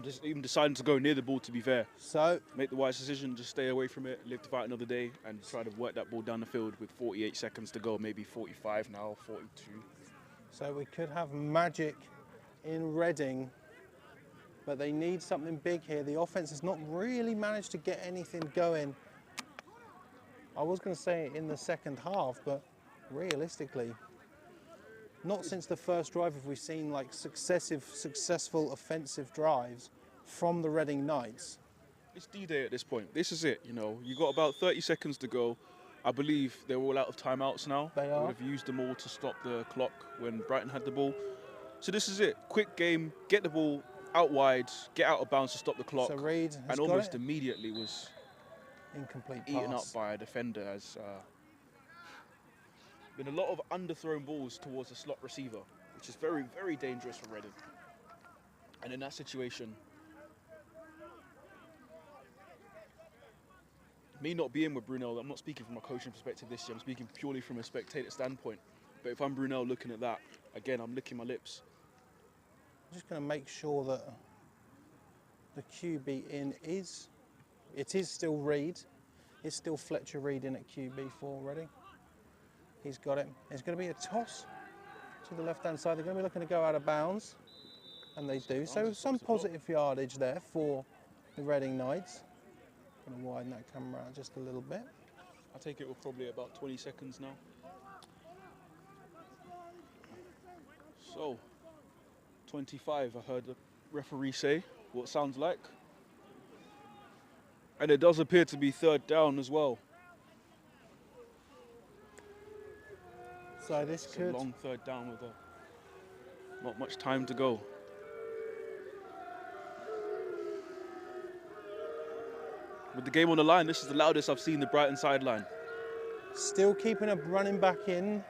B: just even deciding to go near the ball, to be fair.
A: So,
B: make the wise decision, just stay away from it, live to fight another day, and try to work that ball down the field with 48 seconds to go, maybe 45 now, 42.
A: So we could have magic in Reading, but they need something big here. The offense has not really managed to get anything going. I was going to say in the second half, but realistically, not since the first drive have we seen like successful offensive drives from the Reading Knights.
B: It's D-Day at this point. This is it, you know. You got about 30 seconds to go. I believe they're all out of timeouts now.
A: They are.
B: Would have used them all to stop the clock when Brighton had the ball. So this is it. Quick game, get the ball out wide, get out of bounds to stop the clock.
A: So Reid has
B: and
A: got
B: almost
A: it.
B: immediately was
A: Incomplete
B: eaten up
A: pass.
B: by a defender. As been a lot of underthrown balls towards the slot receiver, which is very, very dangerous for Reading. And in that situation, me not being with Brunel, I'm not speaking from a coaching perspective this year, I'm speaking purely from a spectator standpoint. But if I'm Brunel looking at that, again, I'm licking my lips.
A: I'm just going to make sure that the QB in is, it is still Reid. It's still Fletcher Reid in at QB for Reading. He's got it. It's going to be a toss to the left-hand side. They're going to be looking to go out of bounds, and they do. So some positive yardage there for the Reading Knights. Going to widen that camera out just a little bit.
B: I take it we're probably about 20 seconds now. So, 25, I heard the referee say what sounds like. And it does appear to be third down as well.
A: So this
B: It's
A: could...
B: a long third down with not much time to go. With the game on the line, this is the loudest I've seen the Brighton sideline.
A: Still keeping a running back in.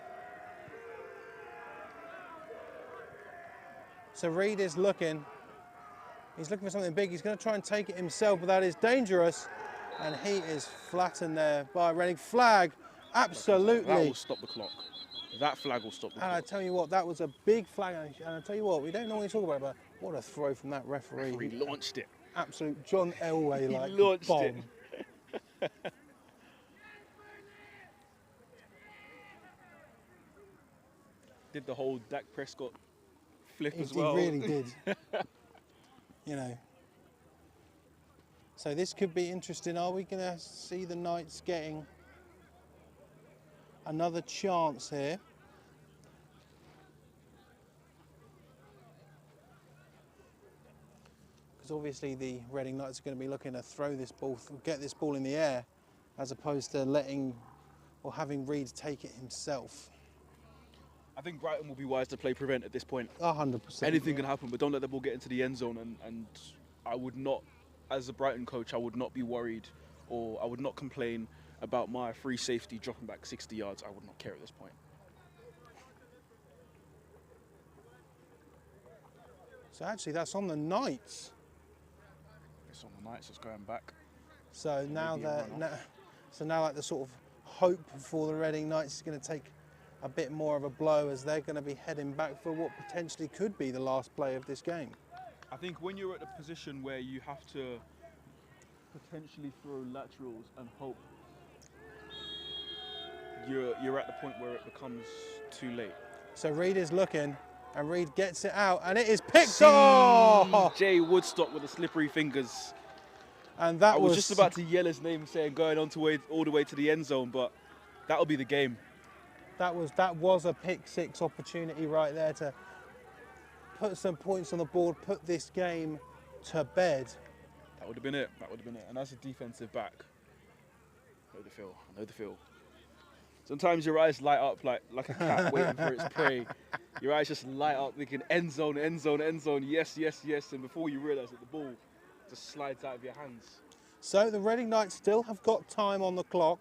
A: So Reid is looking. He's looking for something big. He's going to try and take it himself, but that is dangerous. And he is flattened there by Reading. Flag, absolutely.
B: That will stop the clock. That flag will stop the
A: And I
B: clock.
A: tell you what, that was a big flag. And I tell you what, we don't normally talk about it, but what a throw from that referee.
B: Referee launched it.
A: Absolute John Elway like
B: He launched
A: bomb.
B: it. Did the whole Dak Prescott flip as well.
A: He really did. You know. So this could be interesting. Are we going to see the Knights getting another chance here? Because obviously the Reading Knights are going to be looking to throw this ball, get this ball in the air, as opposed to letting or having Reid take it himself.
B: I think Brighton will be wise to play prevent at this point.
A: 100%.
B: Anything can happen, but don't let the ball get into the end zone. And I would not, as a Brighton coach, I would not be worried, or I would not complain about my free safety dropping back 60 yards. I would not care at this point.
A: So actually that's on the Knights.
B: It's on the Knights, it's going back.
A: So now
B: Maybe a
A: that
B: run-off.
A: now like the sort of hope for the Reading Knights is going to take a bit more of a blow, as they're going to be heading back for what potentially could be the last play of this game.
B: I think when you're at the position where you have to potentially throw laterals and hope, you're at the point where it becomes too late.
A: So Reid is looking, and Reid gets it out, and it is picked off.
B: Jay Woodstock with the slippery fingers.
A: And that
B: I was just about to yell his name, saying going on to all the way to the end zone, but that'll be the game.
A: That was a pick six opportunity right there to put some points on the board, put this game to bed.
B: That would have been it. That would have been it. And as a defensive back, I know the feel. I know the feel. Sometimes your eyes light up like a cat waiting for its prey. Your eyes just light up thinking end zone, end zone, end zone, yes, yes, yes. And before you realise it, the ball just slides out of your hands.
A: So the Reading Knights still have got time on the clock.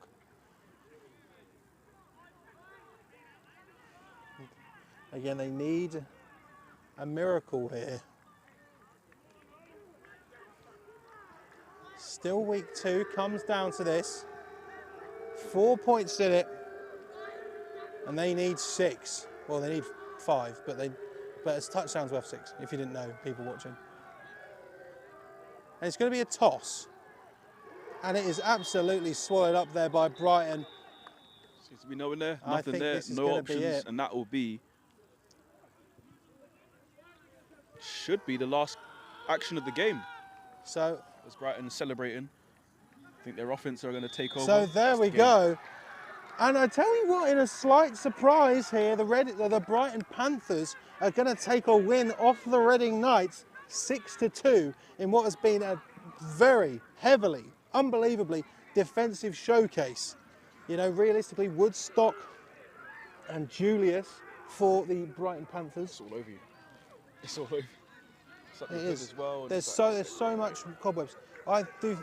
A: Again, they need a miracle here. Still week 2, comes down to this. 4 points in it, and they need 6. Well, they need 5, but it's touchdowns worth 6. If you didn't know, people watching. And it's going to be a toss, and it is absolutely swallowed up there by Brighton.
B: Seems to be no one there,
A: I
B: nothing
A: think
B: there,
A: this is
B: no
A: gonna be
B: options,
A: it.
B: and that will be. Should be the last action of the game.
A: So
B: As Brighton celebrating, I think their offense are going to take over.
A: So there
B: That's
A: we
B: the game.
A: go. And I tell you what, in a slight surprise here, the Brighton Panthers are going to take a win off the Reading Knights 6-2 in what has been a very heavily, unbelievably defensive showcase. You know, realistically, Woodstock and Julius for the Brighton Panthers.
B: It's all over you. It's all over you. It's like
A: It
B: the hood
A: is.
B: as well. and
A: There's
B: it's like-
A: so much cobwebs. I do.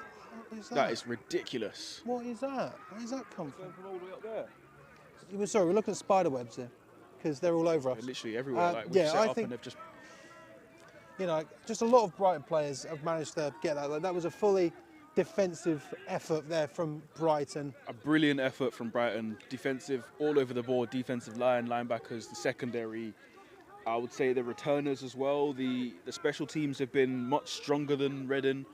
A: What is that?
B: That is ridiculous.
A: What is that? Where does that come from?
B: Going from all the way up there.
A: Sorry, we're looking at spider webs here because they're all over us.
B: They're literally everywhere. Like, we've
A: yeah,
B: set
A: I
B: up
A: think
B: and they've just.
A: you know, just a lot of Brighton players have managed to get that. Like, that was a fully defensive effort there from Brighton.
B: A brilliant effort from Brighton. Defensive, all over the board. Defensive line, linebackers, the secondary. I would say the returners as well. The special teams have been much stronger than Reading.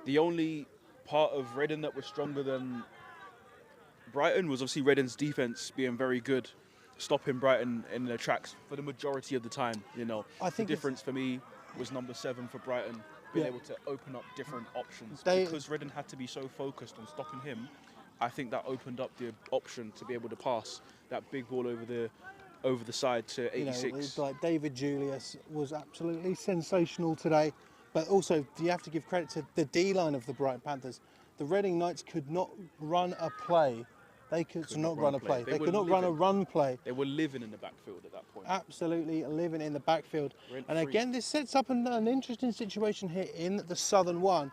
B: The only part of Reading that was stronger than Brighton was obviously Reading's defense being very good, stopping Brighton in their tracks for the majority of the time. You know,
A: I think
B: the difference for me was number 7 for Brighton, being able to open up different options. Because Reading had to be so focused on stopping him, I think that opened up the option to be able to pass that big ball over the side to 86.
A: You know, like David Julius was absolutely sensational today, but also you have to give credit to the D-line of the Brighton Panthers. The Reading Knights could not run a play. They could not run a play. They could not run a run play.
B: They were living in the backfield at that point.
A: Absolutely living in the backfield.
B: Rent
A: And
B: free.
A: again, this sets up an interesting situation here in the Southern One,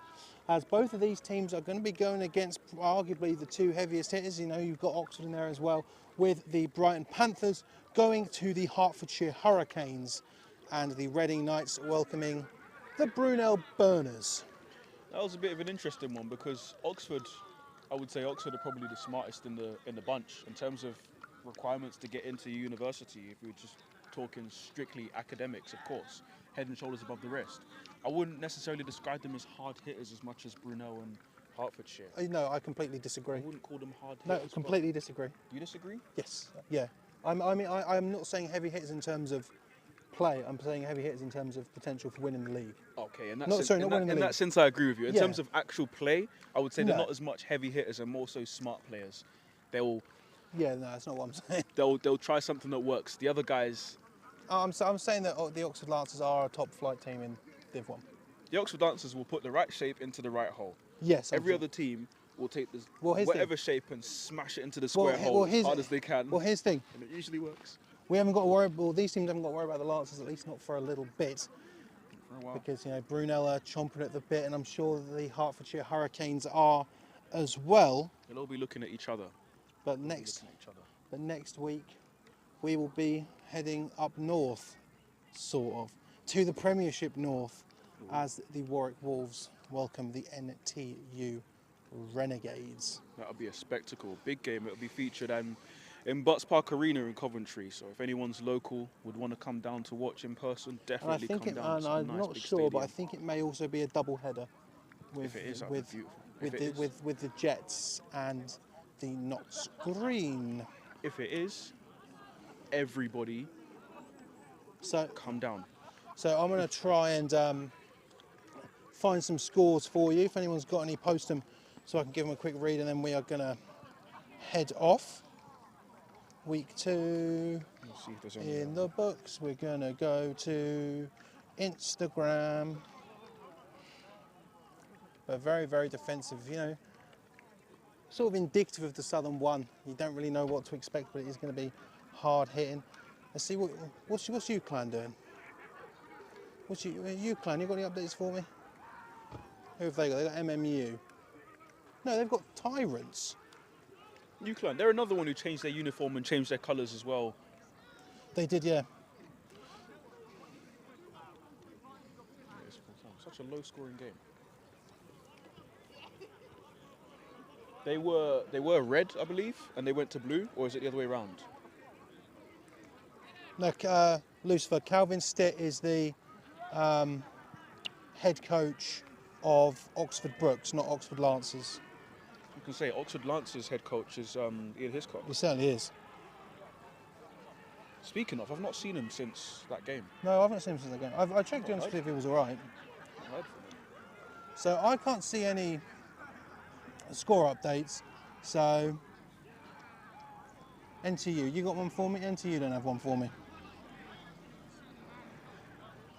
A: as both of these teams are going to be going against arguably the 2 heaviest hitters. You know, you've got Oxford in there as well, with the Brighton Panthers going to the Hertfordshire Hurricanes, and the Reading Knights welcoming the Brunel Burners.
B: That was a bit of an interesting one because Oxford, I would say Oxford are probably the smartest in the bunch in terms of requirements to get into university. If we were just talking strictly academics, of course, head and shoulders above the rest. I wouldn't necessarily describe them as hard hitters as much as Brunel and Hertfordshire.
A: No, I completely disagree.
B: I wouldn't call them hard
A: No,
B: hitters.
A: completely disagree.
B: Do you disagree?
A: Yes, yeah. I'm not saying heavy hitters in terms of play. I'm saying heavy hitters in terms of potential for winning the league.
B: Okay, in that
A: No,
B: sense,
A: sorry, not winning the
B: in
A: league.
B: that sense, I agree with you. In
A: Yeah.
B: terms of actual play, I would say they're
A: No.
B: not as much heavy hitters and more so smart players. They'll
A: Yeah, no, that's not what I'm saying.
B: they'll try something that works. The other guys,
A: I'm saying that the Oxford Lancers are a top flight team in Div 1.
B: the Oxford Lancers will put the right shape into the right hole.
A: Yes.
B: Every
A: absolutely.
B: other team will take this
A: Well, here's the
B: whatever shape and smash it into the
A: Well,
B: square
A: he-
B: hole
A: well,
B: as
A: here's-
B: hard as they can.
A: Well, here's the thing.
B: And it usually works
A: We haven't got to worry. Well, these teams haven't got to worry about the Lancers, at least not for a little bit,
B: for a while.
A: because you know Brunel are chomping at the bit, and I'm sure the Hertfordshire Hurricanes are as well.
B: They'll all be looking at each other.
A: But
B: They'll be
A: next
B: looking at each other.
A: week, we will be heading up north, sort of, to the Premiership North, as the Warwick Wolves welcome the NTU Renegades.
B: That'll be a spectacle, big game. It'll be featured in BUCS Park Arena in Coventry. So if anyone's local would want to come down to watch in person,
A: And I
B: definitely
A: think
B: come down. It's a
A: I'm
B: nice
A: not
B: big
A: sure, but I
B: stadium.
A: think it may also be a double header with
B: If it is, that'd be
A: with
B: beautiful.
A: with
B: If
A: the,
B: it is.
A: with the Jets and the Notts Green.
B: If it is, everybody
A: So
B: come down.
A: I'm going to try and find some scores for you. If anyone's got any, post them so I can give them a quick read, and then we are going to head off. Week 2
B: We'll see if there's any.
A: in the books. We're going to go to Instagram. But very, very defensive, you know. Sort of indicative of the Southern One. You don't really know what to expect, but it is going to be hard hitting. Let's see what's UClan doing. What's UClan? You got any updates for me? Who have they got? They got MMU. No, they've got Tyrants.
B: UClan, they're another one who changed their uniform and changed their colours as well.
A: They did, yeah.
B: It's such a low-scoring game. They were red, I believe, and they went to blue, or is it the other way around?
A: No, Lucifer, Calvin Stitt is the head coach of Oxford Brooks, not Oxford Lancers.
B: You can say Oxford Lancers head coach is Ian Hiscock.
A: He certainly is.
B: Speaking of, I've not seen him since that game.
A: No, I haven't seen him since the game. I checked in to see if he was all right.
B: I heard from him.
A: So I can't see any score updates. So NTU, you got one for me? NTU don't have one for me.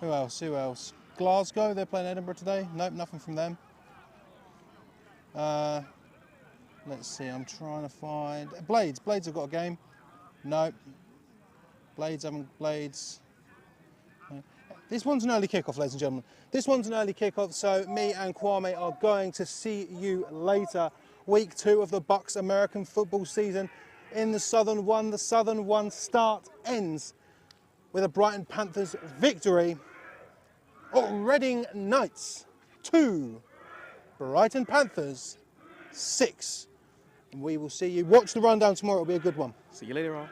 A: Who else? Who else? Glasgow, they're playing Edinburgh today. Nope, nothing from them. Let's see, I'm trying to find... Blades have got a game. Nope. Blades. This one's an early kickoff, ladies and gentlemen. This one's an early kickoff, so me and Kwame are going to see you later. Week 2 of the BUCS American football season in the Southern One. The Southern One start ends with a Brighton Panthers victory. Reading Knights 2, Brighton Panthers 6. And we will see you. Watch the rundown tomorrow, it'll be a good one.
B: See you later on.